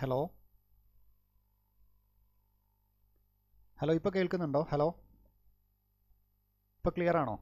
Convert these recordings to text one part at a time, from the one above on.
Hello hello ഇപ്പോൾ കേൾക്കുന്നുണ്ടോ? Hello, ഇപ്പോൾ ക്ലിയർ ആണോ?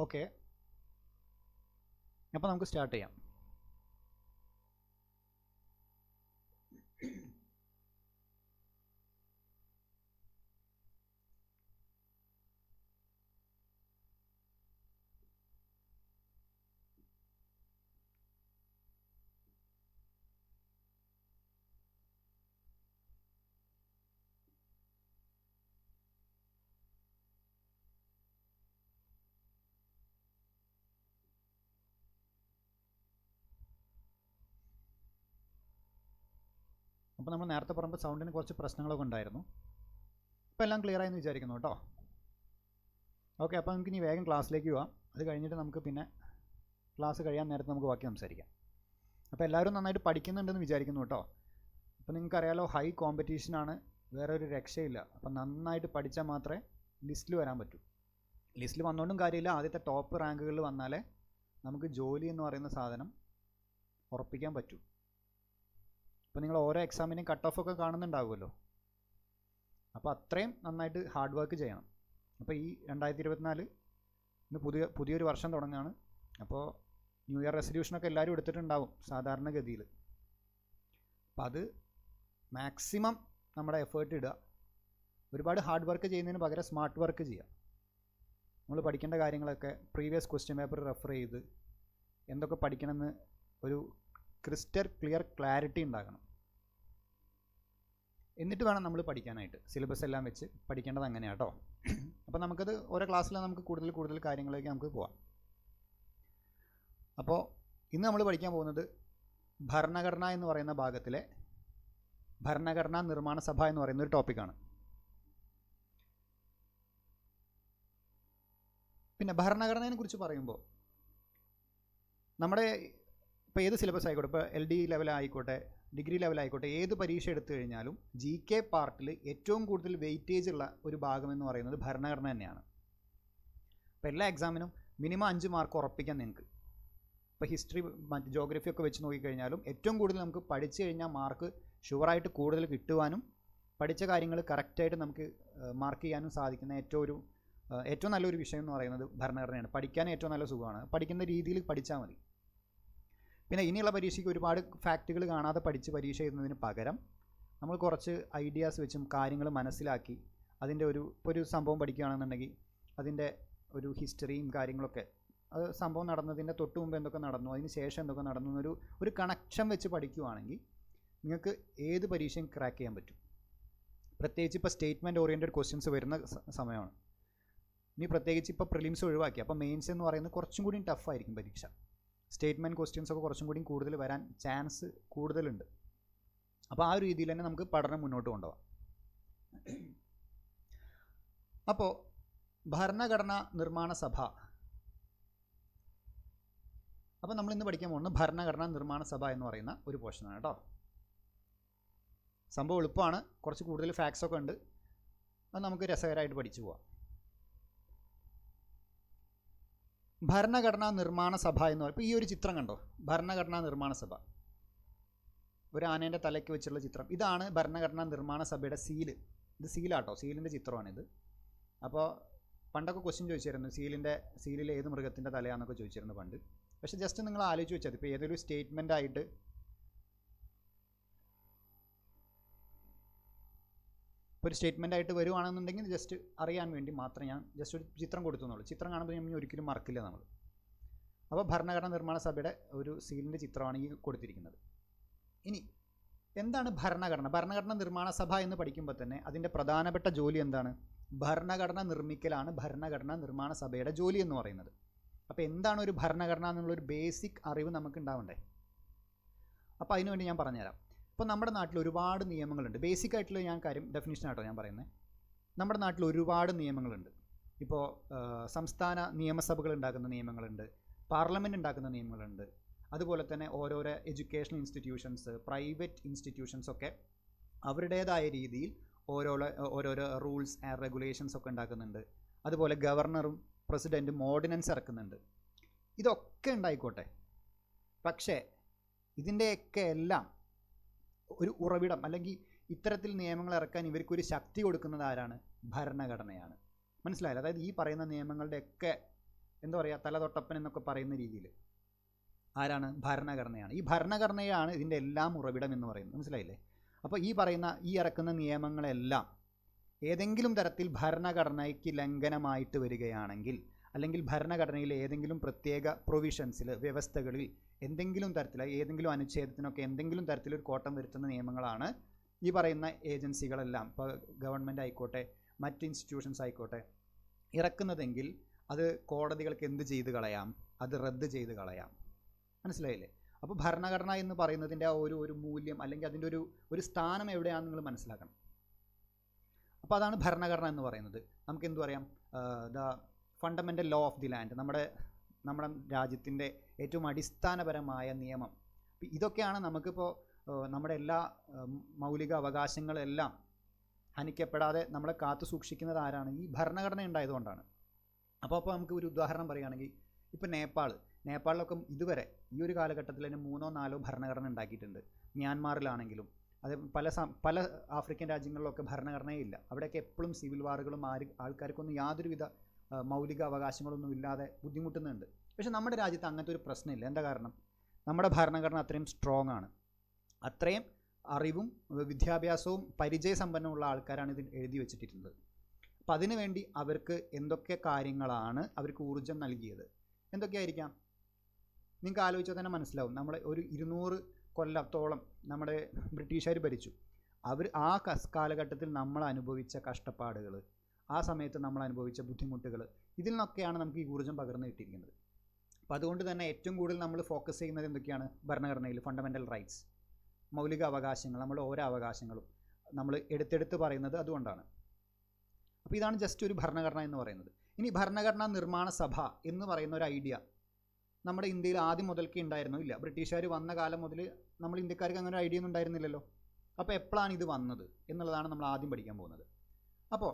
ഓക്കെ, അപ്പോൾ നമുക്ക് സ്റ്റാർട്ട് ചെയ്യാം. അപ്പോൾ നമ്മൾ നേരത്തെ പറയുമ്പോൾ സൗണ്ടിന് കുറച്ച് പ്രശ്നങ്ങളൊക്കെ ഉണ്ടായിരുന്നു. ഇപ്പോൾ എല്ലാം ക്ലിയർ ആയെന്ന് വിചാരിക്കുന്നു കേട്ടോ. ഓക്കെ, അപ്പോൾ നമുക്ക് ഇനി വേഗം ക്ലാസ്സിലേക്ക് പോവാം. അത് കഴിഞ്ഞിട്ട് നമുക്ക് പിന്നെ ക്ലാസ് കഴിയാൻ നേരത്തെ നമുക്ക് ബാക്കി സംസാരിക്കാം. അപ്പോൾ എല്ലാവരും നന്നായിട്ട് പഠിക്കുന്നുണ്ടെന്ന് വിചാരിക്കുന്നു കേട്ടോ. അപ്പോൾ നിങ്ങൾക്കറിയാലോ, ഹൈ കോമ്പറ്റീഷനാണ്, വേറെ ഒരു രക്ഷയില്ല. അപ്പോൾ നന്നായിട്ട് പഠിച്ചാൽ മാത്രമേ ലിസ്റ്റിൽ വരാൻ പറ്റൂ. ലിസ്റ്റിൽ വന്നുകൊണ്ടും കാര്യമില്ല, ആദ്യത്തെ ടോപ്പ് റാങ്കുകളിൽ വന്നാലേ നമുക്ക് ജോലി എന്ന് പറയുന്ന സാധനം ഉറപ്പിക്കാൻ പറ്റൂ. അപ്പോൾ നിങ്ങൾ ഓരോ എക്സാമിനെയും കട്ട് ഓഫ് ഒക്കെ കാണുന്നുണ്ടാവുമല്ലോ. അപ്പോൾ അത്രയും നന്നായിട്ട് ഹാർഡ് വർക്ക് ചെയ്യണം. അപ്പോൾ ഈ 2024 ഇന്ന് പുതിയൊരു വർഷം തുടങ്ങുകയാണ്. അപ്പോൾ ന്യൂ ഇയർ റെസൊല്യൂഷനൊക്കെ എല്ലാവരും എടുത്തിട്ടുണ്ടാവും സാധാരണഗതിയിൽ. അപ്പം അത് മാക്സിമം നമ്മുടെ എഫേർട്ട് ഇടുക. ഒരുപാട് ഹാർഡ് വർക്ക് ചെയ്യുന്നതിന് പകരം സ്മാർട്ട് വർക്ക് ചെയ്യുക. നമ്മൾ പഠിക്കേണ്ട കാര്യങ്ങളൊക്കെ പ്രീവിയസ് ക്വസ്റ്റ്യൻ പേപ്പർ റെഫർ ചെയ്ത് എന്തൊക്കെ പഠിക്കണമെന്ന് ഒരു ക്രിസ്റ്റൽ ക്ലിയർ ക്ലാരിറ്റി ഉണ്ടാക്കണം. എന്നിട്ട് വേണം നമ്മൾ പഠിക്കാനായിട്ട്. സിലബസ് എല്ലാം വെച്ച് പഠിക്കേണ്ടത് അങ്ങനെയാണ് കേട്ടോ. അപ്പോൾ നമുക്കത് ഓരോ ക്ലാസ്സിൽ നമുക്ക് കൂടുതൽ കാര്യങ്ങളിലേക്ക് നമുക്ക് പോവാം. അപ്പോൾ ഇന്ന് നമ്മൾ പഠിക്കാൻ പോകുന്നത് ഭരണഘടന എന്ന് പറയുന്ന ഭാഗത്തിലെ ഭരണഘടനാ നിർമ്മാണ സഭ എന്ന് പറയുന്ന ഒരു ടോപ്പിക്കാണ്. പിന്നെ ഭരണഘടനയെ കുറിച്ച് പറയുമ്പോൾ നമ്മുടെ ഇപ്പോൾ ഏത് സിലബസ് ആയിക്കോട്ടെ, ഇപ്പോൾ LD ലെവലായിക്കോട്ടെ, ഡിഗ്രി ലെവലായിക്കോട്ടെ, ഏത് പരീക്ഷ എടുത്തു കഴിഞ്ഞാലും GK പാർട്ടിൽ ഏറ്റവും കൂടുതൽ വെയിറ്റേജ് ഉള്ള ഒരു ഭാഗം എന്ന് പറയുന്നത് ഭരണഘടന തന്നെയാണ്. അപ്പോൾ എല്ലാ എക്സാമിനും മിനിമം 5 മാർക്ക് ഉറപ്പിക്കാൻ നിങ്ങൾക്ക്. ഇപ്പോൾ ഹിസ്റ്ററി, മറ്റ് ജോഗ്രഫി ഒക്കെ വെച്ച് നോക്കിക്കഴിഞ്ഞാലും ഏറ്റവും കൂടുതൽ നമുക്ക് പഠിച്ചു കഴിഞ്ഞാൽ മാർക്ക് ഷുവറായിട്ട് കൂടുതൽ കിട്ടുവാനും പഠിച്ച കാര്യങ്ങൾ കറക്റ്റായിട്ട് നമുക്ക് മാർക്ക് ചെയ്യാനും സാധിക്കുന്ന ഏറ്റവും നല്ലൊരു വിഷയം എന്ന് പറയുന്നത് ഭരണഘടനയാണ്. പഠിക്കാൻ ഏറ്റവും നല്ല സുഖമാണ്. പഠിക്കുന്ന രീതിയിൽ പഠിച്ചാൽ മതി. പിന്നെ ഇനിയുള്ള പരീക്ഷയ്ക്ക് ഒരുപാട് ഫാക്റ്റുകൾ കാണാതെ പഠിച്ച് പരീക്ഷ എഴുതുന്നതിന് പകരം നമ്മൾ കുറച്ച് ഐഡിയാസ് വെച്ചും കാര്യങ്ങൾ മനസ്സിലാക്കി അതിൻ്റെ ഒരു സംഭവം പഠിക്കുകയാണെന്നുണ്ടെങ്കിൽ അതിൻ്റെ ഒരു ഹിസ്റ്ററിയും കാര്യങ്ങളൊക്കെ, അത് സംഭവം നടന്നതിൻ്റെ തൊട്ട് മുമ്പ് എന്തൊക്കെ നടന്നു, അതിന് ശേഷം എന്തൊക്കെ നടന്നു എന്നൊരു കണക്ഷൻ വെച്ച് പഠിക്കുകയാണെങ്കിൽ നിങ്ങൾക്ക് ഏത് പരീക്ഷയും ക്രാക്ക് ചെയ്യാൻ പറ്റും. പ്രത്യേകിച്ച് ഇപ്പോൾ സ്റ്റേറ്റ്മെൻറ്റ് ഓറിയൻറ്റഡ് ക്വസ്റ്റ്യൻസ് വരുന്ന സമയമാണ്. ഇനി പ്രത്യേകിച്ച് ഇപ്പോൾ പ്രിലിംസ് ഒഴിവാക്കി, അപ്പോൾ മെയിൻസ് എന്ന് പറയുന്നത് കുറച്ചും കൂടി ടഫായിരിക്കും പരീക്ഷ. സ്റ്റേറ്റ്മെൻറ്റ് ക്വസ്റ്റ്യൻസൊക്കെ കുറച്ചും കൂടി കൂടുതൽ വരാൻ ചാൻസ് കൂടുതലുണ്ട്. അപ്പോൾ ആ ഒരു രീതിയിൽ തന്നെ നമുക്ക് പഠനം മുന്നോട്ട് കൊണ്ടുപോകാം. അപ്പോൾ ഭരണഘടനാ നിർമ്മാണ സഭ, അപ്പോൾ നമ്മൾ ഇന്ന് പഠിക്കാൻ പോകുന്നത് ഭരണഘടനാ നിർമ്മാണ സഭ എന്ന് പറയുന്ന ഒരു പോർഷനാണ് കേട്ടോ. സംഭവം എളുപ്പമാണ്, കുറച്ച് കൂടുതൽ ഫാക്ട്സ് ഒക്കെ ഉണ്ട്. അത് നമുക്ക് രസകരമായിട്ട് പഠിച്ചു പോവാം. ഭരണഘടനാ നിർമ്മാണ സഭ എന്ന് പറയുമ്പോൾ ഈ ഒരു ചിത്രം കണ്ടോ, ഭരണഘടനാ നിർമ്മാണ സഭ, ഒരു ആനേൻ്റെ തലയ്ക്ക് വെച്ചുള്ള ചിത്രം. ഇതാണ് ഭരണഘടനാ നിർമ്മാണ സഭയുടെ സീല്. ഇത് സീലാട്ടോ, സീലിൻ്റെ ചിത്രമാണിത്. അപ്പോൾ പണ്ടൊക്കെ ക്വസ്റ്റ്യൻ ചോദിച്ചിരുന്നു, സീലിൽ ഏത് മൃഗത്തിൻ്റെ തലയാണെന്നൊക്കെ ചോദിച്ചിരുന്നു പണ്ട്. പക്ഷേ ജസ്റ്റ് നിങ്ങൾ ആലോചിച്ച് വെച്ചത്, ഇപ്പോൾ ഏതൊരു സ്റ്റേറ്റ്മെൻ്റ് ആയിട്ട് ഒരു സ്റ്റേറ്റ്മെൻ്റ് ആയിട്ട് വരുവാണെന്നുണ്ടെങ്കിൽ ജസ്റ്റ് അറിയാൻ വേണ്ടി മാത്രം ഞാൻ ജസ്റ്റ് ഒരു ചിത്രം കൊടുത്തുന്നുള്ളൂ. ചിത്രം കാണുമ്പോൾ നമ്മൾ ഒരിക്കലും മറക്കില്ല നമ്മൾ. അപ്പോൾ ഭരണഘടനാ നിർമ്മാണ സഭയുടെ ഒരു സീലിൻ്റെ ചിത്രമാണ് ഈ കൊടുത്തിരിക്കുന്നത്. ഇനി എന്താണ് ഭരണഘടന? ഭരണഘടനാ നിർമ്മാണ സഭ എന്ന് പഠിക്കുമ്പോൾ തന്നെ അതിൻ്റെ പ്രധാനപ്പെട്ട ജോലി എന്താണ്? ഭരണഘടന നിർമ്മിക്കലാണ് ഭരണഘടനാ നിർമ്മാണ സഭയുടെ ജോലി എന്ന് പറയുന്നത്. അപ്പോൾ എന്താണ് ഒരു ഭരണഘടന എന്നുള്ളൊരു ബേസിക് അറിവ് നമുക്ക് ഉണ്ടാവണ്ടേ? അപ്പോൾ അതിനുവേണ്ടി ഞാൻ പറഞ്ഞുതരാം. ഇപ്പോൾ നമ്മുടെ നാട്ടിൽ ഒരുപാട് നിയമങ്ങളുണ്ട്. ബേസിക് ആയിട്ടുള്ള കാര്യം ഡെഫിനിഷൻ ആട്ടോ ഞാൻ പറയുന്നത്. നമ്മുടെ നാട്ടിൽ ഒരുപാട് നിയമങ്ങളുണ്ട്. ഇപ്പോൾ സംസ്ഥാന നിയമസഭകൾ ഉണ്ടാക്കുന്ന നിയമങ്ങളുണ്ട്, പാർലമെൻറ്റ് ഉണ്ടാക്കുന്ന നിയമങ്ങളുണ്ട്. അതുപോലെ തന്നെ ഓരോരോ എഡ്യൂക്കേഷണൽ ഇൻസ്റ്റിറ്റ്യൂഷൻസ്, പ്രൈവറ്റ് ഇൻസ്റ്റിറ്റ്യൂഷൻസ് ഒക്കെ അവരുടേതായ രീതിയിൽ ഓരോരോ റൂൾസ് ആൻഡ് റെഗുലേഷൻസ് ഒക്കെ ഉണ്ടാക്കുന്നുണ്ട്. അതുപോലെ ഗവർണറും പ്രസിഡൻറ്റും ഓർഡിനൻസ് ഇറക്കുന്നുണ്ട്. ഇതൊക്കെ ഉണ്ടായിക്കോട്ടെ, പക്ഷേ ഇതിൻ്റെയൊക്കെ എല്ലാം ഒരു ഉറവിടം അല്ലെങ്കിൽ ഇത്തരത്തിൽ നിയമങ്ങൾ ഇറക്കാൻ ഇവർക്കൊരു ശക്തി കൊടുക്കുന്നത് ആരാണ്? ഭരണഘടനയാണ്. മനസ്സിലായില്ല? അതായത് ഈ പറയുന്ന നിയമങ്ങളുടെയൊക്കെ എന്താ പറയുക, തലതൊട്ടപ്പൻ എന്നൊക്കെ പറയുന്ന രീതിയിൽ ആരാണ്? ഭരണഘടനയാണ്. ഈ ഭരണഘടനയാണ് ഇതിൻ്റെ എല്ലാം ഉറവിടം എന്ന് പറയുന്നത്. മനസ്സിലായില്ലേ? അപ്പോൾ ഈ ഇറക്കുന്ന നിയമങ്ങളെല്ലാം ഏതെങ്കിലും തരത്തിൽ ഭരണഘടനയ്ക്ക് ലംഘനമായിട്ട് വരികയാണെങ്കിൽ, അല്ലെങ്കിൽ ഭരണഘടനയിലെ ഏതെങ്കിലും പ്രത്യേക പ്രൊവിഷൻസിൽ, വ്യവസ്ഥകളിൽ എന്തെങ്കിലും തരത്തിൽ, ഏതെങ്കിലും അനുച്ഛേദത്തിനൊക്കെ എന്തെങ്കിലും തരത്തിലൊരു കോട്ടം വരുത്തുന്ന നിയമങ്ങളാണ് ഈ പറയുന്ന ഏജൻസികളെല്ലാം, ഇപ്പോൾ ഗവൺമെൻറ് ആയിക്കോട്ടെ മറ്റ് ഇൻസ്റ്റിറ്റ്യൂഷൻസ് ആയിക്കോട്ടെ ഇറക്കുന്നതെങ്കിൽ അത് കോടതികൾക്ക് എന്ത് ചെയ്ത് കളയാം? അത് റദ്ദ് ചെയ്ത് കളയാം. മനസ്സിലായില്ലേ? അപ്പോൾ ഭരണഘടന എന്ന് പറയുന്നതിൻ്റെ ആ ഒരു മൂല്യം അല്ലെങ്കിൽ അതിൻ്റെ ഒരു സ്ഥാനം എവിടെയാണെന്ന് നിങ്ങൾ മനസ്സിലാക്കണം. അപ്പോൾ അതാണ് ഭരണഘടന എന്ന് പറയുന്നത്. നമുക്ക് എന്തു പറയാം? The fundamental law of the land, നമ്മുടെ രാജ്യത്തിൻ്റെ ഏറ്റവും അടിസ്ഥാനപരമായ നിയമം. ഇതൊക്കെയാണ് നമുക്കിപ്പോൾ നമ്മുടെ എല്ലാ മൗലിക അവകാശങ്ങളെല്ലാം ഹനിക്കപ്പെടാതെ നമ്മളെ കാത്തു സൂക്ഷിക്കുന്നത് ആരാണ്? ഈ ഭരണഘടന ഉണ്ടായതുകൊണ്ടാണ്. അപ്പോൾ നമുക്ക് ഒരു ഉദാഹരണം പറയുകയാണെങ്കിൽ, ഇപ്പോൾ നേപ്പാളിലൊക്കെ ഇതുവരെ ഈ ഒരു കാലഘട്ടത്തിൽ തന്നെ 3-4 ഭരണഘടന ഉണ്ടാക്കിയിട്ടുണ്ട്. മ്യാൻമാറിലാണെങ്കിലും അത് പല ആഫ്രിക്കൻ രാജ്യങ്ങളിലൊക്കെ ഭരണഘടനയേ ഇല്ല. അവിടെയൊക്കെ എപ്പോഴും സിവിൽ വാറുകളും ആൾക്കാർക്കൊന്നും യാതൊരുവിധ മൗലിക അവകാശങ്ങളൊന്നും ഇല്ലാതെ ബുദ്ധിമുട്ടുന്നുണ്ട്. പക്ഷേ നമ്മുടെ രാജ്യത്ത് അങ്ങനത്തെ ഒരു പ്രശ്നമില്ല. എന്താ കാരണം? നമ്മുടെ ഭരണഘടന അത്രയും സ്ട്രോങ് ആണ്. അത്രയും അറിവും വിദ്യാഭ്യാസവും പരിചയസമ്പന്നമുള്ള ആൾക്കാരാണ് ഇത് എഴുതി വെച്ചിട്ടുള്ളത്. അപ്പം അതിനുവേണ്ടി അവർക്ക് എന്തൊക്കെ കാര്യങ്ങളാണ് അവർക്ക് ഊർജം നൽകിയത്, എന്തൊക്കെയായിരിക്കാം? നിങ്ങൾക്ക് ആലോചിച്ചാൽ തന്നെ മനസ്സിലാവും. നമ്മളെ ഒരു 200 കൊല്ലത്തോളം നമ്മുടെ ബ്രിട്ടീഷുകാർ ഭരിച്ചു. ആ കാലഘട്ടത്തിൽ നമ്മൾ അനുഭവിച്ച കഷ്ടപ്പാടുകൾ, ആ സമയത്ത് നമ്മൾ അനുഭവിച്ച ബുദ്ധിമുട്ടുകൾ, ഇതിൽ നിന്നൊക്കെയാണ് നമുക്ക് ഈ ഊർജ്ജം പകർന്നു കിട്ടിയിരിക്കുന്നത്. അപ്പോൾ അതുകൊണ്ട് തന്നെ ഏറ്റവും കൂടുതൽ നമ്മൾ ഫോക്കസ് ചെയ്യുന്നത് എന്തൊക്കെയാണ്? ഭരണഘടനയിൽ ഫണ്ടമെൻ്റൽ റൈറ്റ്സ്, മൗലിക അവകാശങ്ങൾ, നമ്മുടെ ഓരോ അവകാശങ്ങളും നമ്മൾ എടുത്തെടുത്ത് പറയുന്നത് അതുകൊണ്ടാണ്. അപ്പോൾ ഇതാണ് ജസ്റ്റ് ഒരു ഭരണഘടന എന്ന് പറയുന്നത്. ഇനി ഭരണഘടനാ നിർമ്മാണ സഭ എന്ന് പറയുന്ന ഒരു ഐഡിയ നമ്മുടെ ഇന്ത്യയിൽ ആദ്യം മുതൽക്കേ ഉണ്ടായിരുന്നോ? ഇല്ല. ബ്രിട്ടീഷുകാർ വന്ന കാലം മുതൽ നമ്മൾ ഇന്ത്യക്കാർക്ക് അങ്ങനെ ഒരു ഐഡിയ ഒന്നും ഉണ്ടായിരുന്നില്ലല്ലോ. അപ്പോൾ എപ്പോഴാണ് ഇത് വന്നത് എന്നുള്ളതാണ് നമ്മൾ ആദ്യം പഠിക്കാൻ പോകുന്നത്. അപ്പോൾ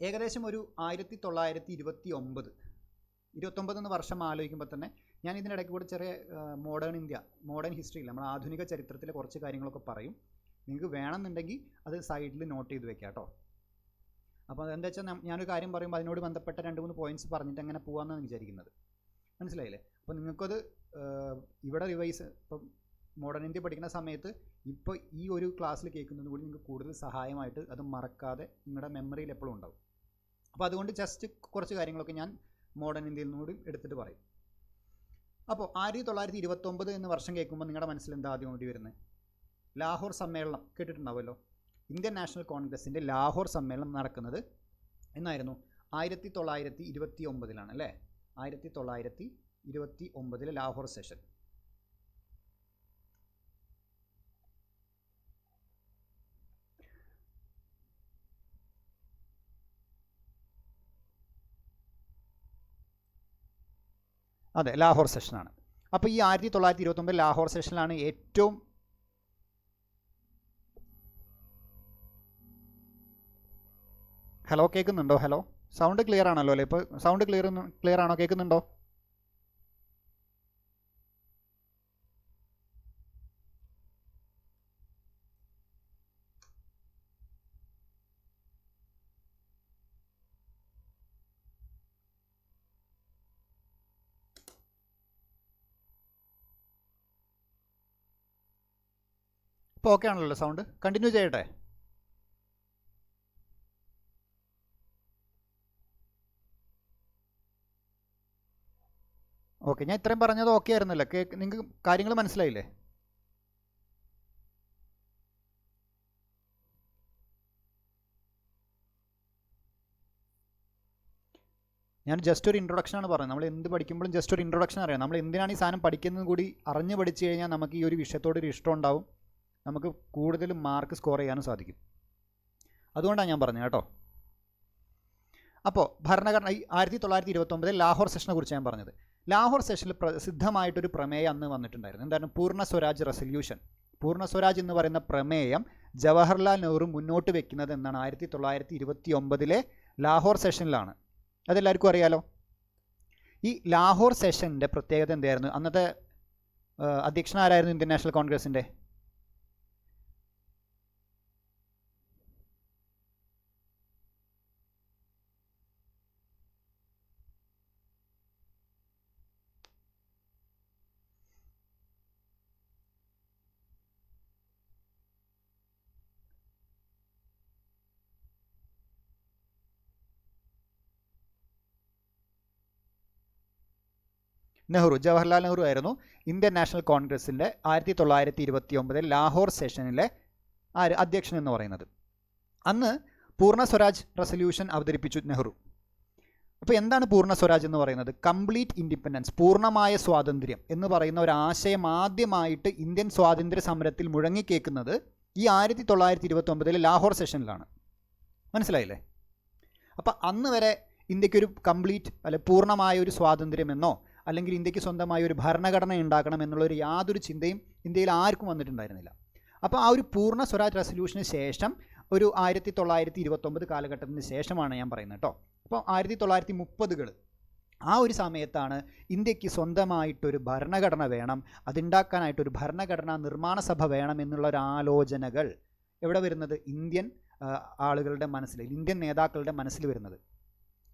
ഏകദേശം ഒരു 1929 എന്ന വർഷം ആലോചിക്കുമ്പോൾ തന്നെ ഞാൻ ഇതിൻ്റെ ഇടയ്ക്ക് കൂടെ ചെറിയ മോഡേൺ ഹിസ്റ്ററിയിൽ നമ്മൾ ആധുനിക ചരിത്രത്തിലെ കുറച്ച് കാര്യങ്ങളൊക്കെ പറയും. നിങ്ങൾക്ക് വേണമെന്നുണ്ടെങ്കിൽ അത് സൈഡിൽ നോട്ട് ചെയ്ത് വെക്കാം കേട്ടോ. അപ്പോൾ എന്താ വെച്ചാൽ ഞാനൊരു കാര്യം പറയുമ്പോൾ അതിനോട് ബന്ധപ്പെട്ട 2-3 പോയിൻറ്റ്സ് പറഞ്ഞിട്ട് അങ്ങനെ പോകാമെന്നാണ് വിചാരിക്കുന്നത്. മനസ്സിലായില്ലേ? അപ്പോൾ നിങ്ങൾക്കത് ഇവിടെ റിവൈസ്, ഇപ്പം മോഡേൺ ഇന്ത്യ പഠിക്കുന്ന സമയത്ത് ഇപ്പോൾ ഈ ഒരു ക്ലാസ്സിൽ കേൾക്കുന്നത് കൂടി നിങ്ങൾക്ക് കൂടുതൽ സഹായമായിട്ട് അത് മറക്കാതെ നിങ്ങളുടെ മെമ്മറിയിൽ എപ്പോഴും ഉണ്ടാവും. അപ്പോൾ അതുകൊണ്ട് ജസ്റ്റ് കുറച്ച് കാര്യങ്ങളൊക്കെ ഞാൻ മോഡേൺ ഇന്ത്യയിൽ നിന്നുകൂടി എടുത്തിട്ട് പറയും. അപ്പോൾ 1929 എന്ന വർഷം കേൾക്കുമ്പോൾ നിങ്ങളുടെ മനസ്സിൽ എന്താ ആദ്യം കൂടി വരുന്നത്? ലാഹോർ സമ്മേളനം കേട്ടിട്ടുണ്ടാവുമല്ലോ. ഇന്ത്യൻ നാഷണൽ കോൺഗ്രസിൻ്റെ ലാഹോർ സമ്മേളനം നടക്കുന്നത് എന്നായിരുന്നു? 1929 അല്ലേ? 1929 ലാഹോർ സെഷൻ. അതെ, ലാഹോർ സെഷനാണ്. അപ്പോൾ ഈ 1929 ലാഹോർ സെഷനിലാണ് ഏറ്റവും ഹലോ കേൾക്കുന്നുണ്ടോ? ഹലോ, സൗണ്ട് ക്ലിയർ ആണല്ലോ അല്ലേ? ഇപ്പോൾ സൗണ്ട് ക്ലിയർ ആണോ? കേൾക്കുന്നുണ്ടോ? ഇപ്പോൾ ഓക്കെ ആണല്ലോ സൗണ്ട്? കണ്ടിന്യൂ ചെയ്യട്ടെ? ഓക്കെ, ഞാൻ ഇത്രയും പറഞ്ഞത് ഓക്കെ ആയിരുന്നല്ലോ? നിങ്ങൾക്ക് കാര്യങ്ങൾ മനസ്സിലായില്ലേ? ഞാൻ ജസ്റ്റ് ഒരു ഇൻട്രൊഡക്ഷനാണ് പറയുന്നത്. നമ്മൾ എന്ത് പഠിക്കുമ്പോഴും ജസ്റ്റ് ഒരു ഇൻട്രൊഡക്ഷൻ അറിയാം. നമ്മൾ എന്തിനാണ് ഈ സാധനം പഠിക്കുന്നത് കൂടി അറിഞ്ഞ് പഠിച്ചു കഴിഞ്ഞാൽ നമുക്ക് ഈ ഒരു വിഷയത്തോടൊരു ഇഷ്ടം ഉണ്ടാവും, നമുക്ക് കൂടുതൽ മാർക്ക് സ്കോർ ചെയ്യാനും സാധിക്കും. അതുകൊണ്ടാണ് ഞാൻ പറഞ്ഞത് കേട്ടോ. അപ്പോൾ ഭരണഘടന ഈ 1929 ലാഹോർ സെഷനെ കുറിച്ച് ഞാൻ പറഞ്ഞത്. ലാഹോർ സെഷനിൽ പ്രസിദ്ധമായിട്ടൊരു പ്രമേയം അന്ന് വന്നിട്ടുണ്ടായിരുന്നു. എന്താണ്? പൂർണ്ണ സ്വരാജ് റെസൊല്യൂഷൻ. പൂർണ്ണ സ്വരാജ് എന്ന് പറയുന്ന പ്രമേയം ജവഹർലാൽ നെഹ്റു മുന്നോട്ട് വെക്കുന്നത് എന്നാണ് 1929 ലാഹോർ സെഷനിലാണ്. അതെല്ലാവർക്കും അറിയാലോ. ഈ ലാഹോർ സെഷൻ്റെ പ്രത്യേകത എന്തായിരുന്നു? അന്നത്തെ അധ്യക്ഷനാരായിരുന്നു ഇന്ത്യൻ നാഷണൽ കോൺഗ്രസിൻ്റെ? നെഹ്റു, ജവഹർലാൽ നെഹ്റു ആയിരുന്നു ഇന്ത്യൻ നാഷണൽ കോൺഗ്രസിൻ്റെ 1929 ലാഹോർ സെഷനിലെ അധ്യക്ഷൻ എന്ന് പറയുന്നത്. അന്ന് പൂർണ്ണ സ്വരാജ് റെസൊല്യൂഷൻ അവതരിപ്പിച്ചു നെഹ്റു. അപ്പോൾ എന്താണ് പൂർണ്ണ സ്വരാജ് എന്ന് പറയുന്നത്? കംപ്ലീറ്റ് ഇൻഡിപെൻഡൻസ്, പൂർണ്ണമായ സ്വാതന്ത്ര്യം എന്ന് പറയുന്ന ഒരു ആശയം ആദ്യമായിട്ട് ഇന്ത്യൻ സ്വാതന്ത്ര്യ സമരത്തിൽ മുഴങ്ങിക്കേൾക്കുന്നത് ഈ 1929 ലാഹോർ സെഷനിലാണ്. മനസ്സിലായില്ലേ? അപ്പോൾ അന്ന് വരെ ഇന്ത്യക്കൊരു കംപ്ലീറ്റ് പൂർണ്ണമായ ഒരു സ്വാതന്ത്ര്യമെന്നോ അല്ലെങ്കിൽ ഇന്ത്യക്ക് സ്വന്തമായ ഒരു ഭരണഘടന ഉണ്ടാക്കണം എന്നുള്ളൊരു യാതൊരു ചിന്തയും ഇന്ത്യയിൽ ആർക്കും വന്നിട്ടുണ്ടായിരുന്നില്ല. അപ്പോൾ ആ ഒരു പൂർണ്ണ സ്വരാജ് റെസൊല്യൂഷന് ശേഷം ഒരു 1929 കാലഘട്ടത്തിന് ശേഷമാണ് ഞാൻ പറയുന്നത് കേട്ടോ. അപ്പോൾ 1930 ആ ഒരു സമയത്താണ് ഇന്ത്യക്ക് സ്വന്തമായിട്ടൊരു ഭരണഘടന വേണം, അതുണ്ടാക്കാനായിട്ടൊരു ഭരണഘടനാ നിർമ്മാണ സഭ വേണം എന്നുള്ള ഒരു ആലോചനകൾ എവിടെ വരുന്നത്? ഇന്ത്യൻ ആളുകളുടെ മനസ്സിൽ, ഇന്ത്യൻ നേതാക്കളുടെ മനസ്സിൽ വരുന്നത്.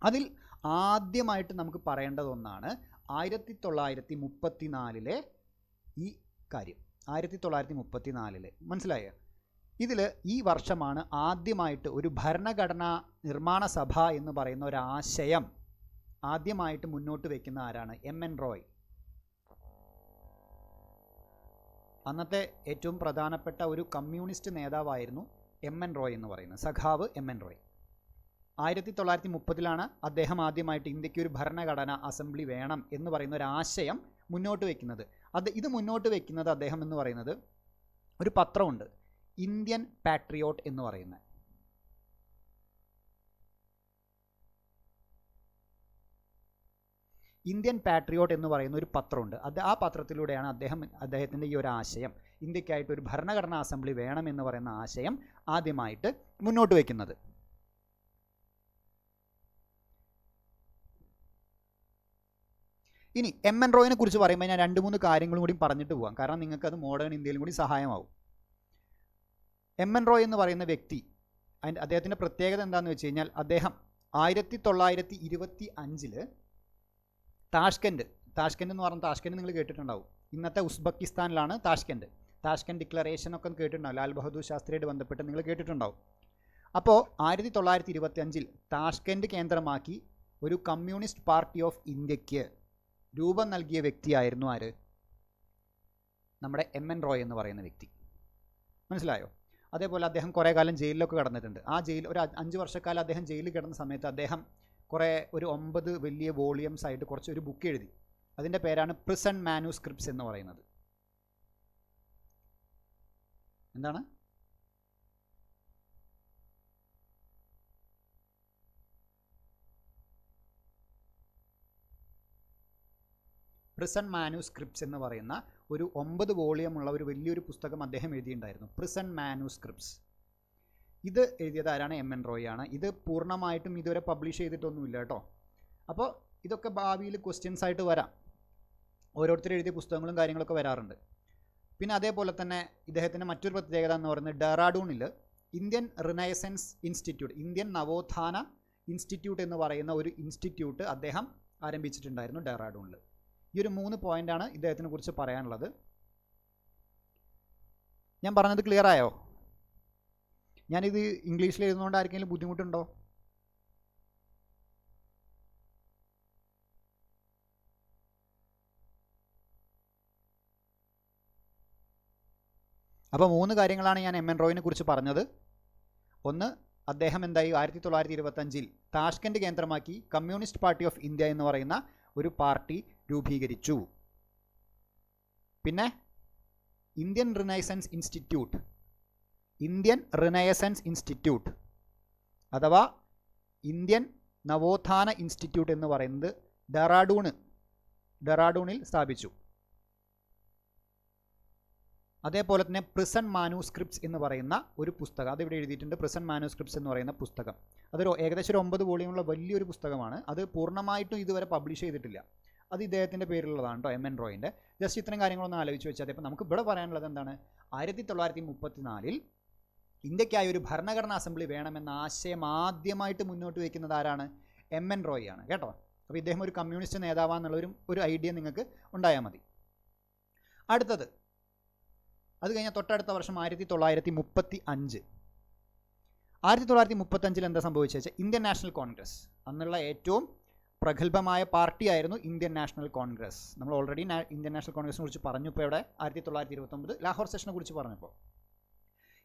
അതിൽ ആദ്യമായിട്ട് നമുക്ക് പറയേണ്ടത് ഒന്നാണ് 1934 ഈ കാര്യം. 1934 മനസ്സിലായോ? ഇതിൽ ഈ വർഷമാണ് ആദ്യമായിട്ട് ഒരു ഭരണഘടനാ നിർമ്മാണ സഭ എന്ന് പറയുന്ന ഒരാശയം ആദ്യമായിട്ട് മുന്നോട്ട് വയ്ക്കുന്ന ആരാണ്? എം.എൻ. റോയ്. അന്നത്തെ ഏറ്റവും പ്രധാനപ്പെട്ട ഒരു കമ്മ്യൂണിസ്റ്റ് നേതാവായിരുന്നു എം.എൻ. റോയ് എന്ന് പറയുന്നത്, സഖാവ് എം.എൻ. റോയ്. 1930 അദ്ദേഹം ആദ്യമായിട്ട് ഇന്ത്യക്ക് ഒരു ഭരണഘടന അസംബ്ലി വേണം എന്ന് പറയുന്ന ഒരു ആശയം മുന്നോട്ട് വയ്ക്കുന്നത്. ഇത് മുന്നോട്ട് വയ്ക്കുന്നത് അദ്ദേഹം എന്ന് പറയുന്നത് ഒരു പത്രമുണ്ട്, ഇന്ത്യൻ പാട്രിയോട്ട് എന്ന് പറയുന്നത്. ഇന്ത്യൻ പാട്രിയോട്ട് എന്ന് പറയുന്ന ഒരു പത്രമുണ്ട്. ആ പത്രത്തിലൂടെയാണ് അദ്ദേഹത്തിൻ്റെ ഈ ഒരു ആശയം, ഇന്ത്യക്കായിട്ട് ഒരു ഭരണഘടനാ അസംബ്ലി വേണം എന്ന് പറയുന്ന ആശയം ആദ്യമായിട്ട് മുന്നോട്ട് വയ്ക്കുന്നത്. ഇനി എം.എൻ. റോയിനെ കുറിച്ച് പറയുമ്പോൾ ഞാൻ 2-3 കാര്യങ്ങളും കൂടി പറഞ്ഞിട്ട് പോകാം, കാരണം നിങ്ങൾക്കത് മോഡേൺ ഇന്ത്യയിലും കൂടി സഹായമാവും. എം.എൻ. റോയ് എന്ന് പറയുന്ന വ്യക്തി, അദ്ദേഹത്തിൻ്റെ പ്രത്യേകത എന്താണെന്ന് വെച്ച് കഴിഞ്ഞാൽ, അദ്ദേഹം 1925 താഷ്കെൻറ്റ് എന്ന് പറഞ്ഞാൽ, താഷ്കെൻറ്റ് നിങ്ങൾ കേട്ടിട്ടുണ്ടാവും, ഇന്നത്തെ ഉസ്ബെക്കിസ്ഥാനിലാണ് താഷ്കെൻറ്റ്. താഷ്കെൻറ്റ് ഡിക്ലറേഷൻ ഒക്കെ കേട്ടിട്ടുണ്ടാവും, ലാൽ ബഹദൂർ ശാസ്ത്രിയായിട്ട് ബന്ധപ്പെട്ട് നിങ്ങൾ കേട്ടിട്ടുണ്ടാവും. അപ്പോൾ 1925 താഷ്കെൻറ്റ് കേന്ദ്രമാക്കി ഒരു കമ്മ്യൂണിസ്റ്റ് പാർട്ടി ഓഫ് ഇന്ത്യക്ക് രൂപം നൽകിയ വ്യക്തിയായിരുന്നു ആര്? നമ്മുടെ എം.എൻ. റോയ് എന്ന് പറയുന്ന വ്യക്തി. മനസ്സിലായോ? അതേപോലെ അദ്ദേഹം കുറേ കാലം ജയിലിലൊക്കെ കിടന്നിട്ടുണ്ട്. ആ ഒരു 5 വർഷക്കാലം അദ്ദേഹം ജയിലിൽ കിടന്ന സമയത്ത് അദ്ദേഹം ഒരു 9 വലിയ വോളിയംസ് ആയിട്ട് ഒരു ബുക്ക് എഴുതി. അതിൻ്റെ പേരാണ് പ്രിസൺ മാനുസ്ക്രിപ്റ്റ്സ് എന്ന് പറയുന്നത്. എന്താണ്? പ്രിസൺ മാനുസ്ക്രിപ്റ്റ്സ് എന്ന് പറയുന്ന ഒരു 9 വോളിയമുള്ള ഒരു വലിയൊരു പുസ്തകം അദ്ദേഹം എഴുതിയിട്ടുണ്ടായിരുന്നു, പ്രിസൺ മാനുസ്ക്രിപ്റ്റ്സ്. ഇത് എഴുതിയത് ആരാണ്? എം.എൻ. റോയ് ആണ്. ഇത് പൂർണ്ണമായിട്ടും ഇതുവരെ പബ്ലിഷ് ചെയ്തിട്ടൊന്നുമില്ല കേട്ടോ. അപ്പോൾ ഇതൊക്കെ ഭാവിയിൽ ക്വസ്റ്റ്യൻസ് ആയിട്ട് വരാം. ഓരോരുത്തർ എഴുതിയ പുസ്തകങ്ങളും കാര്യങ്ങളൊക്കെ വരാറുണ്ട്. പിന്നെ അതേപോലെ തന്നെ ഇദ്ദേഹത്തിൻ്റെ മറ്റൊരു പ്രത്യേകത എന്ന് പറയുന്നത്, ഡെറാഡൂണിൽ ഇന്ത്യൻ റിനൈസൻസ് ഇൻസ്റ്റിറ്റ്യൂട്ട്, ഇന്ത്യൻ നവോത്ഥാന ഇൻസ്റ്റിറ്റ്യൂട്ട് എന്ന് പറയുന്ന ഒരു ഇൻസ്റ്റിറ്റ്യൂട്ട് അദ്ദേഹം ആരംഭിച്ചിട്ടുണ്ടായിരുന്നു ഡെറാഡൂണിൽ. ഈ ഒരു 3 പോയിൻ്റാണ് ഇദ്ദേഹത്തിനെ കുറിച്ച് പറയാനുള്ളത്. ഞാൻ പറഞ്ഞത് ക്ലിയർ ആയോ? ഞാനിത് ഇംഗ്ലീഷിൽ എഴുതുന്നതുകൊണ്ട് ആർക്കെങ്കിലും ബുദ്ധിമുട്ടുണ്ടോ? അപ്പോൾ 3 കാര്യങ്ങളാണ് ഞാൻ എം.എൻ. റോയിനെ കുറിച്ച് പറഞ്ഞത്. ഒന്ന്, അദ്ദേഹം എന്തായി 1925 താഷ്കെൻറ്റ് കേന്ദ്രമാക്കി കമ്മ്യൂണിസ്റ്റ് പാർട്ടി ഓഫ് ഇന്ത്യ എന്ന് പറയുന്ന ഒരു പാർട്ടി രൂപീകരിച്ചു. പിന്നെ ഇന്ത്യൻ റിനൈസൻസ് ഇൻസ്റ്റിറ്റ്യൂട്ട് അഥവാ ഇന്ത്യൻ നവോത്ഥാന ഇൻസ്റ്റിറ്റ്യൂട്ട് എന്ന് പറയുന്നത് ഡെറാഡൂണിൽ സ്ഥാപിച്ചു. അതേപോലെ തന്നെ പ്രിസൺ മാനുസ്ക്രിപ്റ്റ്സ് എന്ന് പറയുന്ന ഒരു പുസ്തകം, അതിവിടെ എഴുതിയിട്ടുണ്ട്. പ്രിസൺ മാനുസ്ക്രിപ്റ്റ്സ് എന്ന് പറയുന്ന പുസ്തകം അതൊരു ഏകദേശം ഒരു 9 വോളിയമുള്ള വലിയൊരു പുസ്തകമാണ്. അത് പൂർണ്ണമായിട്ടും ഇതുവരെ പബ്ലിഷ് ചെയ്തിട്ടില്ല. അത് ഇദ്ദേഹത്തിൻ്റെ പേരിലുള്ളതാണ് കേട്ടോ, എം എൻ റോയിൻ്റെ. ജസ്റ്റ് ഇത്തരം കാര്യങ്ങളൊന്ന് ആലോചിച്ച് വെച്ചാൽ ഇപ്പോൾ നമുക്ക് ഇവിടെ പറയാനുള്ളത് എന്താണ്, 1934 ഇന്ത്യക്കായി ഒരു ഭരണഘടനാ അസംബ്ലി വേണമെന്ന ആശയം ആദ്യമായിട്ട് മുന്നോട്ട് വയ്ക്കുന്നത് ആരാണ്? എം എൻ റോയ് ആണ് കേട്ടോ. അപ്പോൾ ഇദ്ദേഹം ഒരു കമ്മ്യൂണിസ്റ്റ് നേതാവാണെന്നുള്ളൊരു ഐഡിയ നിങ്ങൾക്ക് ഉണ്ടായാൽ മതി. അടുത്തത്, അത് കഴിഞ്ഞാൽ തൊട്ടടുത്ത വർഷം 1935. 1935 എന്താ സംഭവിച്ചത് വെച്ചാൽ ഇന്ത്യൻ നാഷണൽ കോൺഗ്രസ്, അന്നുള്ള ഏറ്റവും പ്രഗത്ഭമായ പാർട്ടിയായിരുന്നു ഇന്ത്യൻ നാഷണൽ കോൺഗ്രസ്. നമ്മൾ ഓൾറെഡി ഇന്ത്യൻ നാഷണൽ കോൺഗ്രസിനെ കുറിച്ച് പറഞ്ഞു. ഇപ്പോൾ ഇവിടെ 1929 ലാഹോർ സെഷനെ കുറിച്ച് പറഞ്ഞപ്പോൾ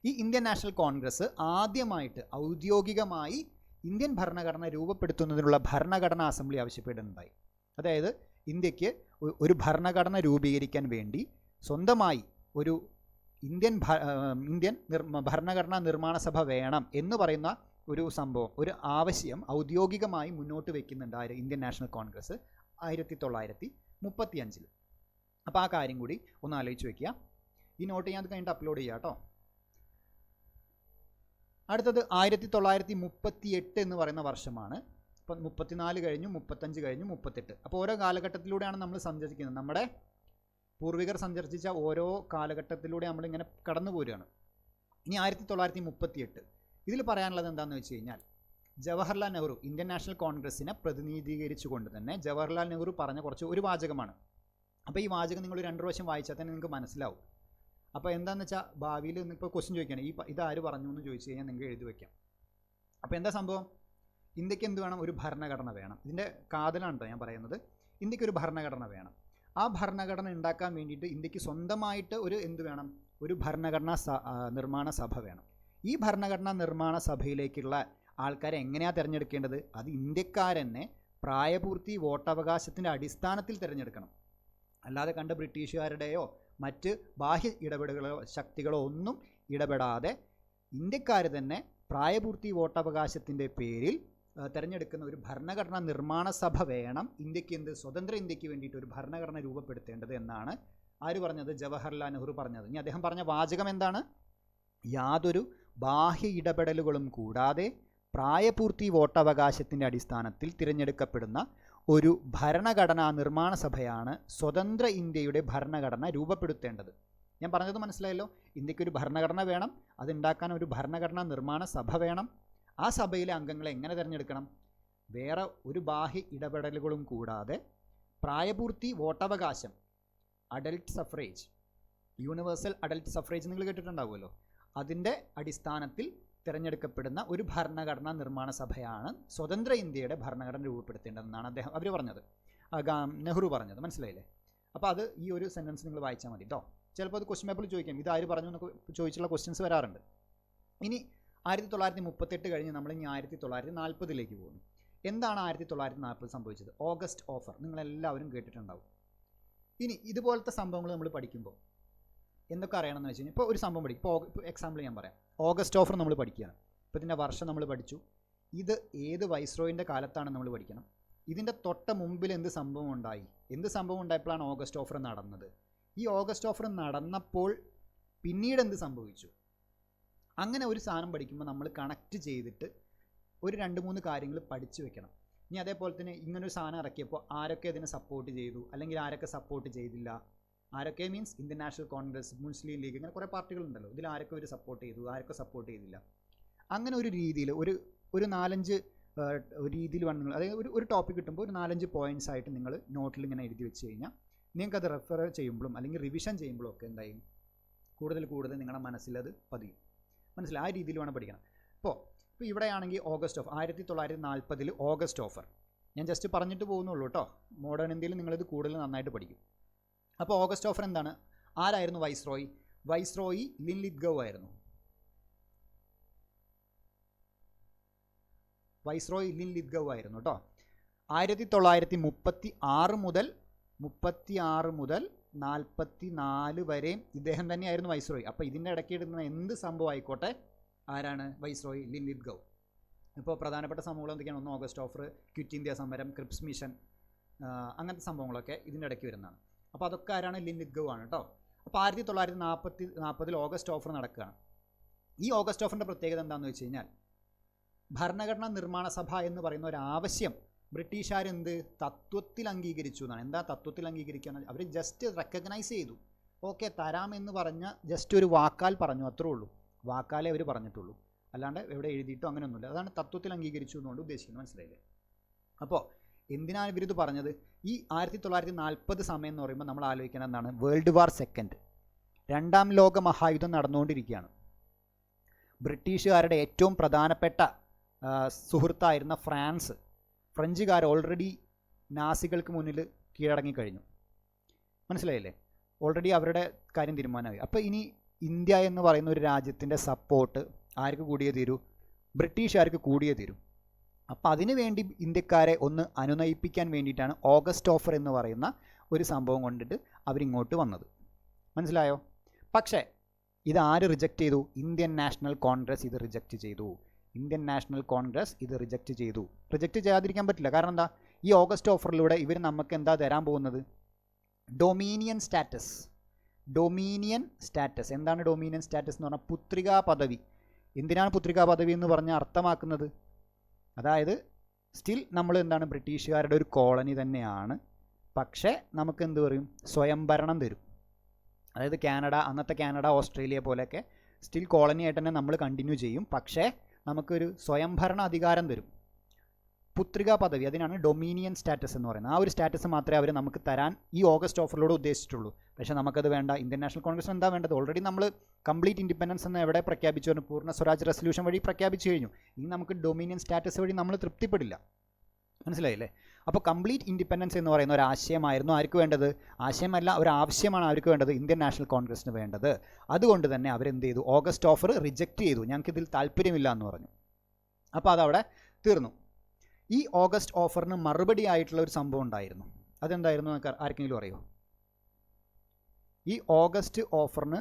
ഈ ഇന്ത്യൻ നാഷണൽ കോൺഗ്രസ് ആദ്യമായിട്ട് ഔദ്യോഗികമായി ഇന്ത്യൻ ഭരണഘടന രൂപപ്പെടുത്തുന്നതിനുള്ള ഭരണഘടനാ അസംബ്ലി ആവശ്യപ്പെടുന്നുണ്ടായി. അതായത് ഇന്ത്യക്ക് ഒരു ഭരണഘടന രൂപീകരിക്കാൻ വേണ്ടി സ്വന്തമായി ഒരു ഇന്ത്യൻ ഭരണഘടനാ നിർമ്മാണ സഭ വേണം എന്ന് പറയുന്ന ഒരു സംഭവം, ഒരു ആവശ്യം ഔദ്യോഗികമായി മുന്നോട്ട് വയ്ക്കുന്നുണ്ട് ഇന്ത്യൻ നാഷണൽ കോൺഗ്രസ് 1935. അപ്പോൾ ആ കാര്യം കൂടി ഒന്ന് ആലോചിച്ച് വയ്ക്കുക. ഈ നോട്ട് ഞാൻ അത് കഴിഞ്ഞിട്ട് അപ്ലോഡ് ചെയ്യാം കേട്ടോ. അടുത്തത് 1938 എന്ന് പറയുന്ന വർഷമാണ്. ഇപ്പം 34 കഴിഞ്ഞു, 35 കഴിഞ്ഞു, 38. അപ്പോൾ ഓരോ കാലഘട്ടത്തിലൂടെയാണ് നമ്മൾ സഞ്ചരിക്കുന്നത്. നമ്മുടെ പൂർവികർ സഞ്ചരിച്ച ഓരോ കാലഘട്ടത്തിലൂടെ നമ്മളിങ്ങനെ കടന്നു പോരുകയാണ്. ഇനി 1938 ഇതിൽ പറയാനുള്ളത് എന്താണെന്ന് വെച്ച് കഴിഞ്ഞാൽ, ജവഹർലാൽ നെഹ്റു ഇന്ത്യൻ നാഷണൽ കോൺഗ്രസിനെ പ്രതിനിധീകരിച്ചുകൊണ്ട് തന്നെ ജവഹർലാൽ നെഹ്റു പറഞ്ഞ ഒരു വാചകമാണ്. അപ്പോൾ ഈ വാചകം നിങ്ങൾ 2 പ്രാവശ്യം വായിച്ചാൽ തന്നെ നിങ്ങൾക്ക് മനസ്സിലാവും. അപ്പോൾ എന്താണെന്ന് വെച്ചാൽ ഭാവിയിൽ ഇപ്പോൾ ക്വസ്റ്റ്യൻ ചോദിക്കുകയാണ്, ഇതാര് പറഞ്ഞു എന്ന് ചോദിച്ചു കഴിഞ്ഞാൽ നിങ്ങൾക്ക് എഴുതി വയ്ക്കാം. അപ്പോൾ എന്താ സംഭവം, ഇന്ത്യക്ക് എന്ത് വേണം? ഒരു ഭരണഘടന വേണം. ഇതിൻ്റെ കാതലാണ് കേട്ടോ ഞാൻ പറയുന്നത്. ഇന്ത്യക്ക് ഒരു ഭരണഘടന വേണം. ആ ഭരണഘടന ഉണ്ടാക്കാൻ വേണ്ടിയിട്ട് ഇന്ത്യക്ക് സ്വന്തമായിട്ട് എന്ത് വേണം? ഒരു ഭരണഘടനാ നിർമ്മാണ സഭ വേണം. ഈ ഭരണഘടനാ നിർമ്മാണ സഭയിലേക്കുള്ള ആൾക്കാരെ എങ്ങനെയാണ് തിരഞ്ഞെടുക്കേണ്ടത്? അത് ഇന്ത്യക്കാരെന്നെ പ്രായപൂർത്തി വോട്ടവകാശത്തിൻ്റെ അടിസ്ഥാനത്തിൽ തിരഞ്ഞെടുക്കണം. അല്ലാതെ കണ്ട് ബ്രിട്ടീഷുകാരുടെയോ മറ്റ് ബാഹ്യ ഇടപെടലുകളോ ശക്തികളോ ഒന്നും ഇടപെടാതെ ഇന്ത്യക്കാർ തന്നെ പ്രായപൂർത്തി വോട്ടവകാശത്തിൻ്റെ പേരിൽ തിരഞ്ഞെടുക്കുന്ന ഒരു ഭരണഘടനാ നിർമ്മാണ സഭ വേണം ഇന്ത്യക്ക്, സ്വതന്ത്ര ഇന്ത്യക്ക് വേണ്ടിയിട്ട് ഒരു ഭരണഘടന രൂപപ്പെടുത്തേണ്ടത് എന്നാണ് ആര് പറഞ്ഞത്? ജവഹർലാൽ നെഹ്റു പറഞ്ഞത്. ഇനി അദ്ദേഹം പറഞ്ഞ വാചകം എന്താണ്? യാതൊരു ബാഹ്യ ഇടപെടലുകളും കൂടാതെ പ്രായപൂർത്തി വോട്ടവകാശത്തിൻ്റെ അടിസ്ഥാനത്തിൽ തിരഞ്ഞെടുക്കപ്പെടുന്ന ഒരു ഭരണഘടനാ നിർമ്മാണ സഭയാണ് സ്വതന്ത്ര ഇന്ത്യയുടെ ഭരണഘടന രൂപപ്പെടുത്തേണ്ടത്. ഞാൻ പറഞ്ഞത് മനസ്സിലായല്ലോ. ഇന്ത്യക്കൊരു ഭരണഘടന വേണം, അതുണ്ടാക്കാൻ ഒരു ഭരണഘടനാ നിർമ്മാണ സഭ വേണം. ആ സഭയിലെ അംഗങ്ങളെ എങ്ങനെ തിരഞ്ഞെടുക്കണം? വേറെ ഒരു ബാഹ്യ ഇടപെടലുകളും കൂടാതെ പ്രായപൂർത്തി വോട്ടവകാശം, adult suffrage, universal adult suffrage നിങ്ങൾ കേട്ടിട്ടുണ്ടാവുമല്ലോ, അതിൻ്റെ അടിസ്ഥാനത്തിൽ തിരഞ്ഞെടുക്കപ്പെടുന്ന ഒരു ഭരണഘടനാ നിർമ്മാണ സഭയാണ് സ്വതന്ത്ര ഇന്ത്യയുടെ ഭരണഘടന രൂപപ്പെടുത്തേണ്ടതെന്നാണ് അവർ പറഞ്ഞത്, നെഹ്റു പറഞ്ഞത്. മനസ്സിലായില്ലേ? അപ്പോൾ അത് ഈ ഒരു സെൻറ്റൻസ് നിങ്ങൾ വായിച്ചാൽ മതി കേട്ടോ. ചിലപ്പോൾ അത് ക്വസ്റ്റ്യൻ പേപ്പറിൽ ചോദിക്കാം, ഇതാര് പറഞ്ഞു എന്നൊക്കെ ചോദിച്ചുള്ള ക്വസ്റ്റ്യൻസ് വരാറുണ്ട്. ഇനി 1938 കഴിഞ്ഞ് നമ്മൾ ഇനി 1940 പോകുന്നു. എന്താണ് 1940 സംഭവിച്ചത്? ഓഗസ്റ്റ് ഓഫർ നിങ്ങളെല്ലാവരും കേട്ടിട്ടുണ്ടാവും. ഇനി ഇതുപോലത്തെ സംഭവങ്ങൾ നമ്മൾ പഠിക്കുമ്പോൾ എന്തൊക്കെ അറിയണമെന്ന് വെച്ച് കഴിഞ്ഞാൽ, ഇപ്പോൾ ഒരു സംഭവം പഠിക്കും. ഇപ്പോൾ എക്സാമ്പിൾ ഞാൻ പറയാം. ഓഗസ്റ്റ് ഓഫർ നമ്മൾ പഠിക്കുകയാണ്. ഇപ്പോൾ ഇതിൻ്റെ വർഷം നമ്മൾ പഠിച്ചു. ഇത് ഏത് വൈസ്രോയിൻ്റെ കാലത്താണ് നമ്മൾ പഠിക്കണം. ഇതിൻ്റെ തൊട്ട മുമ്പിൽ എന്ത് സംഭവം ഉണ്ടായപ്പോഴാണ് ഓഗസ്റ്റ് ഓഫർ നടന്നത്. ഈ ഓഗസ്റ്റ് ഓഫർ നടന്നപ്പോൾ പിന്നീട് എന്ത് സംഭവിച്ചു? അങ്ങനെ ഒരു സാധനം പഠിക്കുമ്പോൾ നമ്മൾ കണക്റ്റ് ചെയ്തിട്ട് ഒരു 2-3 കാര്യങ്ങൾ പഠിച്ചു വെക്കണം. ഇനി അതേപോലെ തന്നെ ഇങ്ങനൊരു സാധനം ഇറക്കിയപ്പോൾ ആരൊക്കെ ഇതിനെ സപ്പോർട്ട് ചെയ്തു, അല്ലെങ്കിൽ ആരൊക്കെ സപ്പോർട്ട് ചെയ്തില്ല. ആരൊക്കെ മീൻസ് ഇന്ത്യൻ നാഷണൽ കോൺഗ്രസ്, മുസ്ലിം ലീഗ്, ഇങ്ങനെ കുറേ പാർട്ടികളുണ്ടല്ലോ. ഇതിൽ ആരൊക്കെ ഒരു സപ്പോർട്ട് ചെയ്തു, ആരൊക്കെ സപ്പോർട്ട് ചെയ്തില്ല. അങ്ങനെ ഒരു രീതിയിൽ ഒരു 4-5 രീതിയിൽ വേണം നിങ്ങൾ, അതായത് ഒരു ടോപ്പിക് കിട്ടുമ്പോൾ ഒരു 4-5 പോയിൻറ്റ്സ് ആയിട്ട് നിങ്ങൾ നോട്ടിൽ ഇങ്ങനെ എഴുതി വെച്ച് കഴിഞ്ഞാൽ നിങ്ങൾക്കത് റെഫർ ചെയ്യുമ്പോഴും അല്ലെങ്കിൽ റിവിഷൻ ചെയ്യുമ്പോഴും ഒക്കെ എന്തായും കൂടുതൽ നിങ്ങളുടെ മനസ്സിലത് പതിയും. മനസ്സിലായി? ആ രീതിയിൽ വേണം പഠിക്കണം. ഇപ്പോൾ ഇവിടെയാണെങ്കിൽ ഓഗസ്റ്റ് ഓഫർ 1940 ഓഗസ്റ്റ് ഓഫർ ഞാൻ ജസ്റ്റ് പറഞ്ഞിട്ട് പോകുന്നുള്ളൂ കേട്ടോ. മോഡേൺ ഇന്ത്യയിൽ നിങ്ങളിത് കൂടുതൽ നന്നായിട്ട് പഠിക്കും. അപ്പോൾ ഓഗസ്റ്റ് ഓഫർ എന്താണ്? ആരായിരുന്നു വൈസ്രോയി? വൈസ്രോയി ലിൻലിത്ഗൗ ആയിരുന്നു. വൈസ്രോയി ലിൻലിത്ഗൗ ആയിരുന്നു കേട്ടോ. 1936 മുതൽ 44 വരെയും ഇദ്ദേഹം തന്നെയായിരുന്നു വൈസ്രോയി. അപ്പോൾ ഇതിൻ്റെ ഇടയ്ക്ക് ഇടുന്ന എന്ത് സംഭവം ആയിക്കോട്ടെ ആരാണ്? വൈസ്രോയി ലിൻലിത്ഗൗ. ഇപ്പോൾ പ്രധാനപ്പെട്ട സംഭവങ്ങൾ എന്തൊക്കെയാണ്? ഒന്ന് ഓഗസ്റ്റ് ഓഫർ, ക്വിറ്റ് ഇന്ത്യ സമരം, ക്രിപ്സ് മിഷൻ, അങ്ങനത്തെ സംഭവങ്ങളൊക്കെ ഇതിൻ്റെ ഇടയ്ക്ക് വരുന്നതാണ്. അപ്പോൾ അതൊക്കെ ആരാണ്? ലിൻ ലിത്ഗോ ആണ് കേട്ടോ. അപ്പോൾ 1940 ഓഗസ്റ്റ് ഓഫർ നടക്കുകയാണ്. ഈ ഓഗസ്റ്റ് ഓഫറിൻ്റെ പ്രത്യേകത എന്താണെന്ന് വെച്ച് കഴിഞ്ഞാൽ, ഭരണഘടനാ നിർമ്മാണ സഭ എന്ന് പറയുന്ന ഒരു ആവശ്യം ബ്രിട്ടീഷുകാർ തത്വത്തിൽ അംഗീകരിച്ചു എന്നാണ്. എന്താ തത്വത്തിൽ അംഗീകരിക്കുക? അവർ ജസ്റ്റ് റെക്കഗ്നൈസ് ചെയ്തു, ഓക്കെ തരാമെന്ന് പറഞ്ഞ ജസ്റ്റ് ഒരു വാക്കാൽ പറഞ്ഞു, അത്രേ ഉള്ളൂ. വാക്കാലേ അവർ പറഞ്ഞിട്ടുള്ളൂ, അല്ലാണ്ട് എവിടെ എഴുതിയിട്ടോ അങ്ങനെയൊന്നുമില്ല. അതാണ് തത്വത്തിൽ അംഗീകരിച്ചു എന്നുകൊണ്ട് ഉദ്ദേശിക്കുന്നത്. മനസ്സിലായില്ലേ? അപ്പോൾ എന്തിനാണ് ഇവരിത് പറഞ്ഞത്? ഈ 1940 സമയം എന്ന് പറയുമ്പോൾ നമ്മൾ ആലോചിക്കുന്നത് എന്താണ്? വേൾഡ് വാർ സെക്കൻഡ്, രണ്ടാം ലോക മഹായുദ്ധം നടന്നുകൊണ്ടിരിക്കുകയാണ്. ബ്രിട്ടീഷുകാരുടെ ഏറ്റവും പ്രധാനപ്പെട്ട സുഹൃത്തായിരുന്ന ഫ്രഞ്ചുകാർ ഓൾറെഡി നാസികൾക്ക് മുന്നിൽ കീഴടങ്ങിക്കഴിഞ്ഞു. മനസ്സിലായില്ലേ? ഓൾറെഡി അവരുടെ കാര്യം തീരുമാനമായി. അപ്പോൾ ഇനി ഇന്ത്യ എന്ന് പറയുന്ന ഒരു രാജ്യത്തിൻ്റെ സപ്പോർട്ട് ആർക്ക് കൂടിയേ തീരൂ? ബ്രിട്ടീഷുകാർക്ക് കൂടിയേ തീരൂ. അപ്പോൾ അതിനു വേണ്ടി ഇന്ത്യക്കാരെ ഒന്ന് അനുനയിപ്പിക്കാൻ വേണ്ടിയിട്ടാണ് ഓഗസ്റ്റ് ഓഫർ എന്ന് പറയുന്ന ഒരു സംഭവം കൊണ്ടിട്ട് അവരിങ്ങോട്ട് വന്നത്. മനസ്സിലായോ? പക്ഷേ ഇത് ആര് റിജക്റ്റ് ചെയ്തു? ഇന്ത്യൻ നാഷണൽ കോൺഗ്രസ് ഇത് റിജക്റ്റ് ചെയ്തു. ഇന്ത്യൻ നാഷണൽ കോൺഗ്രസ് ഇത് റിജക്റ്റ് ചെയ്തു. റിജക്റ്റ് ചെയ്യാതിരിക്കാൻ പറ്റില്ല. കാരണം എന്താ? ഈ ഓഗസ്റ്റ് ഓഫറിലൂടെ ഇവർ നമുക്ക് എന്താ തരാൻ പോകുന്നത്? Dominion status. ഡൊമീനിയൻ സ്റ്റാറ്റസ് എന്താണ്? ഡൊമീനിയൻ സ്റ്റാറ്റസ് എന്ന് പറഞ്ഞാൽ പുത്രികാ പദവി. എന്തിനാണ് പുത്രികാ പദവി എന്ന് പറഞ്ഞാൽ അർത്ഥമാക്കുന്നത്? അതായത് സ്റ്റിൽ നമ്മൾ എന്താണ്? ബ്രിട്ടീഷുകാരുടെ ഒരു കോളനി തന്നെയാണ്, പക്ഷേ നമുക്ക് എന്ത് പറയും? സ്വയംഭരണം തരും. അതായത് കാനഡ, അന്നത്തെ കാനഡ, ഓസ്ട്രേലിയ പോലെയൊക്കെ സ്റ്റിൽ കോളനി ആയിട്ട് തന്നെ നമ്മൾ കണ്ടിന്യൂ ചെയ്യും, പക്ഷേ നമുക്കൊരു സ്വയംഭരണ അധികാരം തരും. പുത്രികാ പദവി, അതിനാണ് ഡൊമീനിയൻ സ്റ്റാറ്റസ് എന്ന് പറയുന്നത്. ആ ഒരു സ്റ്റാറ്റസ് മാത്രമേ അവർ നമുക്ക് തരാൻ ഈ ഓഗസ്റ്റ് ഓഫറിലൂടെ ഉദ്ദേശിച്ചിട്ടുള്ളൂ. പക്ഷേ നമുക്കത് വേണ്ട. ഇന്ത്യൻ നാഷണൽ കോൺഗ്രസ് എന്താ വേണ്ടത്? ഓൾറെഡി നമ്മൾ കംപ്ലീറ്റ് ഇൻഡിപെൻഡൻസ് എന്ന് എവിടെ പ്രഖ്യാപിച്ചു? പൂർണ്ണ സ്വരാജ് റെസൊല്യൂഷൻ വഴി പ്രഖ്യാപിച്ചു കഴിഞ്ഞു. ഇനി നമുക്ക് ഡൊമീനിയൻ സ്റ്റാറ്റസ് വഴി നമ്മൾ തൃപ്തിപ്പെടില്ല. മനസ്സിലായില്ലേ? അപ്പോൾ കംപ്ലീറ്റ് ഇൻഡിപെൻഡൻസ് എന്ന് പറയുന്ന ഒരു ആശയമായിരുന്നു ആർക്ക് വേണ്ടത്? ആശയമല്ല, ഒരു ആവശ്യമാണ് ആർക്ക് വേണ്ടത്? ഇന്ത്യൻ നാഷണൽ കോൺഗ്രസിന് വേണ്ടത്. അതുകൊണ്ട് തന്നെ അവരെന്ത് ചെയ്തു? ഓഗസ്റ്റ് ഓഫർ റിജക്റ്റ് ചെയ്തു. ഞങ്ങൾക്കിതിൽ താല്പര്യമില്ല എന്ന് പറഞ്ഞു. അപ്പോൾ അതവിടെ തീർന്നു. ഈ ഓഗസ്റ്റ് ഓഫറിന് മറുപടി ആയിട്ടുള്ള ഒരു സംഭവം ഉണ്ടായിരുന്നു. അതെന്തായിരുന്നു? ആർക്കെങ്കിലും അറിയോ? ഈ ഓഗസ്റ്റ് ഓഫറിന്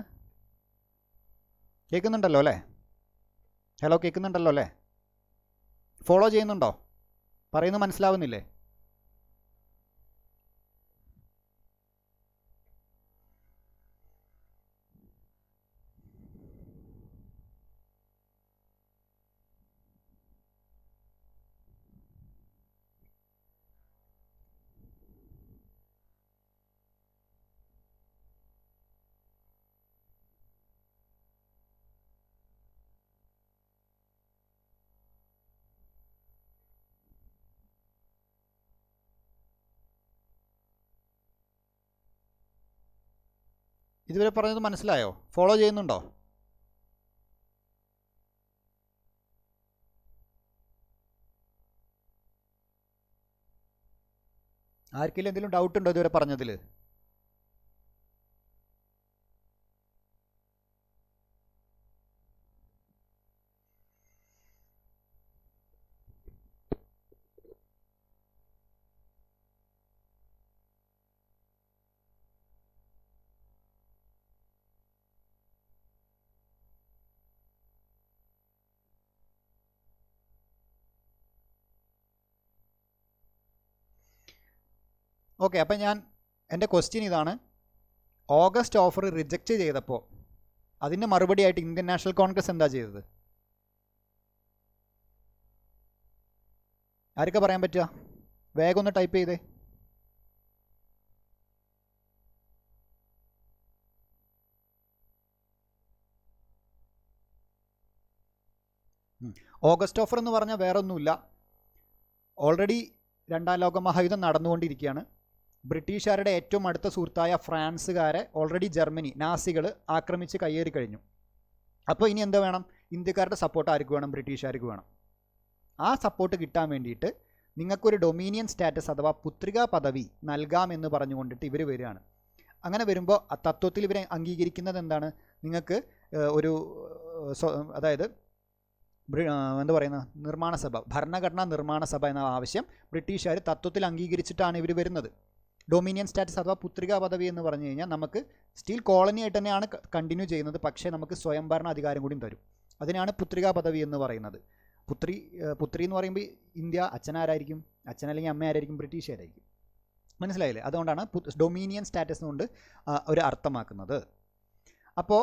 കേൾക്കുന്നുണ്ടല്ലോ അല്ലേ? ഹലോ, കേൾക്കുന്നുണ്ടല്ലോ അല്ലേ? ഫോളോ ചെയ്യുന്നുണ്ടോ? പറയുന്നത് മനസ്സിലാവുന്നില്ലേ? ഇതുവരെ പറഞ്ഞത് മനസ്സിലായോ? ഫോളോ ചെയ്യുന്നുണ്ടോ? ആർക്കെങ്കിലും എന്തെങ്കിലും ഡൗട്ട് ഉണ്ടോ ഇതുവരെ പറഞ്ഞതിൽ? ഓക്കെ, അപ്പം എൻ്റെ ക്വസ്റ്റ്യൻ ഇതാണ്. ഓഗസ്റ്റ് ഓഫർ റിജക്റ്റ് ചെയ്തപ്പോൾ അതിൻ്റെ മറുപടിയായിട്ട് ഇന്ത്യൻ നാഷണൽ കോൺഗ്രസ് എന്താ ചെയ്തത്? ആർക്കാ പറയാൻ പറ്റുക? വേഗം ഒന്ന് ടൈപ്പ് ചെയ്തേ. ഓഗസ്റ്റ് ഓഫർ എന്ന് പറഞ്ഞാൽ വേറെ ഒന്നുമില്ല. ഓൾറെഡി രണ്ടാം ലോക മഹായുദ്ധം നടന്നുകൊണ്ടിരിക്കുകയാണ്. ബ്രിട്ടീഷുകാരുടെ ഏറ്റവും അടുത്ത സുഹൃത്തായ ഫ്രാൻസുകാരെ ഓൾറെഡി ജർമ്മനി, നാസികൾ ആക്രമിച്ച് കയ്യേറി കഴിഞ്ഞു. അപ്പോൾ ഇനി എന്താ വേണം? ഇന്ത്യക്കാരുടെ സപ്പോർട്ട് ആർക്ക് വേണം? ബ്രിട്ടീഷുകാർക്ക് വേണം. ആ സപ്പോർട്ട് കിട്ടാൻ വേണ്ടിയിട്ട് നിങ്ങൾക്കൊരു ഡൊമീനിയൻ സ്റ്റാറ്റസ് അഥവാ പുത്രികാ പദവി നൽകാമെന്ന് പറഞ്ഞുകൊണ്ടിട്ട് ഇവർ വരികയാണ്. അങ്ങനെ വരുമ്പോൾ ആ തത്വത്തിൽ ഇവരെ അംഗീകരിക്കുന്നത് എന്താണ്? നിങ്ങൾക്ക് ഒരു അതായത് എന്താ പറയുന്ന നിർമ്മാണ സഭ, ഭരണഘടനാ നിർമ്മാണ സഭ എന്ന ആവശ്യം ബ്രിട്ടീഷുകാർ തത്വത്തിൽ അംഗീകരിച്ചിട്ടാണ് ഇവർ വരുന്നത്. ഡൊമീനിയൻ സ്റ്റാറ്റസ് അഥവാ പുത്രികാ പദവി എന്ന് പറഞ്ഞു കഴിഞ്ഞാൽ നമുക്ക് സ്റ്റിൽ കോളനി ആയിട്ട് തന്നെയാണ് കണ്ടിന്യൂ ചെയ്യുന്നത്, പക്ഷേ നമുക്ക് സ്വയംഭരണ അധികാരം കൂടി തരും. അതിനാണ് പുത്രികാ പദവി എന്ന് പറയുന്നത്. പുത്രി എന്ന് പറയുമ്പോൾ ഇന്ത്യ അച്ഛനാരായിരിക്കും? അച്ഛൻ അല്ലെങ്കിൽ അമ്മ ആരായിരിക്കും? ബ്രിട്ടീഷുകാരായിരിക്കും. മനസ്സിലായില്ലേ? അതുകൊണ്ടാണ് ഡൊമീനിയൻ സ്റ്റാറ്റസ് കൊണ്ട് ഒരു അർത്ഥമാക്കുന്നത്. അപ്പോൾ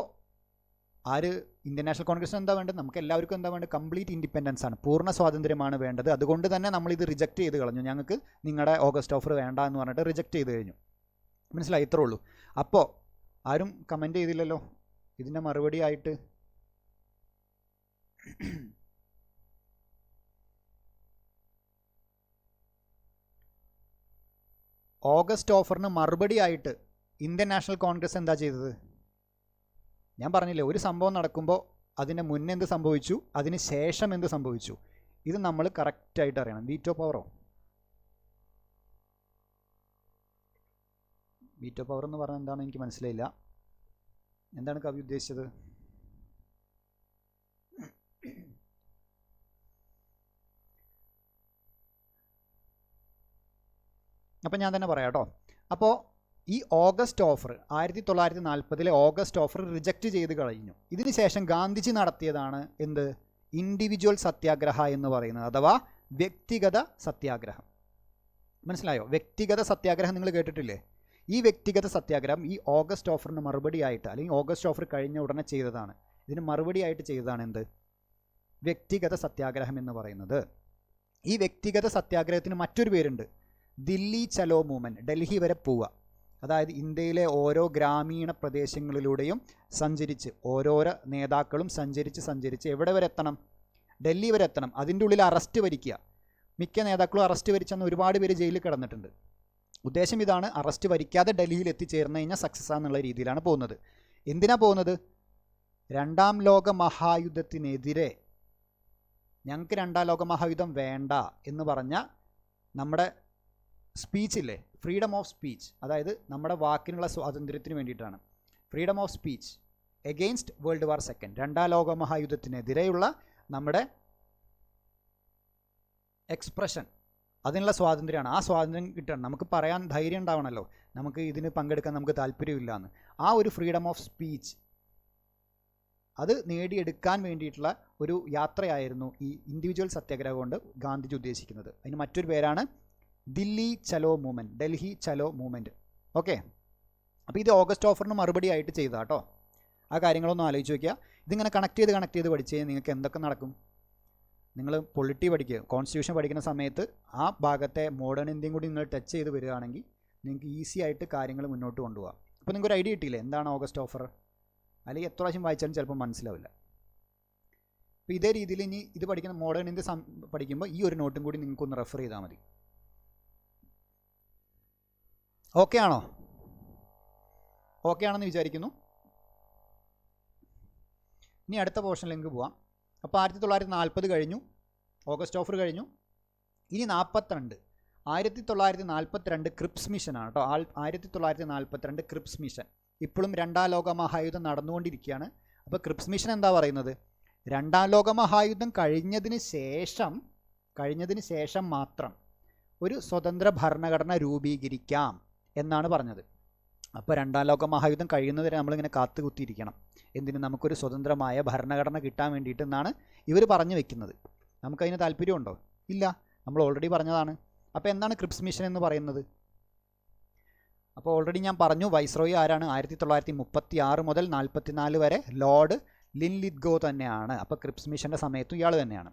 ഇന്ത്യൻ നാഷണൽ കോൺഗ്രസിന് എന്താ വേണ്ടത്? നമുക്ക് എല്ലാവർക്കും എന്താ വേണ്ടത്? കംപ്ലീറ്റ് ഇൻഡിപെൻഡൻസ് ആണ്, പൂർണ്ണ സ്വാതന്ത്ര്യമാണ് വേണ്ടത്. അതുകൊണ്ട് തന്നെ നമ്മളിത് റിജക്റ്റ് ചെയ്ത് കളഞ്ഞു. ഞങ്ങൾക്ക് നിങ്ങളുടെ ഓഗസ്റ്റ് ഓഫർ വേണ്ട എന്ന് പറഞ്ഞിട്ട് റിജക്റ്റ് ചെയ്ത് കഴിഞ്ഞു. മനസ്സിലായി? ഇത്രേ ഉള്ളൂ. അപ്പോൾ ആരും കമൻറ്റ് ചെയ്തില്ലല്ലോ ഇതിൻ്റെ മറുപടി ആയിട്ട്. ഓഗസ്റ്റ് ഓഫറിന് മറുപടി ആയിട്ട് ഇന്ത്യൻ നാഷണൽ കോൺഗ്രസ് എന്താ ചെയ്തത്? ഞാൻ പറഞ്ഞില്ലേ, ഒരു സംഭവം നടക്കുമ്പോൾ അതിന് മുന്നേ എന്ത് സംഭവിച്ചു, അതിന് ശേഷം എന്ത് സംഭവിച്ചു, ഇത് നമ്മൾ കറക്റ്റായിട്ട് അറിയണം. വീറ്റോ പവറോ? വീറ്റോ പവർ എന്ന് പറഞ്ഞാൽ എന്താണെന്ന് എനിക്ക് മനസ്സിലായില്ല. എന്താണ് കവി ഉദ്ദേശിച്ചത്? അപ്പം ഞാൻ തന്നെ പറയാം കേട്ടോ. അപ്പോൾ ഈ August offer 1940 August offer reject ചെയ്ത് കഴിഞ്ഞു. ഇതിന് ശേഷം ഗാന്ധിജി നടത്തിയതാണ് എന്ത്? ഇൻഡിവിജ്വൽ സത്യാഗ്രഹ എന്ന് പറയുന്നത്, അഥവാ വ്യക്തിഗത സത്യാഗ്രഹം. മനസ്സിലായോ? വ്യക്തിഗത സത്യാഗ്രഹം നിങ്ങൾ കേട്ടിട്ടില്ലേ? ഈ വ്യക്തിഗത സത്യാഗ്രഹം ഈ ഓഗസ്റ്റ് ഓഫറിന് മറുപടി ആയിട്ട്, അല്ലെങ്കിൽ ഓഗസ്റ്റ് ഓഫർ കഴിഞ്ഞ ഉടനെ ചെയ്തതാണ്. ഇതിന് മറുപടി ആയിട്ട് ചെയ്തതാണ് എന്ത്? വ്യക്തിഗത സത്യാഗ്രഹം എന്ന് പറയുന്നത്. ഈ വ്യക്തിഗത സത്യാഗ്രഹത്തിന് മറ്റൊരു പേരുണ്ട്, ദില്ലി ചലോ മൂവ്മെൻറ്റ്. ഡൽഹി വരെ പോവുക. അതായത് ഇന്ത്യയിലെ ഓരോ ഗ്രാമീണ പ്രദേശങ്ങളിലൂടെയും സഞ്ചരിച്ച് ഓരോരോ നേതാക്കളും സഞ്ചരിച്ച് എവിടെ വരെ എത്തണം? ഡൽഹി വരെ എത്തണം. അതിൻ്റെ ഉള്ളിൽ അറസ്റ്റ് വരിക്കുക. മിക്ക നേതാക്കളും അറസ്റ്റ് വരിച്ചെന്ന് ഒരുപാട് പേര് ജയിലിൽ കിടന്നിട്ടുണ്ട്. ഉദ്ദേശം ഇതാണ്, അറസ്റ്റ് വരിക്കാതെ ഡൽഹിയിൽ എത്തിച്ചേർന്ന് കഴിഞ്ഞാൽ സക്സസ് ആണെന്നുള്ള രീതിയിലാണ് പോകുന്നത്. എന്തിനാ പോകുന്നത്? രണ്ടാം ലോക മഹായുദ്ധത്തിനെതിരെ, ഞങ്ങൾക്ക് രണ്ടാം ലോക മഹായുദ്ധം വേണ്ട എന്ന് പറഞ്ഞ നമ്മുടെ സ്പീച്ചില്ലേ, ഫ്രീഡം ഓഫ് സ്പീച്ച്, അതായത് നമ്മുടെ വാക്കിനുള്ള സ്വാതന്ത്ര്യത്തിന് വേണ്ടിയിട്ടാണ്. Freedom of speech against world war second, രണ്ടാം ലോക മഹായുദ്ധത്തിനെതിരെയുള്ള നമ്മുടെ എക്സ്പ്രഷൻ, അതിനുള്ള സ്വാതന്ത്ര്യമാണ്. ആ സ്വാതന്ത്ര്യം കിട്ടണം. നമുക്ക് പറയാൻ ധൈര്യം ഉണ്ടാവണമല്ലോ, നമുക്ക് ഇതിന് പങ്കെടുക്കാൻ നമുക്ക് താല്പര്യമില്ല എന്ന്. ആ ഒരു ഫ്രീഡം ഓഫ് സ്പീച്ച് അത് നേടിയെടുക്കാൻ വേണ്ടിയിട്ടുള്ള ഒരു യാത്രയായിരുന്നു ഈ ഇൻഡിവിജ്വൽ സത്യാഗ്രഹം കൊണ്ട് ഗാന്ധിജി ഉദ്ദേശിക്കുന്നത്. അതിന് മറ്റൊരു പേരാണ് ദില്ലി ചലോ മൂവ്മെൻറ്റ്, ഡൽഹി ചലോ മൂവ്മെൻറ്റ്. ഓക്കെ, അപ്പോൾ ഇത് ഓഗസ്റ്റ് ഓഫറിന് മറുപടി ആയിട്ട് ചെയ്താൽ കേട്ടോ. ആ കാര്യങ്ങളൊന്നും ആലോചിച്ച് വയ്ക്കുക. ഇതിങ്ങനെ കണക്ട് ചെയ്ത് പഠിച്ച് കഴിഞ്ഞാൽ നിങ്ങൾക്ക് എന്തൊക്കെ നടക്കും? നിങ്ങൾ പൊളിറ്റി പഠിക്കുക, കോൺസ്റ്റിറ്റ്യൂഷൻ പഠിക്കുന്ന സമയത്ത് ആ ഭാഗത്തെ മോഡേൺ ഇന്ത്യയും കൂടി നിങ്ങൾ ടച്ച് ചെയ്ത് വരികയാണെങ്കിൽ നിങ്ങൾക്ക് ഈസി ആയിട്ട് കാര്യങ്ങൾ മുന്നോട്ട് കൊണ്ടുപോകാം. അപ്പോൾ നിങ്ങൾക്ക് ഒരു ഐഡിയ കിട്ടിയില്ലേ എന്താണ് ഓഗസ്റ്റ് ഓഫർ? അല്ലെങ്കിൽ എത്ര പ്രാവശ്യം വായിച്ചാലും ചിലപ്പോൾ മനസ്സിലാവില്ല. അപ്പോൾ ഇതേ രീതിയിൽ ഇനി ഇത് പഠിക്കുന്ന മോഡേൺ ഇന്ത്യ പഠിക്കുമ്പോൾ ഈ ഒരു നോട്ടും കൂടി നിങ്ങൾക്കൊന്ന് റെഫർ ചെയ്താൽ മതി. ഓക്കെ ആണോ? ഓക്കെ ആണെന്ന് വിചാരിക്കുന്നു. ഇനി അടുത്ത പോർഷനിലേക്ക് പോവാം. അപ്പോൾ 1940 കഴിഞ്ഞു, ഓഗസ്റ്റ് ഓഫർ കഴിഞ്ഞു. ഇനി 1942 ക്രിപ്സ് മിഷനാണ് കേട്ടോ. 1942 ക്രിപ്സ് മിഷൻ. ഇപ്പോഴും രണ്ടാം ലോക മഹായുദ്ധം നടന്നുകൊണ്ടിരിക്കുകയാണ്. അപ്പോൾ ക്രിപ്സ് മിഷൻ എന്താ പറയുന്നത്? രണ്ടാം ലോക മഹായുദ്ധം കഴിഞ്ഞതിന് ശേഷം മാത്രം ഒരു സ്വതന്ത്ര ഭരണഘടന രൂപീകരിക്കാം എന്നാണ് പറഞ്ഞത്. അപ്പോൾ രണ്ടാം ലോക മഹായുദ്ധം കഴിയുന്നവരെ നമ്മളിങ്ങനെ കാത്തുകുത്തിയിരിക്കണം. എന്തിന്? നമുക്കൊരു സ്വതന്ത്രമായ ഭരണഘടന കിട്ടാൻ വേണ്ടിയിട്ട് എന്നാണ് ഇവർ പറഞ്ഞു വെക്കുന്നത്. നമുക്കതിന് താല്പര്യമുണ്ടോ? ഇല്ല, നമ്മൾ ഓൾറെഡി പറഞ്ഞതാണ്. അപ്പോൾ എന്താണ് ക്രിപ്സ് മിഷൻ എന്ന് പറയുന്നത്? അപ്പോൾ ഓൾറെഡി ഞാൻ പറഞ്ഞു, വൈസ്രോയി ആരാണ്? 1936 മുതൽ 44 വരെ ലോർഡ് ലിൻലിത്ഗോ തന്നെയാണ്. അപ്പോൾ ക്രിപ്സ് മിഷൻ്റെ സമയത്തും ഇയാൾ തന്നെയാണ്.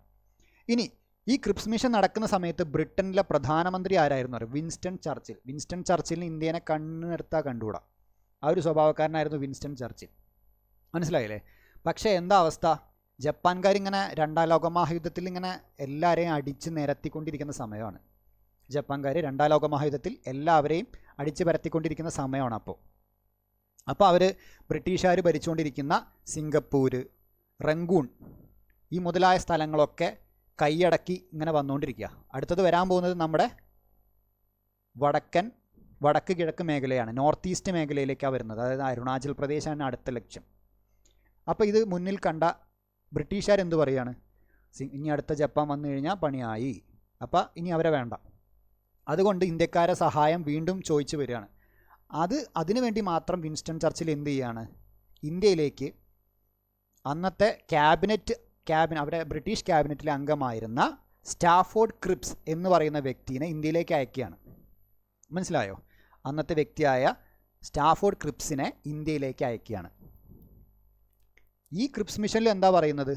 ഇനി ഈ ക്രിപ്സ് മിഷൻ നടക്കുന്ന സമയത്ത് ബ്രിട്ടനിലെ പ്രധാനമന്ത്രി ആരായിരുന്നു? Winston Churchill. വിൻസ്റ്റൺ ചർച്ചിലിന് ഇന്ത്യനെ കണ്ണെടുത്താൽ കണ്ടുകൂടാ. ആ ഒരു സ്വഭാവക്കാരനായിരുന്നു വിൻസ്റ്റൺ ചർച്ചിൽ. മനസ്സിലായില്ലേ? പക്ഷേ എന്താ അവസ്ഥ? ജപ്പാൻകാരിങ്ങനെ രണ്ടാം ലോക മഹായുദ്ധത്തിൽ ഇങ്ങനെ എല്ലാവരെയും അടിച്ച് നിരത്തിക്കൊണ്ടിരിക്കുന്ന സമയമാണ്. ജപ്പാൻകാർ രണ്ടാം ലോക മഹായുദ്ധത്തിൽ എല്ലാവരെയും അടിച്ച് പരത്തിക്കൊണ്ടിരിക്കുന്ന സമയമാണ്. അപ്പോൾ അവർ ബ്രിട്ടീഷുകാർ ഭരിച്ചുകൊണ്ടിരിക്കുന്ന സിംഗപ്പൂർ, റംഗൂൺ ഈ മുതലായ സ്ഥലങ്ങളൊക്കെ കൈയടക്കി ഇങ്ങനെ വന്നുകൊണ്ടിരിക്കുക. അടുത്തത് വരാൻ പോകുന്നത് നമ്മുടെ വടക്ക് കിഴക്ക് മേഖലയാണ്, നോർത്ത് ഈസ്റ്റ് മേഖലയിലേക്കാണ് വരുന്നത്. അതായത് അരുണാചൽ പ്രദേശാണ് അടുത്ത ലക്ഷ്യം. അപ്പോൾ ഇത് മുന്നിൽ കണ്ട ബ്രിട്ടീഷുകാർ എന്ത് പറയുകയാണ്? ഇനി അടുത്ത ജപ്പാൻ വന്നു കഴിഞ്ഞാൽ പണിയായി, അപ്പോൾ ഇനി അവരെ വേണ്ട. അതുകൊണ്ട് ഇന്ത്യക്കാരെ സഹായം വീണ്ടും ചോദിച്ചു വരികയാണ്. അതിനുവേണ്ടി മാത്രം വിൻസ്റ്റൺ ചർച്ചിൽ എന്ത് ചെയ്യുകയാണ്? ഇന്ത്യയിലേക്ക് അന്നത്തെ ക്യാബിനറ്റ് അവിടെ ബ്രിട്ടീഷ് ക്യാബിനറ്റിലെ അംഗമായിരുന്ന സ്റ്റാഫോർഡ് ക്രിപ്സ് എന്ന് പറയുന്ന വ്യക്തിനെ ഇന്ത്യയിലേക്ക് അയക്കുകയാണ്. മനസ്സിലായോ? അന്നത്തെ വ്യക്തിയായ സ്റ്റാഫോർഡ് ക്രിപ്സിനെ ഇന്ത്യയിലേക്ക് അയക്കുകയാണ്. ഈ ക്രിപ്സ് മിഷനിൽ എന്താ പറയുന്നത്?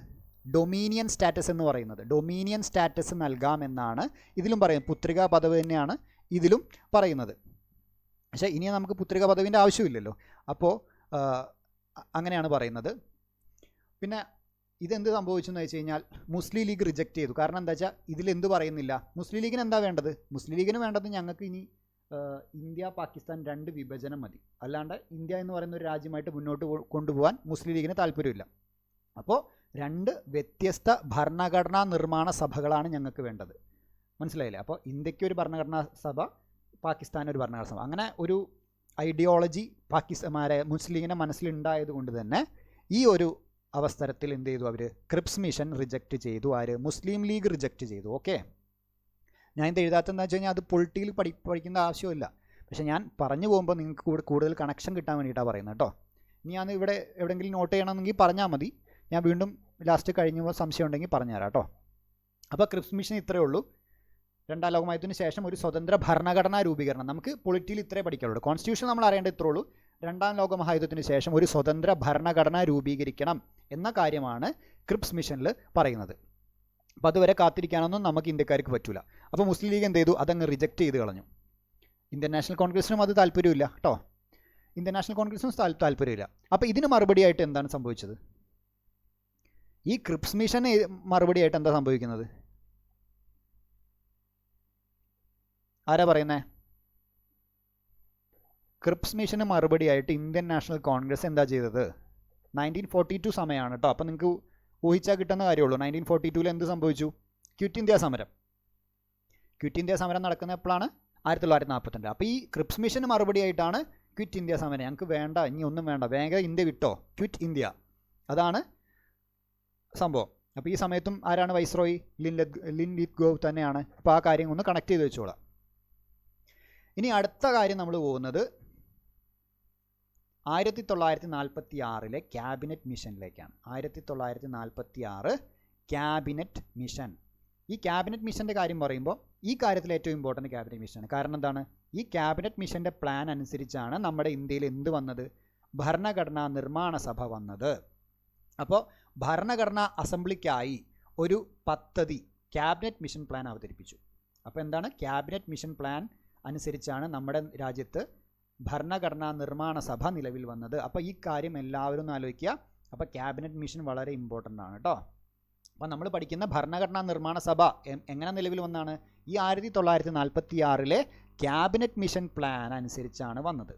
ഡൊമീനിയൻ സ്റ്റാറ്റസ് എന്ന് പറയുന്നത്. ഡൊമീനിയൻ സ്റ്റാറ്റസ് നൽകാമെന്നാണ് ഇതിലും പറയുന്നത്. പുത്രികാ പദവി തന്നെയാണ് ഇതിലും പറയുന്നത്. പക്ഷേ ഇനി നമുക്ക് പുത്രികാ പദവിൻ്റെ ആവശ്യമില്ലല്ലോ. അപ്പോൾ അങ്ങനെയാണ് പറയുന്നത്. പിന്നെ ഇതെന്ത് സംഭവിച്ചെന്ന് വെച്ച് കഴിഞ്ഞാൽ മുസ്ലിം ലീഗ് റിജക്റ്റ് ചെയ്തു. കാരണം എന്താ വെച്ചാൽ ഇതിലെന്ത് പറയുന്നില്ല. മുസ്ലിം ലീഗിന് എന്താ വേണ്ടത്? മുസ്ലിം ലീഗിന് വേണ്ടത് ഞങ്ങൾക്ക് ഇനി ഇന്ത്യ പാകിസ്ഥാൻ 2 വിഭജനം മതി, അല്ലാണ്ട് ഇന്ത്യ എന്ന് പറയുന്ന ഒരു രാജ്യമായിട്ട് മുന്നോട്ട് കൊണ്ടുപോകാൻ മുസ്ലിം ലീഗിന് താല്പര്യമില്ല. അപ്പോൾ 2 വ്യത്യസ്ത ഭരണഘടനാ നിർമ്മാണ സഭകളാണ് ഞങ്ങൾക്ക് വേണ്ടത്. മനസ്സിലായില്ലേ? അപ്പോൾ ഇന്ത്യക്ക് ഒരു ഭരണഘടനാ സഭ, പാകിസ്ഥാൻ ഒരു ഭരണഘടനാ സഭ. അങ്ങനെ ഒരു ഐഡിയോളജി മുസ്ലിം ലീഗിൻ്റെ മനസ്സിലുണ്ടായത് കൊണ്ട് തന്നെ ഈ ഒരു അവസരത്തിൽ എന്ത് ചെയ്തു? അവർ ക്രിപ്സ് മിഷൻ റിജക്റ്റ് ചെയ്തു. ആര്? മുസ്ലിം ലീഗ് റിജക്റ്റ് ചെയ്തു. ഓക്കെ, ഞാൻ ഇത് എഴുതാത്തതെന്ന് വെച്ച് കഴിഞ്ഞാൽ അത് പൊളിറ്റിക്കൽ പഠിക്കേണ്ട ആവശ്യമില്ല. പക്ഷേ ഞാൻ പറഞ്ഞു പോകുമ്പോൾ നിങ്ങൾക്ക് കൂടുതൽ കണക്ഷൻ കിട്ടാൻ വേണ്ടിയിട്ടാണ് പറയുന്നത് കേട്ടോ. ഇനി ഞാൻ ഇവിടെ എവിടെയെങ്കിലും നോട്ട് ചെയ്യണമെന്നെങ്കിൽ പറഞ്ഞാൽ മതി. ഞാൻ വീണ്ടും ലാസ്റ്റ് കഴിഞ്ഞപ്പോൾ സംശയം ഉണ്ടെങ്കിൽ പറഞ്ഞുതരാം കേട്ടോ. അപ്പോൾ ക്രിപ്സ് മിഷൻ ഇത്രയേ ഉള്ളൂ. 2ാം ലോകമയുദ്ധത്തിന് ശേഷം ഒരു സ്വതന്ത്ര ഭരണഘടനാ രൂപീകരണം. നമുക്ക് പൊളിറ്റിക്കൽ ഇത്രേ പഠിക്കാനുള്ളൂ. കോൺസ്റ്റിറ്റ്യൂഷൻ നമ്മൾ അറിയേണ്ട ഇത്രേ ഉള്ളൂ. 2ാം ലോകമഹായുദ്ധത്തിന് ശേഷം ഒരു സ്വതന്ത്ര ഭരണഘടന രൂപീകരിക്കണം എന്ന കാര്യമാണ് ക്രിപ്സ് മിഷനിൽ പറയുന്നത്. അപ്പോൾ അതുവരെ കാത്തിരിക്കാനൊന്നും നമുക്ക് ഇന്ത്യക്കാർക്ക് പറ്റില്ല. അപ്പോൾ മുസ്ലിം ലീഗ് എന്ത് ചെയ്തു? അതങ്ങ് റിജക്റ്റ് ചെയ്ത് കളഞ്ഞു. ഇന്ത്യൻ നാഷണൽ കോൺഗ്രസിനും അത് താല്പര്യമില്ല കേട്ടോ. ഇന്ത്യൻ നാഷണൽ കോൺഗ്രസിനും താല്പര്യമില്ല. അപ്പോൾ ഇതിന് മറുപടിയായിട്ട് എന്താണ് സംഭവിച്ചത്? ഈ ക്രിപ്സ് മിഷന് മറുപടിയായിട്ട് എന്താ സംഭവിക്കുന്നത്? ആരാ പറയുന്നേ? ക്രിപ്സ് മിഷന് മറുപടിയായിട്ട് ഇന്ത്യൻ നാഷണൽ കോൺഗ്രസ് എന്താ ചെയ്തത്? 1942 സമയമാണ് കേട്ടോ. അപ്പോൾ നിങ്ങൾക്ക് ഊഹിച്ചാൽ കിട്ടുന്ന കാര്യമുള്ളൂ. 1942 എന്ത് സംഭവിച്ചു? ക്വിറ്റ് ഇന്ത്യ സമരം. ക്വിറ്റ് ഇന്ത്യ സമരം നടക്കുന്ന എപ്പോഴാണ്? 1942. അപ്പോൾ ഈ ക്രിപ്സ് മിഷന് മറുപടിയായിട്ടാണ് ക്വിറ്റ് ഇന്ത്യ സമരം. ഞങ്ങൾക്ക് വേണ്ട, ഇനി ഒന്നും വേണ്ട, വേഗം ഇന്ത്യ വിട്ടോ, ക്വിറ്റ് ഇന്ത്യ. അതാണ് സംഭവം. അപ്പോൾ ഈ സമയത്തും ആരാണ് വൈസ്രോയി? ലിൻ ലിത്ഗോവ് തന്നെയാണ്. അപ്പോൾ ആ കാര്യം ഒന്ന് കണക്ട് ചെയ്ത് വെച്ചോളാം. ഇനി അടുത്ത കാര്യം നമ്മൾ പോകുന്നത് 1946 ക്യാബിനറ്റ് മിഷനിലേക്കാണ്. 1946 cabinet mission. ഈ ക്യാബിനറ്റ് മിഷൻ്റെ കാര്യം പറയുമ്പോൾ ഈ കാര്യത്തിൽ ഏറ്റവും ഇമ്പോർട്ടൻറ്റ് ക്യാബിനറ്റ് മിഷനാണ്. കാരണം എന്താണ്? ഈ ക്യാബിനറ്റ് മിഷൻ്റെ പ്ലാൻ അനുസരിച്ചാണ് നമ്മുടെ ഇന്ത്യയിൽ എന്ത് വന്നത്? ഭരണഘടനാ നിർമ്മാണ സഭ വന്നത്. അപ്പോൾ ഭരണഘടനാ അസംബ്ലിക്കായി ഒരു പദ്ധതി ക്യാബിനറ്റ് മിഷൻ പ്ലാൻ അവതരിപ്പിച്ചു. അപ്പോൾ എന്താണ്? ക്യാബിനറ്റ് മിഷൻ പ്ലാൻ അനുസരിച്ചാണ് നമ്മുടെ രാജ്യത്ത് ഭരണഘടനാ നിർമ്മാണ സഭ നിലവിൽ വന്നത്. അപ്പോൾ ഈ കാര്യം എല്ലാവരും ഒന്ന് ആലോചിക്കുക. അപ്പോൾ ക്യാബിനറ്റ് മിഷൻ വളരെ ഇമ്പോർട്ടൻ്റ് ആണ് കേട്ടോ. അപ്പോൾ നമ്മൾ പഠിക്കുന്ന ഭരണഘടനാ നിർമ്മാണ സഭ എങ്ങനെ നിലവിൽ വന്നാണ്? ഈ 1946 ക്യാബിനറ്റ് മിഷൻ പ്ലാൻ അനുസരിച്ചാണ് വന്നത്.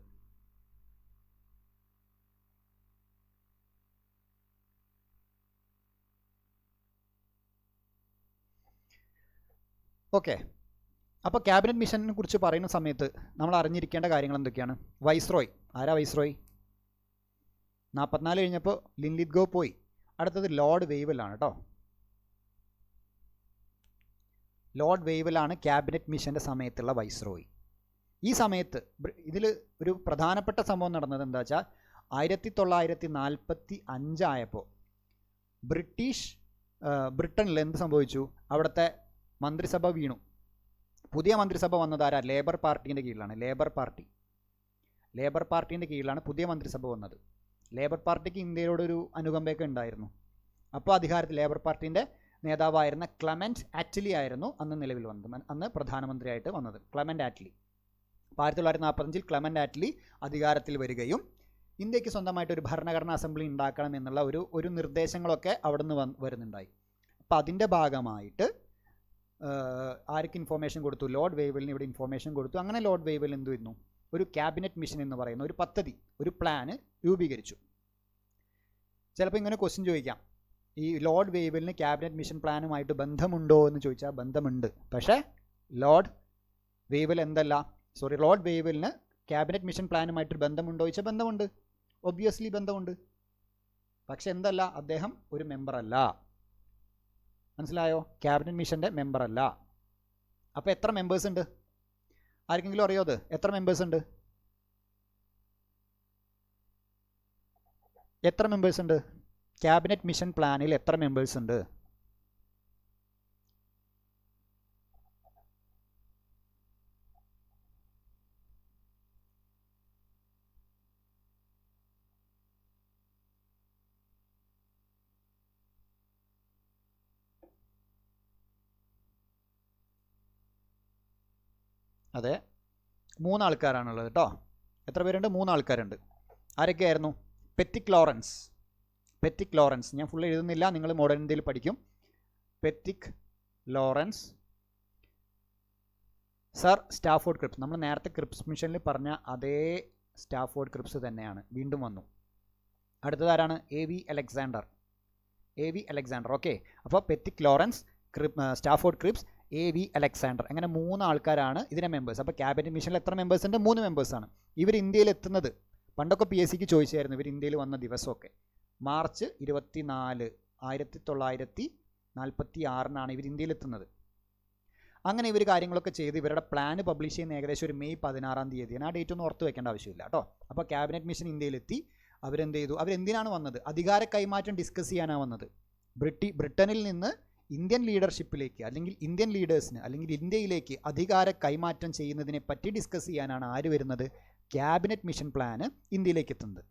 ഓക്കെ, അപ്പോൾ ക്യാബിനറ്റ് മിഷനെ കുറിച്ച് പറയുന്ന സമയത്ത് നമ്മൾ അറിഞ്ഞിരിക്കേണ്ട കാര്യങ്ങൾ എന്തൊക്കെയാണ്? വൈസ്രോയ്. ആരാ വൈസ്രോയ്? 44 കഴിഞ്ഞപ്പോൾ ലിൻ ലിത്ഗോവ് പോയി. അടുത്തത് ലോർഡ് വെയ്വലാണ് കേട്ടോ. ലോർഡ് വെയ്വലാണ് ക്യാബിനറ്റ് മിഷൻ്റെ സമയത്തുള്ള വൈസ്രോയ്. ഈ സമയത്ത് ഇതിൽ ഒരു പ്രധാനപ്പെട്ട സംഭവം നടന്നത് എന്താ വെച്ചാൽ 1945 ആയപ്പോൾ ബ്രിട്ടനിൽ എന്ത് സംഭവിച്ചു? അവിടുത്തെ മന്ത്രിസഭ വീണു. പുതിയ മന്ത്രിസഭ വന്നത് ആരാ? ലേബർ പാർട്ടീൻ്റെ കീഴിലാണ്. ലേബർ പാർട്ടീൻ്റെ കീഴിലാണ് പുതിയ മന്ത്രിസഭ വന്നത്. ലേബർ പാർട്ടിക്ക് ഇന്ത്യയോടൊരു അനുകമ്പയൊക്കെ ഉണ്ടായിരുന്നു. അപ്പോൾ അധികാരത്തിൽ ലേബർ പാർട്ടീൻ്റെ നേതാവായിരുന്ന ക്ലെമൻറ്റ് ആറ്റ്ലി ആയിരുന്നു അന്ന് നിലവിൽ വന്നത്. അന്ന് പ്രധാനമന്ത്രിയായിട്ട് വന്നത് ക്ലെമൻറ്റ് ആറ്റ്ലി. 1945 ക്ലെമൻറ്റ് ആറ്റ്ലി അധികാരത്തിൽ വരികയും ഇന്ത്യക്ക് സ്വന്തമായിട്ടൊരു ഭരണഘടനാ അസംബ്ലി ഉണ്ടാക്കണം എന്നുള്ള ഒരു നിർദ്ദേശങ്ങളൊക്കെ അവിടെ നിന്ന് വരുന്നുണ്ടായി. അപ്പോൾ അതിൻ്റെ ഭാഗമായിട്ട് ആർക്ക് ഇൻഫോർമേഷൻ കൊടുത്തു? ലോർഡ് വെയ്വലിന് ഇവിടെ ഇൻഫോർമേഷൻ കൊടുത്തു. അങ്ങനെ ലോർഡ് വെയ്വൽ എന്ത് വരുന്നു? ഒരു ക്യാബിനറ്റ് മിഷൻ എന്ന് പറയുന്ന ഒരു പദ്ധതി, ഒരു പ്ലാന് രൂപീകരിച്ചു. ചിലപ്പോൾ ഇങ്ങനെ ക്വസ്റ്റ്യൻ ചോദിക്കാം, ഈ ലോർഡ് വെയ്വലിന് ക്യാബിനറ്റ് മിഷൻ പ്ലാനുമായിട്ട് ബന്ധമുണ്ടോ എന്ന് ചോദിച്ചാൽ ബന്ധമുണ്ട്. പക്ഷേ ലോർഡ് വെയ്വലിന് ക്യാബിനറ്റ് മിഷൻ പ്ലാനുമായിട്ട് ബന്ധമുണ്ടോ ചോദിച്ചാൽ ബന്ധമുണ്ട്. ഒബ്വിയസ്ലി ബന്ധമുണ്ട്. പക്ഷെ എന്തല്ല? അദ്ദേഹം ഒരു മെമ്പറല്ല. മനസ്സിലായോ? ക്യാബിനറ്റ് മിഷൻ്റെ മെമ്പറല്ല. അപ്പോൾ എത്ര മെമ്പേഴ്സ് ഉണ്ട്? ആർക്കെങ്കിലും അറിയോ അത്? എത്ര മെമ്പേഴ്സ് ഉണ്ട്? എത്ര മെമ്പേഴ്സ് ഉണ്ട്? ക്യാബിനറ്റ് മിഷൻ പ്ലാനിൽ എത്ര മെമ്പേഴ്സ് ഉണ്ട്? അതെ, 3 ആൾക്കാരാണുള്ളത് കേട്ടോ. എത്ര പേരുണ്ട്? 3 ആൾക്കാരുണ്ട്. ആരൊക്കെയായിരുന്നു? പെറ്റിക് ലോറൻസ്, ഞാൻ ഫുൾ എഴുതുന്നില്ല, നിങ്ങൾ മോഡേൺ ഇന്ത്യയിൽ പഠിക്കും. പെറ്റിക് ലോറൻസ്, സർ സ്റ്റാഫോർഡ് ക്രിപ്സ്, നമ്മൾ നേരത്തെ ക്രിപ്സ് മിഷനിൽ പറഞ്ഞ അതേ സ്റ്റാഫോർഡ് ക്രിപ്സ് തന്നെയാണ്, വീണ്ടും വന്നു. അടുത്തതാരാണ്? A V Alexander. ഓക്കെ. അപ്പോൾ Pethick Lawrence, Stafford Cripps, A V Alexander, അങ്ങനെ 3 ആൾക്കാരാണ് ഇതിൻ്റെ മെമ്പേഴ്സ്. അപ്പോൾ ക്യാബിനറ്റ് മിഷനിൽ എത്ര മെമ്പേഴ്സ് ഉണ്ട്? 3 മെമ്പേഴ്സാണ്. ഇവർ ഇന്ത്യയിൽ എത്തുന്നത്, പണ്ടൊക്കെ PSCക്ക് ചോദിച്ചായിരുന്നു ഇവർ ഇന്ത്യയിൽ വന്ന ദിവസമൊക്കെ, മാർച്ച് 24, 1946 ഇവർ ഇന്ത്യയിൽ എത്തുന്നത്. അങ്ങനെ ഇവർ കാര്യങ്ങളൊക്കെ ചെയ്ത് ഇവരുടെ പ്ലാൻ പബ്ലിഷ് ചെയ്യുന്ന ഏകദേശം ഒരു മെയ് 16 ആ ഡേറ്റ് ഒന്നും ഓർത്ത് വെക്കേണ്ട ആവശ്യമില്ല കേട്ടോ. അപ്പോൾ ക്യാബിനറ്റ് മിഷൻ ഇന്ത്യയിലെത്തി. അവരെന്ത് ചെയ്തു? അവരെന്തിനാണ് വന്നത്? അധികാര കൈമാറ്റം ഡിസ്കസ് ചെയ്യാനാണ് വന്നത്. ബ്രിട്ടനിൽ നിന്ന് ഇന്ത്യൻ ലീഡർഷിപ്പിലേക്ക്, അല്ലെങ്കിൽ ഇന്ത്യൻ ലീഡേഴ്സിന്, അല്ലെങ്കിൽ ഇന്ത്യയിലേക്ക് അധികാര കൈമാറ്റം ചെയ്യുന്നതിനെ പറ്റി ഡിസ്കസ് ചെയ്യാനാണ് ആര് വരുന്നത്? ക്യാബിനറ്റ് മിഷൻ പ്ലാന് ഇന്ത്യയിലേക്ക് എത്തുന്നത്.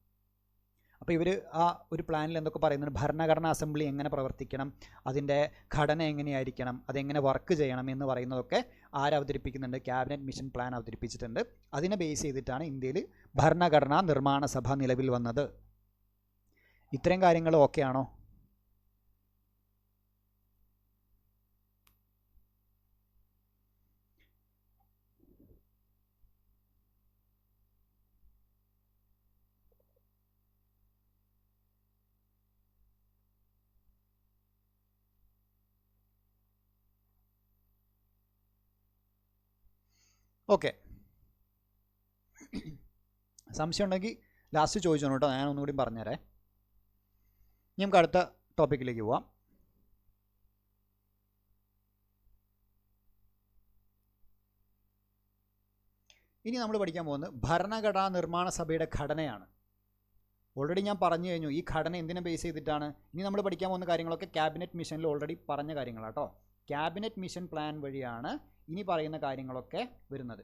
അപ്പോൾ ഇവർ ആ ഒരു പ്ലാനിൽ എന്തൊക്കെ പറയുന്നത്? ഭരണഘടനാ അസംബ്ലി എങ്ങനെ പ്രവർത്തിക്കണം, അതിൻ്റെ ഘടന എങ്ങനെയായിരിക്കണം, അതെങ്ങനെ വർക്ക് ചെയ്യണം എന്ന് പറയുന്നതൊക്കെ ആരവതരിപ്പിക്കുന്നുണ്ട്? ക്യാബിനറ്റ് മിഷൻ പ്ലാൻ അവതരിപ്പിച്ചിട്ടുണ്ട്. അതിനെ ബേസ് ചെയ്തിട്ടാണ് ഇന്ത്യയിൽ ഭരണഘടനാ നിർമ്മാണ സഭ നിലവിൽ വന്നത്. ഇത്രയും കാര്യങ്ങൾ ഓക്കെ ആണോ? ഓക്കെ, സംശയം ഉണ്ടെങ്കിൽ ലാസ്റ്റ് ചോദിച്ചോ കേട്ടോ, ഞാൻ ഒന്നുകൂടി പറഞ്ഞുതരാം. നമുക്ക് അടുത്ത ടോപ്പിക്കിലേക്ക് പോവാം. ഇനി നമ്മൾ പഠിക്കാൻ പോകുന്നത് ഭരണഘടനാ നിർമ്മാണ സഭയുടെ ഘടനയാണ്. ഓൾറെഡി ഞാൻ പറഞ്ഞു കഴിഞ്ഞു ഈ ഘടന എന്തിനെ ബേസ് ചെയ്തിട്ടാണ്. ഇനി നമ്മൾ പഠിക്കാൻ പോകുന്ന കാര്യങ്ങളൊക്കെ ക്യാബിനറ്റ് മിഷനിൽ ഓൾറെഡി പറഞ്ഞ കാര്യങ്ങളാണ് കേട്ടോ. ക്യാബിനറ്റ് മിഷൻ പ്ലാൻ വഴിയാണ് ഇനി പറയുന്ന കാര്യങ്ങളൊക്കെ വരുന്നത്.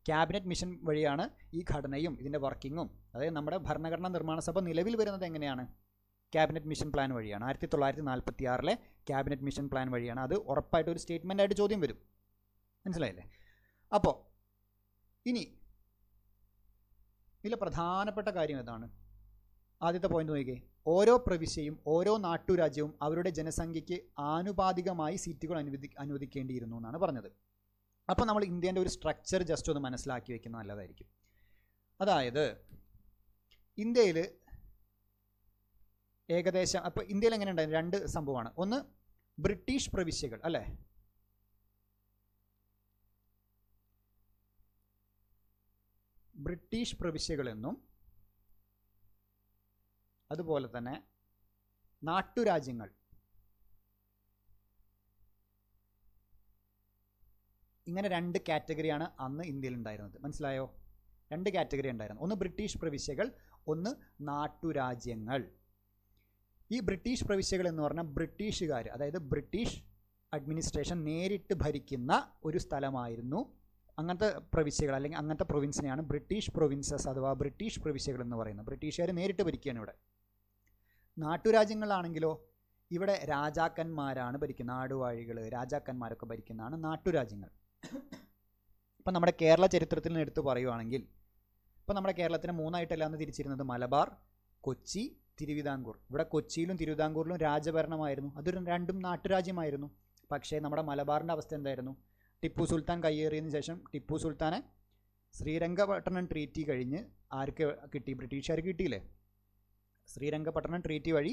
ക്യാബിനറ്റ് മിഷൻ വഴിയാണ് ഈ ഘടനയും ഇതിൻ്റെ വർക്കിങ്ങും, അതായത് നമ്മുടെ ഭരണഘടനാ നിർമ്മാണ സഭ നിലവിൽ വരുന്നത് എങ്ങനെയാണ്? ക്യാബിനറ്റ് മിഷൻ പ്ലാൻ വഴിയാണ്. 1946 ക്യാബിനറ്റ് മിഷൻ പ്ലാൻ വഴിയാണ്. അത് ഉറപ്പായിട്ട് ഒരു സ്റ്റേറ്റ്മെൻ്റ് ആയിട്ട് ചോദ്യം വരും. മനസ്സിലായില്ലേ? അപ്പോൾ ഇനി ഇതിലെ പ്രധാനപ്പെട്ട കാര്യം ഏതാണ്? ആദ്യത്തെ പോയിന്റ് നോക്കിക്കേ. ഓരോ പ്രവിശ്യയും ഓരോ നാട്ടുരാജ്യവും അവരുടെ ജനസംഖ്യയ്ക്ക് ആനുപാതികമായി സീറ്റുകൾ അനുവദിക്കേണ്ടിയിരുന്നു എന്നാണ് പറഞ്ഞത്. അപ്പോൾ നമ്മൾ ഇന്ത്യൻ്റെ ഒരു സ്ട്രക്ചർ ജസ്റ്റ് ഒന്ന് മനസ്സിലാക്കി വെക്കുന്നത് നല്ലതായിരിക്കും. അതായത് ഇന്ത്യയിൽ ഏകദേശം, അപ്പോൾ ഇന്ത്യയിൽ എങ്ങനെ ഉണ്ടായിരുന്നു? 2 സംഭവമാണ്. ഒന്ന് ബ്രിട്ടീഷ് പ്രവിശ്യകൾ, അല്ലേ? ബ്രിട്ടീഷ് പ്രവിശ്യകളെന്നും അതുപോലെ തന്നെ നാട്ടുരാജ്യങ്ങൾ. ഇങ്ങനെ 2 കാറ്റഗറിയാണ് അന്ന് ഇന്ത്യയിൽ ഉണ്ടായിരുന്നത്. മനസ്സിലായോ? 2 കാറ്റഗറി ഉണ്ടായിരുന്നു. ഒന്ന് ബ്രിട്ടീഷ് പ്രവിശ്യകൾ, ഒന്ന് നാട്ടുരാജ്യങ്ങൾ. ഈ ബ്രിട്ടീഷ് പ്രവിശ്യകൾ എന്ന് പറഞ്ഞാൽ ബ്രിട്ടീഷുകാർ, അതായത് ബ്രിട്ടീഷ് അഡ്മിനിസ്ട്രേഷൻ നേരിട്ട് ഭരിക്കുന്ന ഒരു സ്ഥലമായിരുന്നു. അങ്ങനത്തെ പ്രവിശ്യകൾ അല്ലെങ്കിൽ അങ്ങനത്തെ പ്രൊവിൻസിനെയാണ് ബ്രിട്ടീഷ് പ്രൊവിൻസസ് അഥവാ ബ്രിട്ടീഷ് പ്രവിശ്യകൾ എന്ന് പറയുന്നത്. ബ്രിട്ടീഷുകാർ നേരിട്ട് ഭരിക്കുകയാണ് ഇവിടെ. നാട്ടുരാജ്യങ്ങളാണെങ്കിലോ ഇവിടെ രാജാക്കന്മാരാണ് ഭരിക്കുന്നത്. നാടുവാഴികൾ, രാജാക്കന്മാരൊക്കെ ഭരിക്കുന്നതാണ് നാട്ടുരാജ്യങ്ങൾ. ഇപ്പം നമ്മുടെ കേരള ചരിത്രത്തിൽ നിന്ന് എടുത്ത് പറയുവാണെങ്കിൽ, ഇപ്പം നമ്മുടെ കേരളത്തിനെ 3ആയിട്ടല്ല അന്ന് തിരിച്ചിരുന്നത്. മലബാർ, കൊച്ചി, തിരുവിതാംകൂർ. ഇവിടെ കൊച്ചിയിലും തിരുവിതാംകൂറിലും രാജഭരണമായിരുന്നു. അതൊരു 2ഉം നാട്ടുരാജ്യമായിരുന്നു. പക്ഷേ നമ്മുടെ മലബാറിൻ്റെ അവസ്ഥ എന്തായിരുന്നു? ടിപ്പു സുൽത്താൻ കയ്യേറിയതിനു ശേഷം ടിപ്പു സുൽത്താനെ ശ്രീരംഗപട്ടണം ട്രീറ്റി കഴിഞ്ഞ് ആർക്ക് കിട്ടി? ബ്രിട്ടീഷുകാർക്ക് കിട്ടിയില്ലേ? ശ്രീരംഗപട്ടണം ട്രീറ്റി വഴി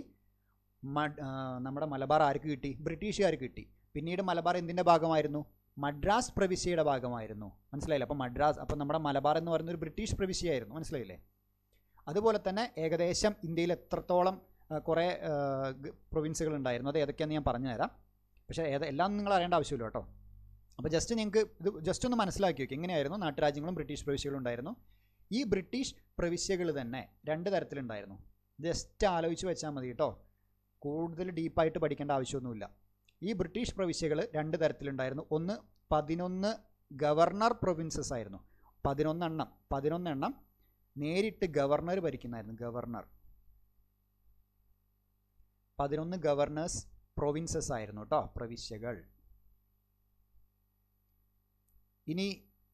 നമ്മുടെ മലബാർ ആർക്ക് കിട്ടി? ബ്രിട്ടീഷുകാർക്ക് കിട്ടി. പിന്നീട് മലബാർ എന്തിൻ്റെ ഭാഗമായിരുന്നു? മദ്രാസ് പ്രവിശ്യയുടെ ഭാഗമായിരുന്നു. മനസ്സിലായില്ലേ? അപ്പോൾ മദ്രാസ്, അപ്പോൾ നമ്മുടെ മലബാർ എന്ന് പറയുന്ന ഒരു ബ്രിട്ടീഷ് പ്രവിശ്യയായിരുന്നു. മനസ്സിലായില്ലേ? അതുപോലെ തന്നെ ഏകദേശം ഇന്ത്യയിൽ എത്രത്തോളം കുറേ പ്രൊവിൻസുകൾ ഉണ്ടായിരുന്നു, അത് ഏതൊക്കെയാണെന്ന് ഞാൻ പറഞ്ഞുതരാം. പക്ഷേ എല്ലാം നിങ്ങൾ അറിയേണ്ട ആവശ്യമില്ല കേട്ടോ. അപ്പോൾ ജസ്റ്റ് നിങ്ങൾക്ക് ഇത് ജസ്റ്റ് ഒന്ന് മനസ്സിലാക്കി വയ്ക്കും എങ്ങനെയായിരുന്നു നാട്ടുരാജ്യങ്ങളും ബ്രിട്ടീഷ് പ്രവിശ്യകളും ഉണ്ടായിരുന്നു. ഈ ബ്രിട്ടീഷ് പ്രവിശ്യകൾ തന്നെ 2 തരത്തിലുണ്ടായിരുന്നു. ജസ്റ്റ് ആലോചിച്ച് വെച്ചാൽ മതി കേട്ടോ, കൂടുതൽ ഡീപ്പായിട്ട് പഠിക്കേണ്ട ആവശ്യമൊന്നുമില്ല. ഈ ബ്രിട്ടീഷ് പ്രവിശ്യകൾ 2 തരത്തിലുണ്ടായിരുന്നു. ഒന്ന് 11 ഗവർണർ പ്രൊവിൻസസ് ആയിരുന്നു. 11 എണ്ണം നേരിട്ട് ഗവർണർ ഭരിക്കുന്നതായിരുന്നു. 11 ഗവർണേഴ്സ് പ്രൊവിൻസസ് ആയിരുന്നു കേട്ടോ, പ്രവിശ്യകൾ. ഇനി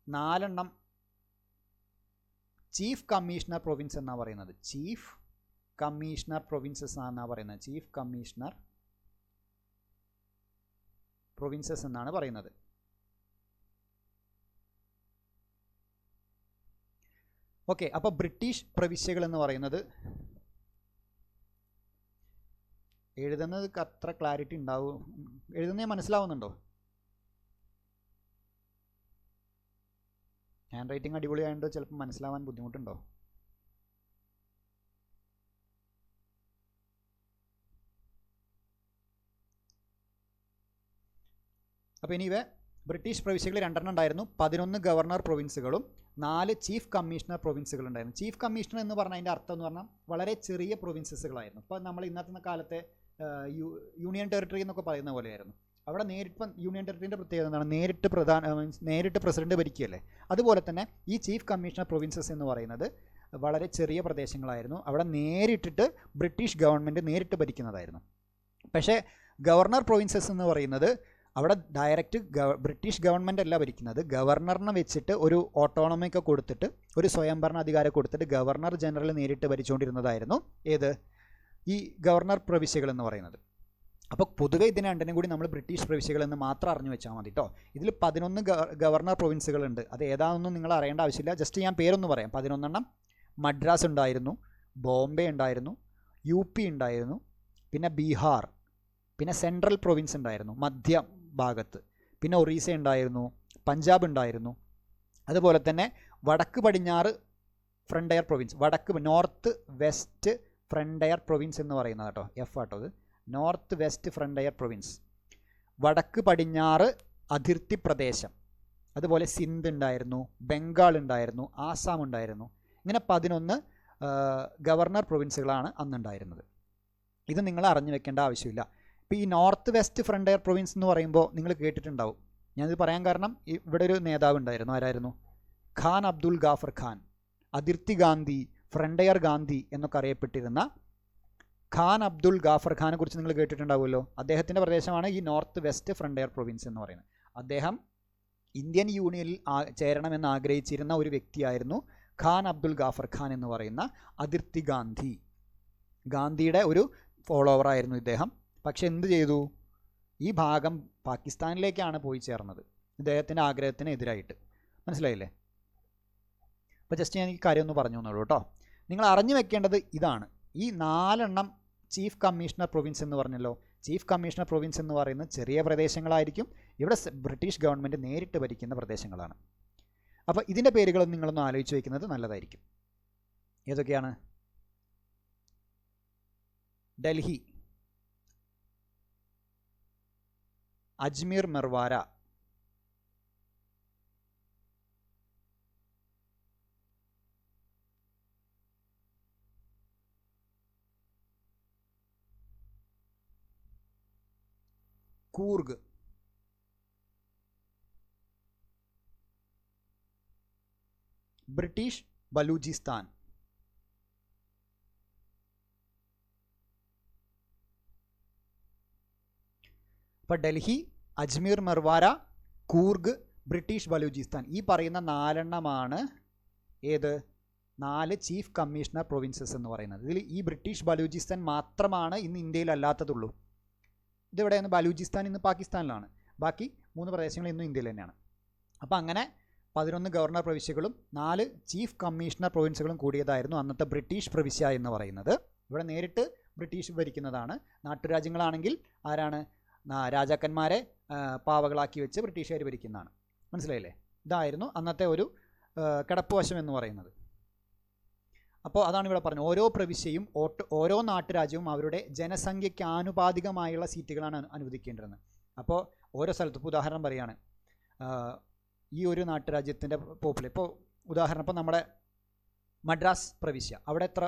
4 എണ്ണം ചീഫ് കമ്മീഷണർ പ്രൊവിൻസ് എന്നാണ് പറയുന്നത്. ചീഫ് കമ്മീഷണർ പ്രൊവിൻസസ് എന്നാണ് പറയുന്നത്. ചീഫ് കമ്മീഷണർ പ്രൊവിൻസസ് എന്നാണ് പറയുന്നത്. ഓക്കെ, അപ്പോൾ ബ്രിട്ടീഷ് പ്രവിശ്യകൾ എന്ന് പറയുന്നത്, എഴുതുന്നത് അത്ര ക്ലാരിറ്റി ഉണ്ടാവും, എഴുതുന്നത് മനസ്സിലാവുന്നുണ്ടോ? ഹാൻഡ് റൈറ്റിംഗ് അടിപൊളിയായതുകൊണ്ട് ചിലപ്പോൾ മനസ്സിലാവാൻ ബുദ്ധിമുട്ടുണ്ടോ? അപ്പോൾ ഇനിവേ ബ്രിട്ടീഷ് പ്രവിശ്യകൾ 2 എണ്ണം ഉണ്ടായിരുന്നു. 11 ഗവർണർ പ്രൊവിൻസുകളും 4 ചീഫ് കമ്മീഷണർ പ്രൊവിൻസുകളുണ്ടായിരുന്നു. ചീഫ് കമ്മീഷണർ എന്ന് പറഞ്ഞാൽ അതിൻ്റെ അർത്ഥം എന്ന് പറഞ്ഞാൽ വളരെ ചെറിയ പ്രൊവിൻസസുകളായിരുന്നു. ഇപ്പോൾ നമ്മൾ ഇന്നത്തെ കാലത്തെ യൂണിയൻ ടെറിട്ടറി എന്നൊക്കെ പറയുന്ന പോലെയായിരുന്നു. അവിടെ നേരിട്ട് യൂണിയൻ ടെറിട്ടറിൻ്റെ പ്രത്യേകത എന്താണ്? നേരിട്ട് പ്രസിഡന്റ് ഭരിക്കുകയല്ലേ. അതുപോലെ തന്നെ ഈ ചീഫ് കമ്മീഷണർ പ്രൊവിൻസസ് എന്ന് പറയുന്നത് വളരെ ചെറിയ പ്രദേശങ്ങളായിരുന്നു. അവിടെ നേരിട്ടിട്ട് ബ്രിട്ടീഷ് ഗവൺമെൻറ് നേരിട്ട് ഭരിക്കുന്നതായിരുന്നു. പക്ഷേ ഗവർണർ പ്രൊവിൻസസ് എന്ന് പറയുന്നത് അവിടെ ഡയറക്റ്റ് ബ്രിട്ടീഷ് ഗവൺമെൻറ് അല്ല ഭരിക്കുന്നത്. ഗവർണറിനെ വെച്ചിട്ട് ഒരു ഓട്ടോണമിയൊക്കെ കൊടുത്തിട്ട്, ഒരു സ്വയംഭരണ അധികാരം കൊടുത്തിട്ട് ഗവർണർ ജനറൽ നേരിട്ട് ഭരിച്ചുകൊണ്ടിരുന്നതായിരുന്നു ഏത്, ഈ ഗവർണർ പ്രവിശ്യകൾ എന്ന് പറയുന്നത്. അപ്പോൾ പൊതുവെ ഇതിന് രണ്ടിനും കൂടി നമ്മൾ ബ്രിട്ടീഷ് പ്രവിശ്യകൾ എന്ന് മാത്രം അറിഞ്ഞു വെച്ചാൽ മതി കേട്ടോ. ഇതിൽ 11 ഗവർണർ പ്രൊവിൻസുകളുണ്ട്. അത് ഏതാണെന്നും നിങ്ങൾ അറിയേണ്ട ആവശ്യമില്ല. ജസ്റ്റ് ഞാൻ പേരൊന്ന് പറയാം. 11 എണ്ണം മദ്രാസ് ഉണ്ടായിരുന്നു, ബോംബെ ഉണ്ടായിരുന്നു, UP ഉണ്ടായിരുന്നു, പിന്നെ ബീഹാർ, പിന്നെ സെൻട്രൽ പ്രൊവിൻസ് ഉണ്ടായിരുന്നു മധ്യ ഭാഗത്ത്, പിന്നെ ഒറീസ ഉണ്ടായിരുന്നു, പഞ്ചാബ് ഉണ്ടായിരുന്നു. അതുപോലെ തന്നെ വടക്ക് പടിഞ്ഞാറ് ഫ്രണ്ടയർ പ്രൊവിൻസ്, നോർത്ത് വെസ്റ്റ് ഫ്രണ്ടയർ പ്രൊവിൻസ് എന്ന് പറയുന്നത് കേട്ടോ, ആട്ടോ അത്, നോർത്ത് വെസ്റ്റ് ഫ്രണ്ടയർ പ്രൊവിൻസ്, വടക്ക് പടിഞ്ഞാറ് അതിർത്തി പ്രദേശം. അതുപോലെ സിന്ധ് ഉണ്ടായിരുന്നു, ബംഗാൾ ഉണ്ടായിരുന്നു, ആസാം ഉണ്ടായിരുന്നു. ഇങ്ങനെ 11 ഗവർണർ പ്രൊവിൻസുകളാണ് അന്നുണ്ടായിരുന്നത്. ഇത് നിങ്ങൾ അറിഞ്ഞു വെക്കേണ്ട ആവശ്യമില്ല. ഇപ്പോൾ ഈ നോർത്ത് വെസ്റ്റ് ഫ്രണ്ടയർ പ്രൊവിൻസ് എന്ന് പറയുമ്പോൾ നിങ്ങൾ കേട്ടിട്ടുണ്ടാവും. ഞാനിത് പറയാൻ കാരണം ഇവിടെ ഒരു നേതാവ് ഉണ്ടായിരുന്നു. ആരായിരുന്നു? ഖാൻ അബ്ദുൽ ഗാഫർ ഖാൻ, അതിർത്തി ഗാന്ധി, ഫ്രണ്ടയർ ഗാന്ധി എന്നൊക്കെ അറിയപ്പെട്ടിരുന്ന ഖാൻ അബ്ദുൽ ഗാഫർ ഖാനെ കുറിച്ച് നിങ്ങൾ കേട്ടിട്ടുണ്ടാവുമല്ലോ. അദ്ദേഹത്തിൻ്റെ പ്രദേശമാണ് ഈ നോർത്ത് വെസ്റ്റ് ഫ്രണ്ടയർ പ്രൊവിൻസ് എന്ന് പറയുന്നത്. അദ്ദേഹം ഇന്ത്യൻ യൂണിയനിൽ ചേരണമെന്ന് ആഗ്രഹിച്ചിരുന്ന ഒരു വ്യക്തിയായിരുന്നു ഖാൻ അബ്ദുൽ ഗാഫർ ഖാൻ എന്ന് പറയുന്ന അതിർത്തി ഗാന്ധി. ഗാന്ധിയുടെ ഒരു ഫോളോവറായിരുന്നു ഇദ്ദേഹം. പക്ഷെ എന്ത് ചെയ്തു? ഈ ഭാഗം പാകിസ്ഥാനിലേക്കാണ് പോയി ചേർന്നത്, ഇദ്ദേഹത്തിൻ്റെ ആഗ്രഹത്തിന് എതിരായിട്ട്. മനസ്സിലായില്ലേ? അപ്പോൾ ജസ്റ്റ് ഞാൻ ഈ കാര്യം ഒന്ന് പറഞ്ഞു തന്നുള്ളൂ കേട്ടോ. നിങ്ങൾ അറിഞ്ഞു വെക്കേണ്ടത് ഇതാണ്. ഈ 4 എണ്ണം ചീഫ് കമ്മീഷണർ പ്രൊവിൻസ് എന്ന് പറഞ്ഞല്ലോ. ചീഫ് കമ്മീഷണർ പ്രൊവിൻസ് എന്ന് പറയുന്നത് ചെറിയ പ്രദേശങ്ങളായിരിക്കും. ഇവിടെ ബ്രിട്ടീഷ് ഗവൺമെൻറ് നേരിട്ട് ഭരിക്കുന്ന പ്രദേശങ്ങളാണ്. അപ്പോൾ ഇതിൻ്റെ പേരുകളൊന്നും നിങ്ങളൊന്ന് ആലോചിച്ച് വയ്ക്കുന്നത് നല്ലതായിരിക്കും. ഏതൊക്കെയാണ്? ഡൽഹി, അജ്മീർ മെർവാര, കൂർഗ്, ബ്രിട്ടീഷ് ബലൂചിസ്ഥാൻ, ഇപ്പോൾ ഡൽഹി, അജ്മീർ മെർവാര, കൂർഗ്, ബ്രിട്ടീഷ് ബലൂചിസ്ഥാൻ, ഈ പറയുന്ന 4 എണ്ണമാണ് ഏത് 4 ചീഫ് കമ്മീഷണർ പ്രൊവിൻസസ് എന്ന് പറയുന്നത്. ഇതിൽ ഈ ബ്രിട്ടീഷ് ബലൂചിസ്ഥാൻ മാത്രമാണ് ഇന്ന് ഇന്ത്യയിൽ അല്ലാത്തതുള്ളൂ. ഇതെവിടെയാണ്? ബലൂചിസ്ഥാൻ ഇന്ന് പാകിസ്ഥാനിലാണ്. ബാക്കി 3 പ്രദേശങ്ങൾ ഇന്നും ഇന്ത്യയിൽ തന്നെയാണ്. അപ്പോൾ അങ്ങനെ 11 ഗവർണർ പ്രവിശ്യകളും 4 ചീഫ് കമ്മീഷണർ പ്രൊവിൻസുകളും കൂടിയതായിരുന്നു അന്നത്തെ ബ്രിട്ടീഷ് പ്രവിശ്യ എന്ന് പറയുന്നത്. ഇവിടെ നേരിട്ട് ബ്രിട്ടീഷ് ഭരിക്കുന്നതാണ്. നാട്ടുരാജ്യങ്ങളാണെങ്കിൽ ആരാണ്? രാജാക്കന്മാരെ പാവകളാക്കി വെച്ച് ബ്രിട്ടീഷുകാർ ഭരിക്കുന്നതാണ്. മനസ്സിലായില്ലേ? ഇതായിരുന്നു അന്നത്തെ ഒരു കിടപ്പുവശം എന്ന് പറയുന്നത്. അപ്പോൾ അതാണ് ഇവിടെ പറഞ്ഞത്. ഓരോ പ്രവിശ്യയും ഓരോ നാട്ടുരാജ്യവും അവരുടെ ജനസംഖ്യയ്ക്ക് ആനുപാതികമായുള്ള സീറ്റുകളാണ് അനുവദിക്കേണ്ടിരുന്നത്. അപ്പോൾ ഓരോ സ്ഥലത്തും ഇപ്പോൾ ഉദാഹരണം പറയുകയാണ്, ഈ ഒരു നാട്ടുരാജ്യത്തിൻ്റെ ഇപ്പോൾ ഉദാഹരണം ഇപ്പോൾ നമ്മുടെ മദ്രാസ് പ്രവിശ്യ, അവിടെ എത്ര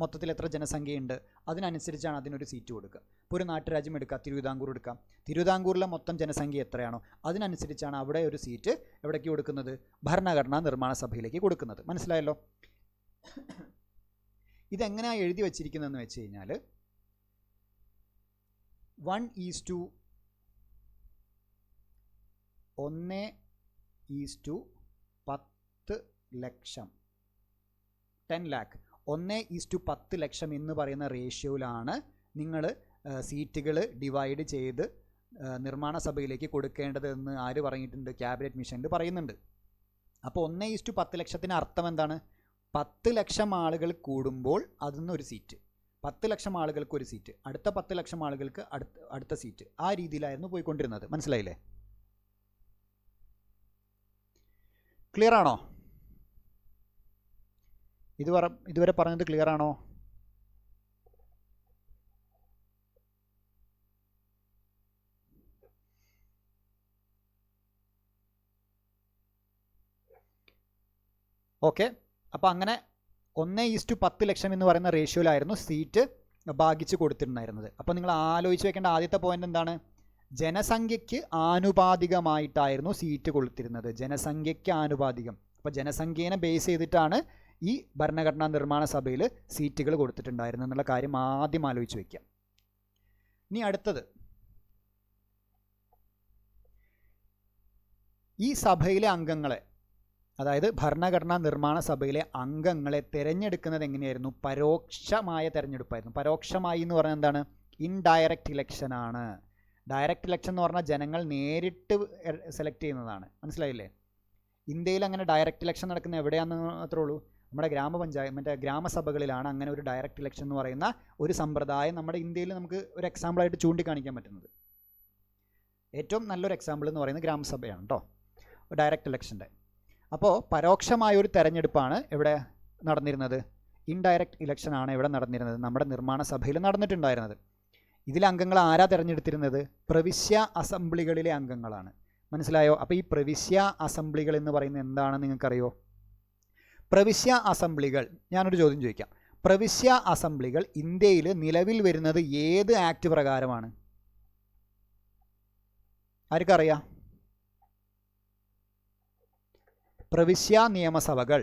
മൊത്തത്തിൽ എത്ര ജനസംഖ്യയുണ്ട് അതിനനുസരിച്ചാണ് അതിനൊരു സീറ്റ് കൊടുക്കുക. ഇപ്പോൾ ഒരു നാട്ടുരാജ്യം എടുക്കുക, തിരുവിതാംകൂർ എടുക്കാം. തിരുവിതാംകൂറിലെ മൊത്തം ജനസംഖ്യ എത്രയാണോ അതിനനുസരിച്ചാണ് അവിടെ ഒരു സീറ്റ് എവിടേക്ക് കൊടുക്കുന്നത്? ഭരണഘടനാ നിർമ്മാണ സഭയിലേക്ക് കൊടുക്കുന്നത്. മനസ്സിലായല്ലോ? ഇതെങ്ങനെയാണ് എഴുതി വച്ചിരിക്കുന്നതെന്ന് വെച്ച് കഴിഞ്ഞാൽ 1:10 ലക്ഷം 10 lakh 1:10 ലക്ഷം എന്ന് പറയുന്ന റേഷ്യോയിലാണ് നിങ്ങൾ സീറ്റുകൾ ഡിവൈഡ് ചെയ്ത് നിർമ്മാണ സഭയിലേക്ക് കൊടുക്കേണ്ടതെന്ന് ആര് പറഞ്ഞിട്ടുണ്ട്? ക്യാബിനറ്റ് മിഷനിൽ പറയുന്നുണ്ട്. അപ്പോൾ 1:10 ലക്ഷത്തിന് അർത്ഥം എന്താണ്? 10 ലക്ഷം ആളുകൾ കൂടുമ്പോൾ അതിന്നൊരു സീറ്റ്, 10 ലക്ഷം ആളുകൾക്ക് ഒരു സീറ്റ്, അടുത്ത 10 ലക്ഷം ആളുകൾക്ക് അടുത്ത സീറ്റ്, ആ രീതിയിലായിരുന്നു പോയിക്കൊണ്ടിരുന്നത്. മനസ്സിലായില്ലേ? ക്ലിയർ ആണോ? ഇതുവരെ പറഞ്ഞത് ക്ലിയർ ആണോ? ഓക്കെ. അപ്പോൾ അങ്ങനെ 1:10 ലക്ഷം എന്ന് പറയുന്ന റേഷ്യോയിലായിരുന്നു സീറ്റ് ഭാഗിച്ച് കൊടുത്തിട്ടുണ്ടായിരുന്നത്. അപ്പോൾ നിങ്ങൾ ആലോചിച്ച് വെക്കേണ്ട ആദ്യത്തെ പോയിന്റ് എന്താണ്? ജനസംഖ്യയ്ക്ക് ആനുപാതികമായിട്ടായിരുന്നു സീറ്റ് കൊടുത്തിരുന്നത്. ജനസംഖ്യയ്ക്ക് ആനുപാതികം. അപ്പോൾ ജനസംഖ്യേനെ ബേസ് ചെയ്തിട്ടാണ് ഈ ഭരണഘടനാ നിർമ്മാണ സഭയിൽ സീറ്റുകൾ കൊടുത്തിട്ടുണ്ടായിരുന്നു എന്നുള്ള കാര്യം ആദ്യം ആലോചിച്ച് വയ്ക്കാം. ഇനി അടുത്തത്, ഈ സഭയിലെ അംഗങ്ങളെ, അതായത് ഭരണഘടനാ നിർമ്മാണ സഭയിലെ അംഗങ്ങളെ തിരഞ്ഞെടുക്കുന്നത് എങ്ങനെയായിരുന്നു? പരോക്ഷമായ തിരഞ്ഞെടുപ്പായിരുന്നു. പരോക്ഷമായി എന്ന് പറഞ്ഞാൽ എന്താണ്? ഇൻഡയറക്റ്റ് ഇലക്ഷനാണ്. ഡയറക്റ്റ് ഇലക്ഷൻ എന്ന് പറഞ്ഞാൽ ജനങ്ങൾ നേരിട്ട് സെലക്ട് ചെയ്യുന്നതാണ്. മനസ്സിലായില്ലേ? ഇന്ത്യയിൽ അങ്ങനെ ഡയറക്റ്റ് ഇലക്ഷൻ നടക്കുന്ന എവിടെയാണെന്ന് മാത്രമേ ഉള്ളൂ, നമ്മുടെ ഗ്രാമസഭകളിലാണ് അങ്ങനെ ഒരു ഡയറക്റ്റ് ഇലക്ഷൻ എന്ന് പറയുന്ന ഒരു സമ്പ്രദായം നമ്മുടെ ഇന്ത്യയിൽ നമുക്ക് ഒരു എക്സാമ്പിളായിട്ട് ചൂണ്ടിക്കാണിക്കാൻ പറ്റുന്നത്. ഏറ്റവും നല്ലൊരു എക്സാമ്പിൾ എന്ന് പറയുന്നത് ഗ്രാമസഭയാണ് കേട്ടോ, ഡയറക്റ്റ് ഇലക്ഷൻ്റെ. അപ്പോൾ പരോക്ഷമായ ഒരു തെരഞ്ഞെടുപ്പാണ് ഇവിടെ നടന്നിരുന്നത്. ഇൻഡയറക്റ്റ് ഇലക്ഷനാണ് ഇവിടെ നടന്നിരുന്നത്, നമ്മുടെ നിർമ്മാണ സഭയിൽ നടന്നിട്ടുണ്ടായിരുന്നത്. ഇതിലെ അംഗങ്ങൾ ആരാ തിരഞ്ഞെടുത്തിരുന്നത്? പ്രവിശ്യ അസംബ്ലികളിലെ അംഗങ്ങളാണ്. മനസ്സിലായോ? അപ്പോൾ ഈ പ്രവിശ്യ അസംബ്ലികൾ എന്ന് പറയുന്നത് എന്താണെന്ന് നിങ്ങൾക്കറിയോ? പ്രവിശ്യ അസംബ്ലികൾ, ഞാനൊരു ചോദ്യം ചോദിക്കാം. പ്രവിശ്യ അസംബ്ലികൾ ഇന്ത്യയിൽ നിലവിൽ വരുന്നത് ഏത് ആക്ട് പ്രകാരമാണ്? ആർക്കറിയാം? പ്രവിശ്യ നിയമസഭകൾ,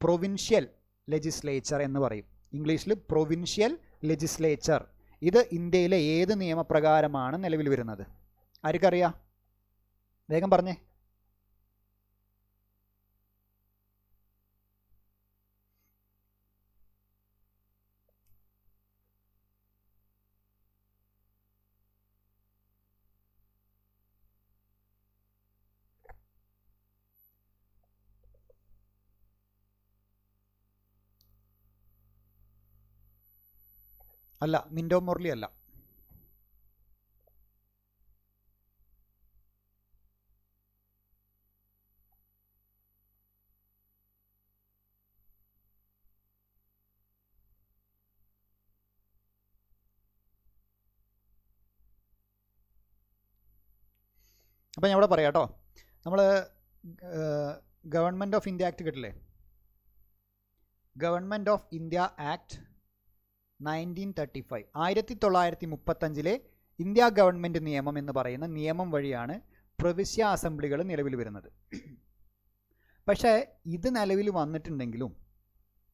പ്രൊവിൻഷ്യൽ ലെജിസ്ലേച്ചർ എന്ന് പറയും, ഇംഗ്ലീഷിൽ പ്രൊവിൻഷ്യൽ ലെജിസ്ലേച്ചർ. ഇത് ഇന്ത്യയിലെ ഏത് നിയമപ്രകാരമാണ് നിലവിൽ വരുന്നത്? ആർക്കറിയാം? വേഗം പറഞ്ഞേ. അല്ല, മിൻറ്റോ മോർലി അല്ല. അപ്പോൾ ഞാൻ ഇവിടെ പറയാം കേട്ടോ. നമ്മൾ ഗവൺമെൻറ് ഓഫ് ഇന്ത്യ ആക്ട് കേട്ടില്ലേ? Government of India act 1935, 1935 India government നിയമം എന്ന് പറയുന്ന നിയമം വഴിയാണ് പ്രവിശ്യ അസംബ്ലികൾ നിലവിൽ വരുന്നത്. പക്ഷേ ഇത് നിലവിൽ വന്നിട്ടുണ്ടെങ്കിലും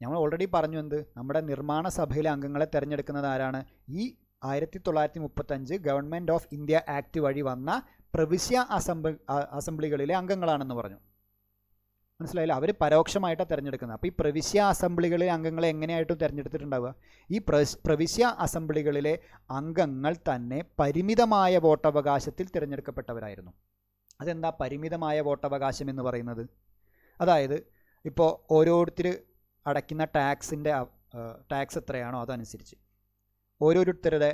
നമ്മൾ ഓൾറെഡി പറഞ്ഞു എന്ത്? നമ്മുടെ നിർമ്മാണ സഭയിലെ അംഗങ്ങളെ തിരഞ്ഞെടുക്കുന്നത് ആരാണ്? ഈ 1935 ഗവൺമെൻറ് ഓഫ് ഇന്ത്യ ആക്ട് വഴി വന്ന പ്രവിശ്യ അസംബ്ലികളിലെ അംഗങ്ങളാണെന്ന് പറഞ്ഞു. മനസ്സിലായില്ല? അവർ പരോക്ഷമായിട്ടാണ് തിരഞ്ഞെടുക്കുന്നത്. അപ്പോൾ ഈ പ്രവിശ്യ അസംബ്ലികളിലെ അംഗങ്ങളെ എങ്ങനെയായിട്ടും തിരഞ്ഞെടുത്തിട്ടുണ്ടാവുക? ഈ പ്രവിശ്യ അസംബ്ലികളിലെ അംഗങ്ങൾ തന്നെ പരിമിതമായ വോട്ടവകാശത്തിൽ തിരഞ്ഞെടുക്കപ്പെട്ടവരായിരുന്നു. അതെന്താ പരിമിതമായ വോട്ടവകാശം എന്ന് പറയുന്നത്? അതായത് ഇപ്പോൾ ഓരോരുത്തർ അടയ്ക്കുന്ന ടാക്സ് എത്രയാണോ അതനുസരിച്ച്, ഓരോരുത്തരുടെ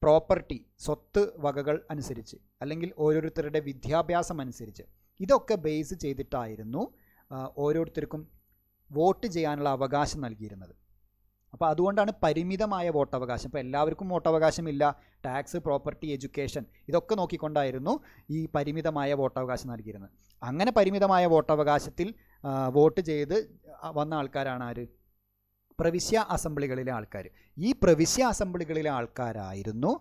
പ്രോപ്പർട്ടി സ്വത്ത് വകകൾ അനുസരിച്ച്, അല്ലെങ്കിൽ ഓരോരുത്തരുടെ വിദ്യാഭ്യാസം അനുസരിച്ച്, ഇതൊക്കെ ബേസ് ചെയ്തിട്ടായിരുന്നു ഓരോരുത്തർക്കും വോട്ട് ചെയ്യാനുള്ള അവകാശം നൽകിയിരുന്നത്. അപ്പോൾ അതുകൊണ്ടാണ് പരിമിതമായ വോട്ടവകാശം. ഇപ്പോൾ എല്ലാവർക്കും വോട്ടവകാശമില്ല. ടാക്സ്, പ്രോപ്പർട്ടി, എഡ്യൂക്കേഷൻ ഇതൊക്കെ നോക്കിക്കൊണ്ടായിരുന്നു ഈ പരിമിതമായ വോട്ടവകാശം നൽകിയിരുന്നത്. അങ്ങനെ പരിമിതമായ വോട്ടവകാശത്തിൽ വോട്ട് ചെയ്ത് വന്ന ആൾക്കാരാണ് ആര്? പ്രവിശ്യ അസംബ്ലികളിലെ ആൾക്കാർ. ഈ പ്രവിശ്യ അസംബ്ലികളിലെ ആൾക്കാരായിരുന്നു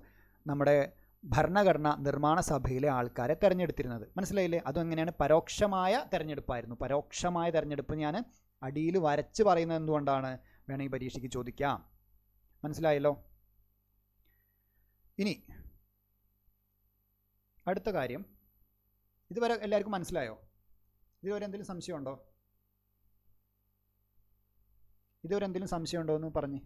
നമ്മുടെ ഭരണഘടന നിർമ്മാണ സഭയിലെ ആൾക്കാരെ തിരഞ്ഞെടുത്തിരുന്നത്. മനസ്സിലായില്ലേ? അതും എങ്ങനെയാണ്? പരോക്ഷമായ തിരഞ്ഞെടുപ്പായിരുന്നു. പരോക്ഷമായ തിരഞ്ഞെടുപ്പ് ഞാൻ അടിയിൽ വരച്ച് പറയുന്നത് എന്തുകൊണ്ടാണ്? വേണമെങ്കിൽ പരീക്ഷയ്ക്ക് ചോദിക്കാം. മനസ്സിലായല്ലോ? ഇനി അടുത്ത കാര്യം, ഇതുവരെ എല്ലാവർക്കും മനസ്സിലായോ? ഇതുവരെ എന്തെങ്കിലും സംശയമുണ്ടോ? ഇതുവരെ എന്തെങ്കിലും സംശയമുണ്ടോ എന്ന് പറഞ്ഞ്.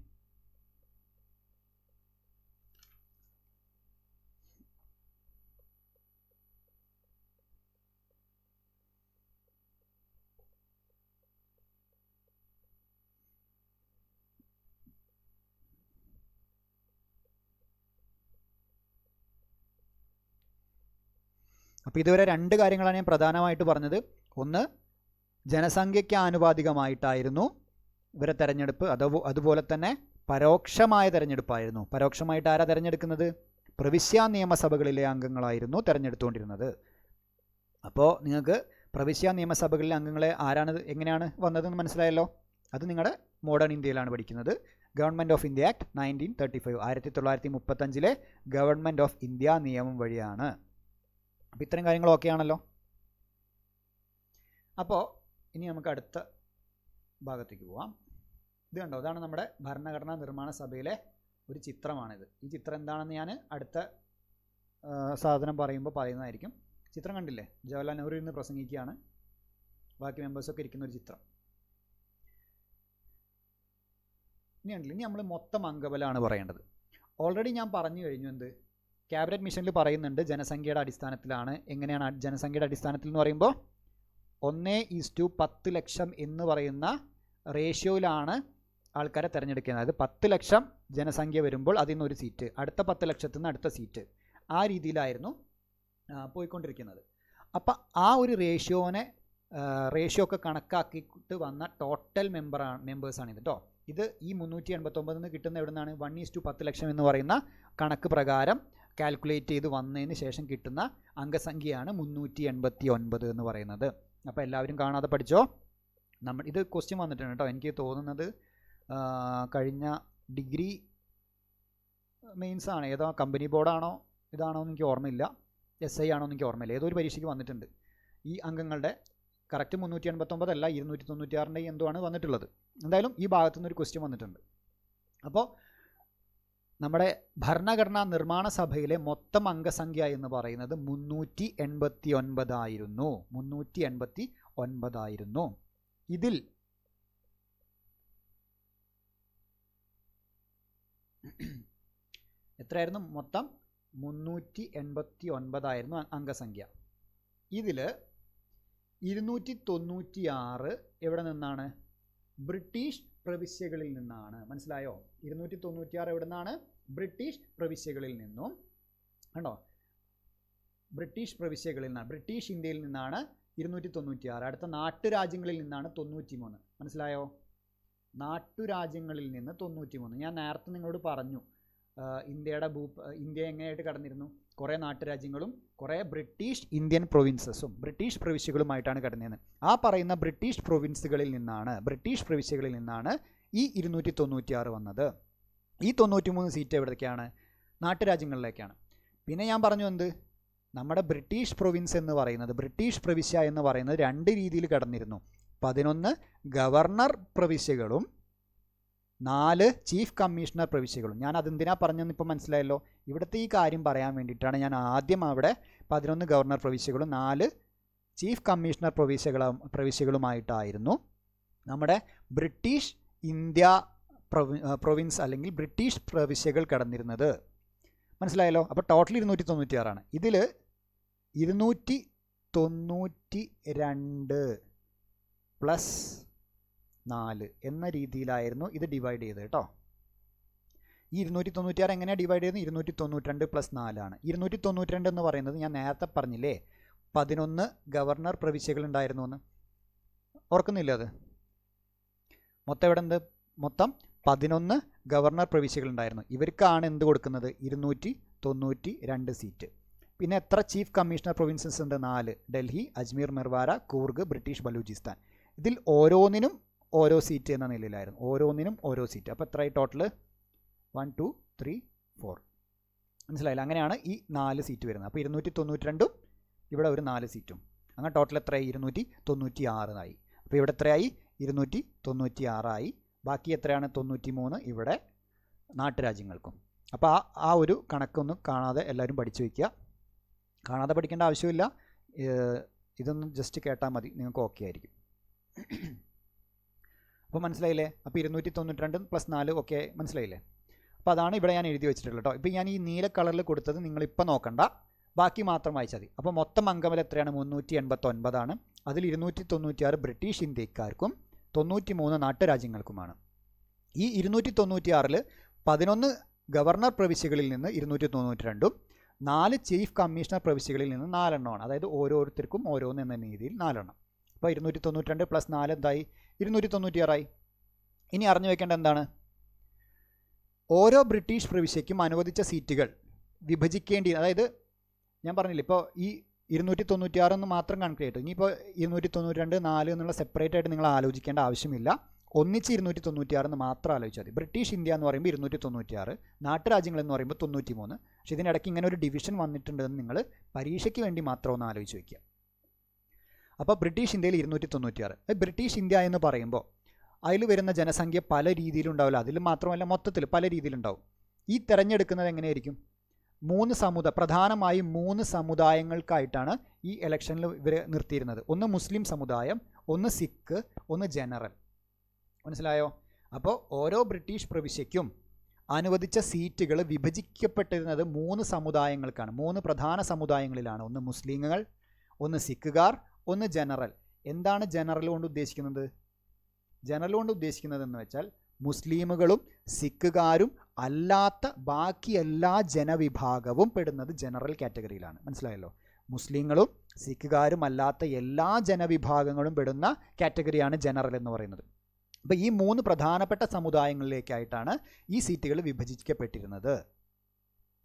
അപ്പോൾ ഇതുവരെ രണ്ട് കാര്യങ്ങളാണ് ഞാൻ പ്രധാനമായിട്ട് പറഞ്ഞത്. ഒന്ന്, ജനസംഖ്യയ്ക്ക് ആനുപാതികമായിട്ടായിരുന്നു ഇവരെ തെരഞ്ഞെടുപ്പ്. അതുപോലെ തന്നെ പരോക്ഷമായ തെരഞ്ഞെടുപ്പായിരുന്നു. പരോക്ഷമായിട്ട് ആരാ തിരഞ്ഞെടുക്കുന്നത്? പ്രവിശ്യ നിയമസഭകളിലെ അംഗങ്ങളായിരുന്നു തിരഞ്ഞെടുത്തുകൊണ്ടിരുന്നത്. അപ്പോൾ നിങ്ങൾക്ക് പ്രവിശ്യ നിയമസഭകളിലെ അംഗങ്ങളെ എങ്ങനെയാണ് വന്നതെന്ന് മനസ്സിലായല്ലോ? അത് നിങ്ങളുടെ മോഡേൺ ഇന്ത്യയിലാണ് പഠിക്കുന്നത്. Government of India act 1935, 1935 government of India നിയമം വഴിയാണ്. അപ്പോൾ ഇത്തരം കാര്യങ്ങളൊക്കെ ആണല്ലോ. അപ്പോൾ ഇനി നമുക്ക് അടുത്ത ഭാഗത്തേക്ക് പോവാം. ഇത് കണ്ടോ, ഇതാണ് നമ്മുടെ ഭരണഘടനാ നിർമ്മാണ സഭയിലെ ഒരു ചിത്രമാണിത്. ഈ ചിത്രം എന്താണെന്ന് ഞാൻ അടുത്ത സാധനം പറയുന്നതായിരിക്കും. ചിത്രം കണ്ടില്ലേ? ജവഹർലാൽ നെഹ്റു ഇന്ന് പ്രസംഗിക്കുകയാണ്, ബാക്കി മെമ്പേഴ്സൊക്കെ ഇരിക്കുന്ന ഒരു ചിത്രം. ഇനി നമ്മൾ മൊത്തം അംഗബലമാണ് പറയേണ്ടത്. ഓൾറെഡി ഞാൻ പറഞ്ഞു കഴിഞ്ഞു. എന്ത്? ക്യാബിനറ്റ് മിഷനിൽ പറയുന്നുണ്ട് ജനസംഖ്യയുടെ അടിസ്ഥാനത്തിലാണ്. എങ്ങനെയാണ് ജനസംഖ്യയുടെ അടിസ്ഥാനത്തിൽ എന്ന് പറയുമ്പോൾ 1:10 ലക്ഷം എന്ന് പറയുന്ന റേഷ്യോയിലാണ് ആൾക്കാരെ തിരഞ്ഞെടുക്കുന്നത്. അതായത് 10 ലക്ഷം ജനസംഖ്യ വരുമ്പോൾ അതിൽ നിന്ന് ഒരു സീറ്റ്, അടുത്ത 10 ലക്ഷത്തിൽ നിന്ന് അടുത്ത സീറ്റ്, ആ രീതിയിലായിരുന്നു പോയിക്കൊണ്ടിരിക്കുന്നത്. അപ്പം ആ ഒരു റേഷ്യോ ഒക്കെ കണക്കാക്കിയിട്ട് വന്ന ടോട്ടൽ മെമ്പേഴ്സാണ് ഇത് കേട്ടോ. ഇത് ഈ 389 കിട്ടുന്ന എവിടെ നിന്നാണ്? 1:10 ലക്ഷം എന്ന് പറയുന്ന കണക്ക് പ്രകാരം കാൽക്കുലേറ്റ് ചെയ്ത് വന്നതിന് ശേഷം കിട്ടുന്ന അംഗസംഖ്യയാണ് 389 എന്ന് പറയുന്നത്. അപ്പോൾ എല്ലാവരും കാണാതെ പഠിച്ചോ. ഇത് ക്വസ്റ്റ്യൻ വന്നിട്ടുണ്ട് കേട്ടോ. എനിക്ക് തോന്നുന്നത് കഴിഞ്ഞ ഡിഗ്രി മെയിൻസ് ആണ്. ഏതോ കമ്പനി ബോർഡാണോ ഇതാണോ എന്ന് എനിക്ക് ഓർമ്മയില്ല, SI ആണോ എന്ന് എനിക്ക് ഓർമ്മയില്ല. ഏതോ ഒരു പരീക്ഷയ്ക്ക് വന്നിട്ടുണ്ട്. ഈ അംഗങ്ങളുടെ കറക്റ്റ് 389 അല്ല, 296 എന്തോ ആണ് വന്നിട്ടുള്ളത്. എന്തായാലും ഈ ഭാഗത്തു നിന്നൊരു ക്വസ്റ്റ്യൻ വന്നിട്ടുണ്ട്. അപ്പോൾ നമ്മുടെ ഭരണഘടനാ നിർമ്മാണ സഭയിലെ മൊത്തം അംഗസംഖ്യ എന്ന് പറയുന്നത് 389 ആയിരുന്നു. 389 ആയിരുന്നു. ഇതിൽ എത്രയായിരുന്നു? മൊത്തം 389 ആയിരുന്നു അംഗസംഖ്യ. ഇതിൽ 296 എവിടെ നിന്നാണ്? ബ്രിട്ടീഷ് പ്രവിശ്യകളിൽ നിന്നാണ്. മനസ്സിലായോ? 296 എവിടെ നിന്നാണ്? ബ്രിട്ടീഷ് പ്രവിശ്യകളിൽ നിന്നും. കണ്ടോ? ബ്രിട്ടീഷ് പ്രവിശ്യകളിൽ നിന്നാണ്, ബ്രിട്ടീഷ് ഇന്ത്യയിൽ നിന്നാണ് 296. അടുത്ത നാട്ടുരാജ്യങ്ങളിൽ നിന്നാണ് 93. മനസ്സിലായോ? നാട്ടുരാജ്യങ്ങളിൽ നിന്ന് 93. ഞാൻ നേരത്തെ നിങ്ങളോട് പറഞ്ഞു ഇന്ത്യ എങ്ങനെയായിട്ട് കടന്നിരുന്നു? കുറേ നാട്ടുരാജ്യങ്ങളും കുറേ ബ്രിട്ടീഷ് ഇന്ത്യൻ പ്രൊവിൻസസും ബ്രിട്ടീഷ് പ്രവിശ്യകളുമായിട്ടാണ് കടന്നിരുന്നത്. ആ പറയുന്ന ബ്രിട്ടീഷ് പ്രവിശ്യകളിൽ നിന്നാണ് ഈ 296 വന്നത്. ഈ 93 സീറ്റ് എവിടേക്കാണ്? നാട്ടുരാജ്യങ്ങളിലേക്കാണ്. പിന്നെ ഞാൻ പറഞ്ഞു എന്ത്? നമ്മുടെ ബ്രിട്ടീഷ് പ്രൊവിൻസ് എന്ന് പറയുന്നത്, ബ്രിട്ടീഷ് പ്രവിശ്യ എന്ന് പറയുന്നത് രണ്ട് രീതിയിൽ കടന്നിരുന്നു. 11 ഗവർണർ പ്രവിശ്യകളും 4 ചീഫ് കമ്മീഷണർ പ്രവിശ്യകളും. ഞാൻ അതെന്തിനാ പറഞ്ഞെന്ന് ഇപ്പോൾ മനസ്സിലായല്ലോ. ഇവിടുത്തെ ഈ കാര്യം പറയാൻ വേണ്ടിയിട്ടാണ് ഞാൻ ആദ്യം അവിടെ 11 ഗവർണർ പ്രവിശ്യകളും 4 ചീഫ് കമ്മീഷണർ പ്രവിശ്യകളുമായിട്ടായിരുന്നു നമ്മുടെ ബ്രിട്ടീഷ് ഇന്ത്യ പ്രൊവിൻസ് അല്ലെങ്കിൽ ബ്രിട്ടീഷ് പ്രവിശ്യകൾ കടന്നിരുന്നത്. മനസ്സിലായല്ലോ? അപ്പോൾ ടോട്ടൽ 296 ആണ്. ഇതിൽ 292 പ്ലസ് 4 എന്ന രീതിയിലായിരുന്നു ഇത് ഡിവൈഡ് ചെയ്തത് കേട്ടോ. ഈ 296 എങ്ങനെയാണ് ഡിവൈഡ് ചെയ്തത്? 292 പ്ലസ് 4 ആണ്. 292 എന്ന് പറയുന്നത് ഞാൻ നേരത്തെ പറഞ്ഞില്ലേ 11 ഗവർണർ പ്രവിശ്യകൾ ഉണ്ടായിരുന്നു എന്ന്. ഓർക്കുന്നില്ല അത്? മൊത്തം എവിടെ ഉണ്ട്? മൊത്തം 11 ഗവർണർ പ്രവിശ്യകൾ ഉണ്ടായിരുന്നു. ഇവർക്കാണ് എന്ത് കൊടുക്കുന്നത്? 292 സീറ്റ്. പിന്നെ എത്ര ചീഫ് കമ്മീഷണർ പ്രൊവിൻസസ് ഉണ്ട്? 4. ഡൽഹി, അജ്മീർ, മെർവാര, കൂർഗ്, ബ്രിട്ടീഷ് ബലൂചിസ്ഥാൻ. ഇതിൽ ഓരോന്നിനും ഓരോ സീറ്റ് എന്ന നിലയിലായിരുന്നു, ഓരോന്നിനും ഓരോ സീറ്റ്. അപ്പോൾ എത്രയായി ടോട്ടൽ? 1 2 3 4. മനസ്സിലായില്ല? അങ്ങനെയാണ് ഈ 4 സീറ്റ് വരുന്നത്. അപ്പോൾ 292 ഇവിടെ ഒരു 4 സീറ്റും, അങ്ങനെ ടോട്ടൽ എത്രയായി? 296 ആയി. അപ്പോൾ ഇവിടെ എത്രയായി? 296 ആയി. ബാക്കി എത്രയാണ്? 93 ഇവിടെ നാട്ടുരാജ്യങ്ങൾക്കും. അപ്പോൾ ആ ഒരു കണക്കൊന്നും കാണാതെ എല്ലാവരും പഠിച്ചു വയ്ക്കുക. കാണാതെ പഠിക്കേണ്ട ആവശ്യമില്ല, ഇതൊന്നും ജസ്റ്റ് കേട്ടാൽ മതി, നിങ്ങൾക്ക് ഓക്കെ ആയിരിക്കും. അപ്പോൾ മനസ്സിലായില്ലേ? അപ്പോൾ 292 + 4 ഓക്കെ, മനസ്സിലായില്ലേ? അപ്പോൾ അതാണ് ഇവിടെ ഞാൻ എഴുതി വെച്ചിട്ടുള്ളത് കേട്ടോ. ഇപ്പോൾ ഞാൻ ഈ നീല കളറിൽ കൊടുത്തത് നിങ്ങളിപ്പോൾ നോക്കണ്ട, ബാക്കി മാത്രം വായിച്ചാൽ മതി. അപ്പോൾ മൊത്തം അംഗബലം എത്രയാണ്? 389 ആണ്. അതിൽ 296 ബ്രിട്ടീഷ് ഇന്ത്യക്കാർക്കും 93 നാട്ടുരാജ്യങ്ങൾക്കുമാണ്. ഈ 296-ൽ 11 ഗവർണർ പ്രവിശ്യകളിൽ നിന്ന് 292-ഉം 4 ചീഫ് കമ്മീഷണർ പ്രവിശ്യകളിൽ നിന്ന് 4 എണ്ണമാണ്. അതായത് ഓരോരുത്തർക്കും ഓരോന്ന് എന്ന രീതിയിൽ 4 എണ്ണം. അപ്പോൾ 292 + 4 എന്തായി? 296 ആയി. ഇനി അറിഞ്ഞു വെക്കേണ്ട എന്താണ്? ഓരോ ബ്രിട്ടീഷ് പ്രവിശ്യയ്ക്കും അനുവദിച്ച സീറ്റുകൾ വിഭജിക്കേണ്ടി, അതായത് ഞാൻ പറഞ്ഞില്ല, ഇപ്പോൾ ഈ 296 എന്ന് മാത്രം കണക്ട്. ഇനിയിപ്പോൾ 292 4 എന്നുള്ള സെപ്പറേറ്റ് ആയിട്ട് നിങ്ങൾ ആലോചിക്കേണ്ട ആവശ്യമില്ല. ഒന്നിച്ച് 296 എന്ന് മാത്രം ആലോചിച്ചാൽ മതി. ബ്രിട്ടീഷ് ഇന്ത്യ എന്ന് പറയുമ്പോൾ 296, നാട്ടുരാജ്യങ്ങൾ എന്ന് പറയുമ്പോൾ 93. പക്ഷേ ഇതിനിടയ്ക്ക് ഇങ്ങനെ ഒരു ഡിവിഷൻ വന്നിട്ടുണ്ടെന്ന് നിങ്ങൾ പരീക്ഷയ്ക്ക് വേണ്ടി മാത്രം ഒന്ന് ആലോചിച്ച് വയ്ക്കുക. അപ്പോൾ ബ്രിട്ടീഷ് ഇന്ത്യയിൽ 296. ബ്രിട്ടീഷ് ഇന്ത്യ എന്ന് പറയുമ്പോൾ അതിൽ വരുന്ന ജനസംഖ്യ പല രീതിയിലുണ്ടാവില്ല. അതിൽ മാത്രമല്ല, മൊത്തത്തിൽ പല രീതിയിലുണ്ടാവും. ഈ തിരഞ്ഞെടുക്കുന്നത് എങ്ങനെയായിരിക്കും? പ്രധാനമായും 3 സമുദായങ്ങൾക്കായിട്ടാണ് ഈ ഇലക്ഷനിൽ ഇവർ നിർത്തിയിരുന്നത്. ഒന്ന് മുസ്ലിം സമുദായം, ഒന്ന് സിഖ്, ഒന്ന് ജനറൽ. മനസ്സിലായോ? അപ്പോൾ ഓരോ ബ്രിട്ടീഷ് പ്രവിശ്യയ്ക്കും അനുവദിച്ച സീറ്റുകൾ വിഭജിക്കപ്പെട്ടിരുന്നത് 3 സമുദായങ്ങൾക്കാണ്. 3 പ്രധാന സമുദായങ്ങളിലാണ്. ഒന്ന് മുസ്ലിങ്ങൾ, ഒന്ന് സിഖുകാർ, ഒന്ന് ജനറൽ. എന്താണ് ജനറൽ കൊണ്ട് ഉദ്ദേശിക്കുന്നത്? ജനറൽ കൊണ്ട് ഉദ്ദേശിക്കുന്നത് എന്ന് വെച്ചാൽ മുസ്ലിമുകളും സിഖുകാരും അല്ലാത്ത ബാക്കി എല്ലാ ജനവിഭാഗവും പെടുന്നത് ജനറൽ കാറ്റഗറിയിലാണ്. മനസ്സിലായല്ലോ? മുസ്ലിങ്ങളും സിഖുകാരും അല്ലാത്ത എല്ലാ ജനവിഭാഗങ്ങളും പെടുന്ന കാറ്റഗറിയാണ് ജനറൽ എന്ന് പറയുന്നത്. അപ്പോൾ ഈ 3 പ്രധാനപ്പെട്ട സമുദായങ്ങളിലേക്കായിട്ടാണ് ഈ സീറ്റുകൾ വിഭജിക്കപ്പെട്ടിരുന്നത്.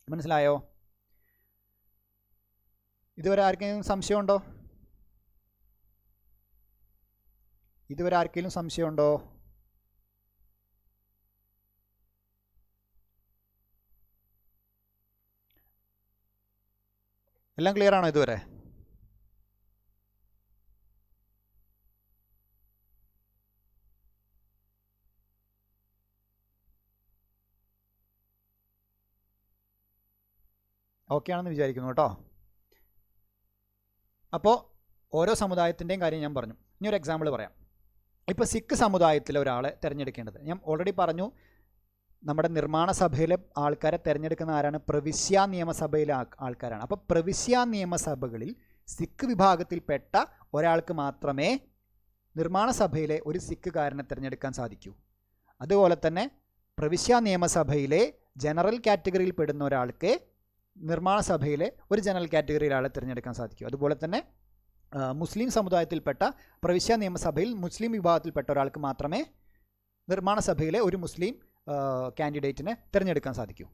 മനസ്സിലായോ? ഇതുവരെ ആർക്കെങ്കിലും സംശയമുണ്ടോ? എല്ലാം ക്ലിയർ ആണോ ഇതുവരെ? ഓക്കെ ആണെന്ന് വിചാരിക്കുന്നു കേട്ടോ. അപ്പോൾ ഓരോ സമുദായത്തിൻ്റെയും കാര്യം ഞാൻ പറഞ്ഞു. ഇനി ഒരു എക്സാമ്പിൾ പറയാം. ഇപ്പോൾ സിഖ് സമുദായത്തിലെ ഒരാളെ തിരഞ്ഞെടുക്കേണ്ടത്, ഞാൻ ഓൾറെഡി പറഞ്ഞു, നമ്മുടെ നിർമ്മാണ സഭയിലെ ആൾക്കാരെ തിരഞ്ഞെടുക്കുന്ന ആരാണ്? പ്രവിശ്യാ നിയമസഭയിലെ ആൾക്കാരാണ്. അപ്പോൾ പ്രവിശ്യാ നിയമസഭകളിൽ സിഖ് വിഭാഗത്തിൽപ്പെട്ട ഒരാൾക്ക് മാത്രമേ നിർമ്മാണ സഭയിലെ ഒരു സിഖുകാരനെ തിരഞ്ഞെടുക്കാൻ സാധിക്കൂ. അതുപോലെ തന്നെ പ്രവിശ്യാ നിയമസഭയിലെ ജനറൽ കാറ്റഗറിയിൽ പെടുന്ന ഒരാൾക്ക് നിർമ്മാണ സഭയിലെ ഒരു ജനറൽ കാറ്റഗറിയിൽ ആളെ തിരഞ്ഞെടുക്കാൻ സാധിക്കും. അതുപോലെ തന്നെ മുസ്ലിം സമുദായത്തിൽപ്പെട്ട പ്രവിശ്യാ നിയമസഭയിൽ മുസ്ലിം വിഭാഗത്തിൽപ്പെട്ട ഒരാൾക്ക് മാത്രമേ നിർമ്മാണ സഭയിലെ ഒരു മുസ്ലിം കാൻഡിഡേറ്റിനെ തിരഞ്ഞെടുക്കാൻ സാധിക്കൂ.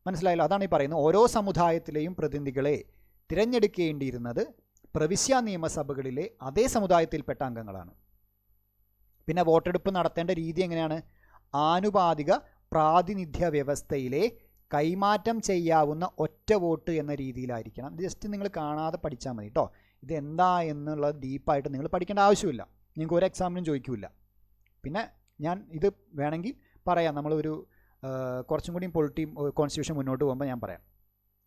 മനസ്സിലായല്ലോ? അതാണ് ഈ പറയുന്നത്. ഓരോ സമുദായത്തിലെയും പ്രതിനിധികളെ തിരഞ്ഞെടുക്കേണ്ടിയിരുന്നത് പ്രവിശ്യാ നിയമസഭകളിലെ അതേ സമുദായത്തിൽപ്പെട്ട അംഗങ്ങളാണ്. പിന്നെ വോട്ടെടുപ്പ് നടത്തേണ്ട രീതി എങ്ങനെയാണ്? ആനുപാതിക പ്രാതിനിധ്യ വ്യവസ്ഥയിലെ കൈമാറ്റം ചെയ്യാവുന്ന ഒറ്റ വോട്ട് എന്ന രീതിയിലായിരിക്കണം. ജസ്റ്റ് നിങ്ങൾ കാണാതെ പഠിച്ചാൽ മതി കേട്ടോ. ഇതെന്താ എന്നുള്ളത് ഡീപ്പായിട്ട് നിങ്ങൾ പഠിക്കേണ്ട ആവശ്യമില്ല. നിങ്ങൾക്ക് ഒരു എക്സാമിനും ചോദിക്കില്ല. പിന്നെ ഞാൻ ഇത് വേണമെങ്കിൽ പറയാം, നമ്മളൊരു കുറച്ചും കൂടി കോൺസ്റ്റിറ്റ്യൂഷൻ മുന്നോട്ട് പോകുമ്പോൾ ഞാൻ പറയാം.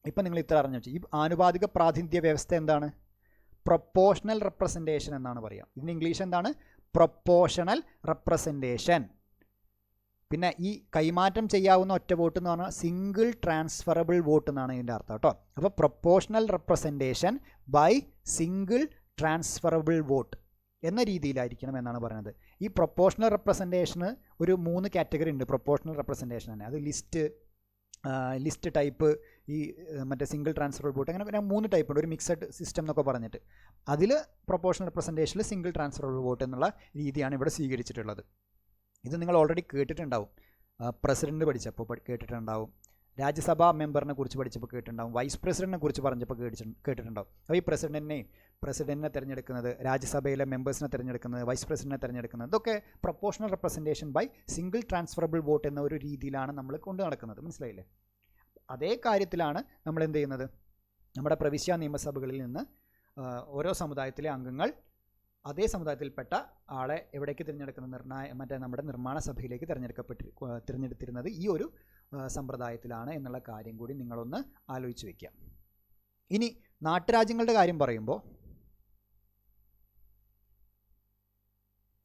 ഇപ്പം നിങ്ങൾ ഇത്ര അറിഞ്ഞു വെച്ചാൽ ഈ ആനുപാതിക പ്രാതിനിധ്യ വ്യവസ്ഥ എന്താണ്? പ്രൊപ്പോഷണൽ റെപ്രസെൻറ്റേഷൻ എന്നാണ് പറയുക. ഇതിന് ഇംഗ്ലീഷ് എന്താണ്? Proportional representation. പിന്നെ ഈ കൈമാറ്റം ചെയ്യാവുന്ന ഒറ്റ വോട്ട് എന്ന് പറഞ്ഞാൽ സിംഗിൾ ട്രാൻസ്ഫറബിൾ വോട്ട് എന്നാണ് ഇതിൻ്റെ അർത്ഥം കേട്ടോ. അപ്പോൾ proportional representation by single transferable vote എന്ന രീതിയിലായിരിക്കണം എന്നാണ് പറയുന്നത്. ഈ പ്രൊപ്പോഷണൽ റെപ്രസെൻറ്റേഷന് ഒരു 3 കാറ്റഗറി ഉണ്ട്. പ്രൊപ്പോഷണൽ റെപ്രസെൻറ്റേഷൻ തന്നെ അത് ലിസ്റ്റ് ടൈപ്പ്, ഈ മറ്റേ സിംഗിൾ ട്രാൻസ്ഫറബിൾ വോട്ട്, അങ്ങനെ 3 ടൈപ്പ് ഉണ്ട്. ഒരു മിക്സഡ് സിസ്റ്റം എന്നൊക്കെ പറഞ്ഞിട്ട് അതിൽ പ്രൊപ്പോഷണൽ റെപ്രസെൻറ്റേഷനിൽ സിംഗിൾ ട്രാൻസ്ഫറബിൾ വോട്ട് എന്നുള്ള രീതിയാണ് ഇവിടെ സ്വീകരിച്ചിട്ടുള്ളത്. ഇത് നിങ്ങൾ ഓൾറെഡി കേട്ടിട്ടുണ്ടാവും. പ്രസിഡന്റ് പഠിച്ചപ്പോൾ കേട്ടിട്ടുണ്ടാവും. രാജ്യസഭാ മെമ്പറിനെ കുറിച്ച് പഠിച്ചപ്പോൾ കേട്ടിട്ടുണ്ടാവും, വൈസ് പ്രസിഡന്റിനെ കുറിച്ച് പറഞ്ഞപ്പോൾ കേട്ടിട്ടുണ്ടാവും. അപ്പോൾ ഈ പ്രസിഡന്റിനെ തിരഞ്ഞെടുക്കുന്നത്, രാജ്യസഭയിലെ മെമ്പേഴ്സിനെ തിരഞ്ഞെടുക്കുന്നത്, വൈസ് പ്രസിഡന്റിനെ തിരഞ്ഞെടുക്കുന്നത്, ഇതൊക്കെ proportional representation by single transferable vote എന്ന ഒരു രീതിയിലാണ് നമ്മൾ കൊണ്ടു നടക്കുന്നത്. മനസ്സിലായില്ലേ? അതേ കാര്യത്തിലാണ് നമ്മൾ എന്ത് ചെയ്യുന്നത്, നമ്മുടെ പ്രവിശ്യ നിയമസഭകളിൽ നിന്ന് ഓരോ സമുദായത്തിലെ അംഗങ്ങൾ അതേ സമുദായത്തിൽപ്പെട്ട ആളെ എവിടേക്ക് തിരഞ്ഞെടുക്കുന്ന നമ്മുടെ നിർമ്മാണ സഭയിലേക്ക് തിരഞ്ഞെടുത്തിരുന്നത് ഈ ഒരു സമ്പ്രദായത്തിലാണ് എന്നുള്ള കാര്യം കൂടി നിങ്ങളൊന്ന് ആലോചിച്ച് വയ്ക്കുക. ഇനി നാട്ടുരാജ്യങ്ങളുടെ കാര്യം പറയുമ്പോൾ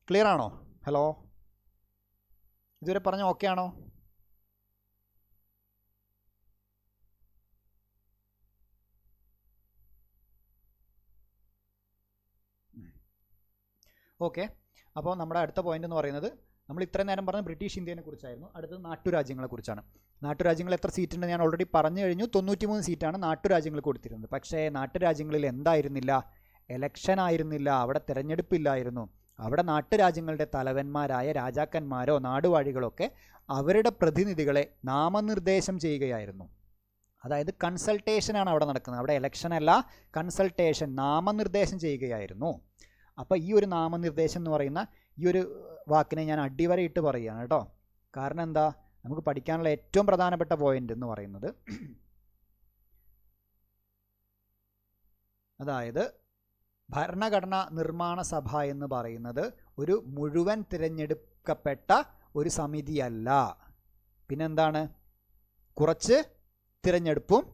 ക്ലിയർ ആണോ? ഹലോ, ഇതുവരെ പറഞ്ഞ ഓക്കെ ആണോ? ഓക്കെ. അപ്പോൾ നമ്മുടെ അടുത്ത പോയിന്റ് എന്ന് പറയുന്നത്, നമ്മൾ ഇത്രയും നേരം പറഞ്ഞ ബ്രിട്ടീഷ് ഇന്ത്യനെ കുറിച്ചായിരുന്നു. അടുത്തത് നാട്ടുരാജ്യങ്ങളെ കുറിച്ചാണ്. നാട്ടുരാജ്യങ്ങൾ എത്ര സീറ്റ് ഉണ്ട് ഞാൻ ഓൾറെഡി പറഞ്ഞു കഴിഞ്ഞു. 93 സീറ്റാണ് നാട്ടുരാജ്യങ്ങൾ കൊടുത്തിരുന്നത്. പക്ഷേ നാട്ടുരാജ്യങ്ങളിൽ എന്തായിരുന്നില്ല? എലക്ഷൻ ആയിരുന്നില്ല, അവിടെ തിരഞ്ഞെടുപ്പില്ലായിരുന്നു. അവിടെ നാട്ടുരാജ്യങ്ങളുടെ തലവന്മാരായ രാജാക്കന്മാരോ നാടുവാഴികളോ ഒക്കെ അവരുടെ പ്രതിനിധികളെ നാമനിർദ്ദേശം ചെയ്യുകയായിരുന്നു. അതായത് കൺസൾട്ടേഷനാണ് അവിടെ നടക്കുന്നത്. അവിടെ എലക്ഷൻ അല്ല, കൺസൾട്ടേഷൻ, നാമനിർദ്ദേശം ചെയ്യുകയായിരുന്നു. അപ്പോൾ ഈ ഒരു നാമനിർദ്ദേശം എന്ന് പറയുന്ന ഈ ഒരു വാക്കിനെ ഞാൻ അടിവരയിട്ട് പറയുകയാണ് കേട്ടോ. കാരണം എന്താ, നമുക്ക് പഠിക്കാനുള്ള ഏറ്റവും പ്രധാനപ്പെട്ട പോയിന്റ് എന്ന് പറയുന്നത്, അതായത് ഭരണഘടനാ നിർമ്മാണ സഭ എന്ന് പറയുന്നത് ഒരു മുഴുവൻ തിരഞ്ഞെടുക്കപ്പെട്ട ഒരു സമിതിയല്ല. പിന്നെന്താണ്? കുറച്ച് തിരഞ്ഞെടുപ്പും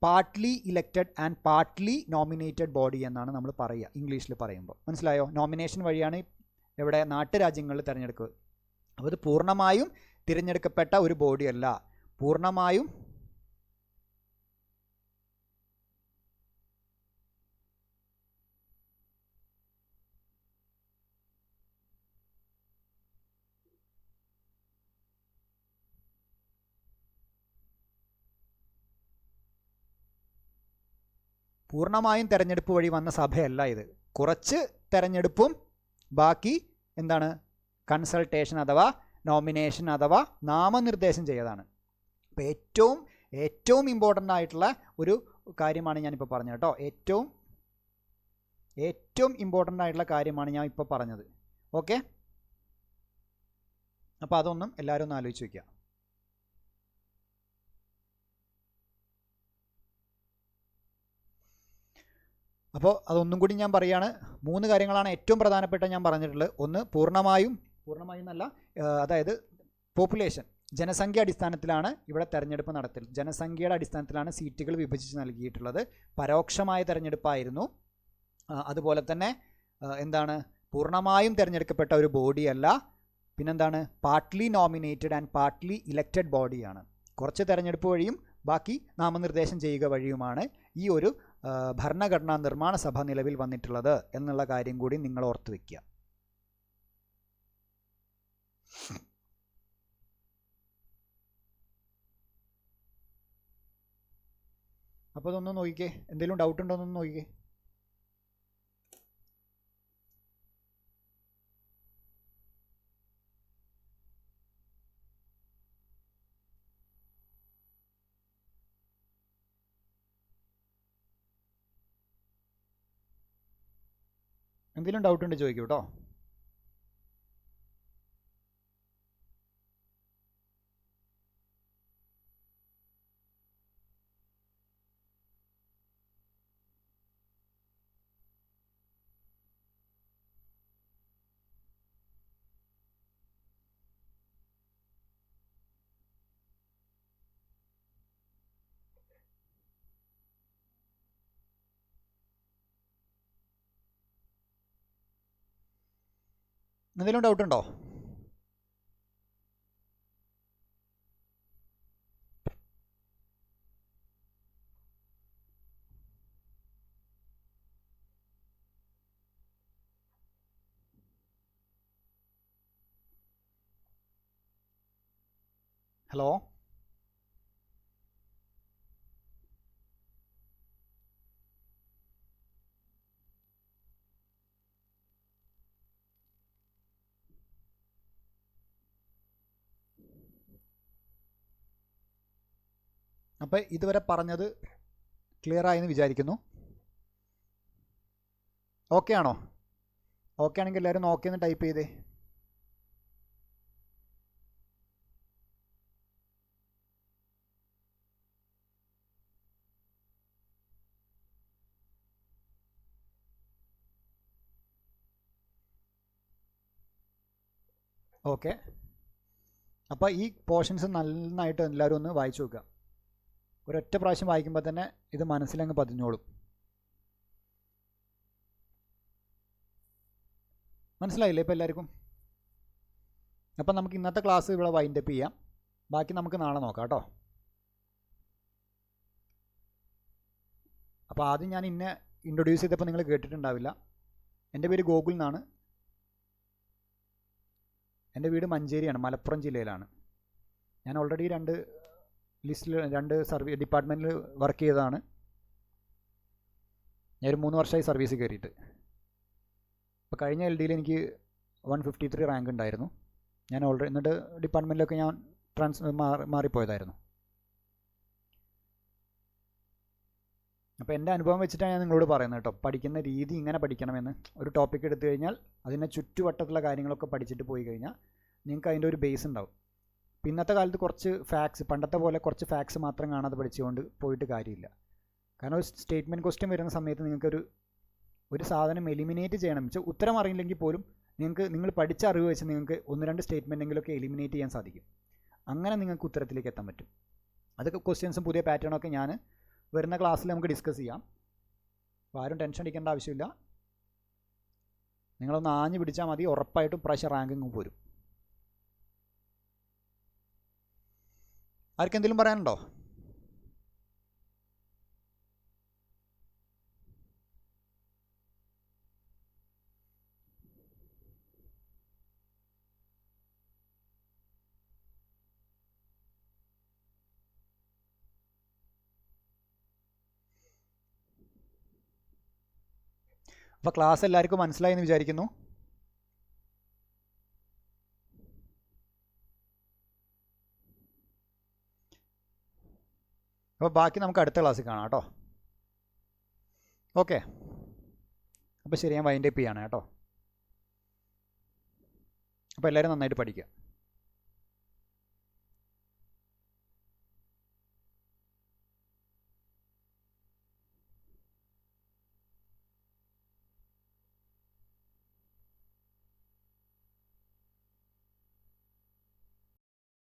partly elected and partly nominated body എന്നാണ് നമ്മൾ പറയുക ഇംഗ്ലീഷിൽ പറയുമ്പോൾ. മനസ്സിലായോ? നോമിനേഷൻ വഴിയാണ് ഇവിടെ നാട്ടുരാജ്യങ്ങളിൽ തിരഞ്ഞെടുക്കുക. അപ്പോൾ ഇത് പൂർണ്ണമായും തിരഞ്ഞെടുക്കപ്പെട്ട ഒരു ബോഡിയല്ല, പൂർണ്ണമായും തിരഞ്ഞെടുപ്പ് വഴി വന്ന സഭയല്ല ഇത്. കുറച്ച് തിരഞ്ഞെടുപ്പും ബാക്കി എന്താണ്, കൺസൾട്ടേഷൻ അഥവാ നോമിനേഷൻ അഥവാ നാമനിർദ്ദേശം ചെയ്തതാണ്. അപ്പോൾ ഏറ്റവും ഇമ്പോർട്ടൻ്റ് ആയിട്ടുള്ള ഒരു കാര്യമാണ് ഞാനിപ്പോൾ പറഞ്ഞത് കേട്ടോ. ഏറ്റവും ഇമ്പോർട്ടൻ്റ് ആയിട്ടുള്ള കാര്യമാണ് ഞാൻ ഇപ്പോൾ പറഞ്ഞത്. ഓക്കെ, അപ്പോൾ അതൊന്നും എല്ലാവരും ഒന്ന് ആലോചിച്ച് വയ്ക്കുക. അപ്പോൾ അതൊന്നും കൂടി ഞാൻ പറയുകയാണ്. 3 കാര്യങ്ങളാണ് ഏറ്റവും പ്രധാനപ്പെട്ട ഞാൻ പറഞ്ഞിട്ടുള്ളത്. ഒന്ന്, പൂർണ്ണമായും എന്നല്ല, അതായത് പോപ്പുലേഷൻ, ജനസംഖ്യ അടിസ്ഥാനത്തിലാണ് ഇവിടെ തെരഞ്ഞെടുപ്പ് നടത്തൽ. ജനസംഖ്യയുടെ അടിസ്ഥാനത്തിലാണ് സീറ്റുകൾ വിഭജിച്ച് നൽകിയിട്ടുള്ളത്. പരോക്ഷമായ തെരഞ്ഞെടുപ്പായിരുന്നു. അതുപോലെ തന്നെ എന്താണ്, പൂർണ്ണമായും തിരഞ്ഞെടുക്കപ്പെട്ട ഒരു ബോഡിയല്ല. പിന്നെന്താണ്, partly nominated and partly elected ബോഡിയാണ്. കുറച്ച് തെരഞ്ഞെടുപ്പ് വഴിയും ബാക്കി നാമനിർദ്ദേശം ചെയ്യുക വഴിയുമാണ് ഈ ഒരു ഭരണഘടനാ നിർമ്മാണ സഭ നിലവിൽ വന്നിട്ടുള്ളത് എന്നുള്ള കാര്യം കൂടി നിങ്ങൾ ഓർത്ത് വയ്ക്കുക. അപ്പോൾ ഇതൊന്നും നോക്കിക്കേ, എന്തെങ്കിലും ഡൗട്ട് ഉണ്ടോ എന്നൊന്ന് നോക്കിക്കേ. എന്തെങ്കിലും ഡൗട്ട് ഉണ്ട് ചോദിക്കൂ കേട്ടോ. എന്തെങ്കിലും ഡൗട്ട് ഉണ്ടോ? ഹലോ, അപ്പോൾ ഇതുവരെ പറഞ്ഞത് ക്ലിയർ ആയെന്ന് വിചാരിക്കുന്നു. ഓക്കെ ആണോ? ഓക്കെ ആണെങ്കിൽ എല്ലാവരും ഓക്കെ എന്ന് ടൈപ്പ് ചെയ്തേ. ഓക്കെ. അപ്പോൾ ഈ പോർഷൻസ് നന്നായിട്ട് എല്ലാവരും ഒന്ന് വായിച്ചു നോക്കുക. ഒരൊറ്റ പ്രാവശ്യം വായിക്കുമ്പോൾ തന്നെ ഇത് മനസ്സിലങ്ങ് പതിഞ്ഞോളും. മനസ്സിലായില്ലേ ഇപ്പോൾ എല്ലാവർക്കും? അപ്പം നമുക്ക് ഇന്നത്തെ ക്ലാസ് ഇവിടെ വൈൻഡപ്പ് ചെയ്യാം. ബാക്കി നമുക്ക് നാളെ നോക്കാം കേട്ടോ. അപ്പോൾ ആദ്യം ഞാൻ ഇന്നെ ഇൻട്രൊഡ്യൂസ് ചെയ്തപ്പോൾ നിങ്ങൾ കേട്ടിട്ടുണ്ടാവില്ല. എൻ്റെ പേര് ഗോകുൽ എന്നാണ്. എൻ്റെ വീട് മഞ്ചേരിയാണ്, മലപ്പുറം ജില്ലയിലാണ്. ഞാൻ ഓൾറെഡി രണ്ട് ഡിപ്പാർട്ട്മെൻറ്റിൽ വർക്ക് ചെയ്തതാണ്. ഞാൻ ഒരു 3 വർഷമായി സർവീസ് കയറിയിട്ട്. അപ്പോൾ കഴിഞ്ഞ LD-യിൽ എനിക്ക് 153 റാങ്ക് ഉണ്ടായിരുന്നു. ഞാൻ ഓൾറെഡി എന്നിട്ട് ഡിപ്പാർട്ട്മെൻറ്റിലൊക്കെ ഞാൻ മാറിപ്പോയതായിരുന്നു. അപ്പോൾ എൻ്റെ അനുഭവം വെച്ചിട്ടാണ് ഞാൻ നിങ്ങളോട് പറയുന്നത് കേട്ടോ. പഠിക്കുന്ന രീതി ഇങ്ങനെ പഠിക്കണമെന്ന്. ഒരു ടോപ്പിക് എടുത്തു കഴിഞ്ഞാൽ അതിനെ ചുറ്റുവട്ടത്തുള്ള കാര്യങ്ങളൊക്കെ പഠിച്ചിട്ട് പോയി കഴിഞ്ഞാൽ നിങ്ങൾക്ക് അതിൻ്റെ ഒരു ബേസ് ഉണ്ടാവും. ഇന്നത്തെ കാലത്ത് കുറച്ച് ഫാക്ട്സ്, പണ്ടത്തെ പോലെ കുറച്ച് ഫാക്ട്സ് മാത്രം കാണാതെ പഠിച്ചുകൊണ്ട് പോയിട്ട് കാര്യമില്ല. കാരണം ഒരു സ്റ്റേറ്റ്മെൻറ്റ് ക്വസ്റ്റ്യൻ വരുന്ന സമയത്ത് നിങ്ങൾക്കൊരു സാധനം എലിമിനേറ്റ് ചെയ്യണം വെച്ചാൽ ഉത്തരം അറിയില്ലെങ്കിൽ പോലും നിങ്ങൾ പഠിച്ച അറിവ് വെച്ച് നിങ്ങൾക്ക് 1-2 സ്റ്റേറ്റ്മെൻറ്റെങ്കിലൊക്കെ എലിമിനേറ്റ് ചെയ്യാൻ സാധിക്കും. അങ്ങനെ നിങ്ങൾക്ക് ഉത്തരത്തിലേക്ക് എത്താൻ പറ്റും. അതൊക്കെ ക്വസ്റ്റ്യൻസും പുതിയ പാറ്റേണൊക്കെ ഞാൻ വരുന്ന ക്ലാസ്സിൽ നമുക്ക് ഡിസ്കസ് ചെയ്യാം. അപ്പോൾ ആരും ടെൻഷൻ അടിക്കേണ്ട ആവശ്യമില്ല. നിങ്ങളൊന്ന് ആഞ്ഞു പിടിച്ചാൽ മതി, ഉറപ്പായിട്ടും പ്രാവശ്യം റാങ്കിങ് പോരും. ആർക്കെന്തെങ്കിലും പറയാനുണ്ടോ? അപ്പോൾ ക്ലാസ് എല്ലാവർക്കും മനസ്സിലായി എന്ന് വിചാരിക്കുന്നു. അപ്പോൾ ബാക്കി നമുക്ക് അടുത്ത ക്ലാസ്സിൽ കാണാം കേട്ടോ. ഓക്കെ. അപ്പോൾ ശരി, ഞാൻ വൈൻഡപ്പ് ചെയ്യാണ് കേട്ടോ. അപ്പോൾ എല്ലാവരും നന്നായിട്ട് പഠിക്കുക.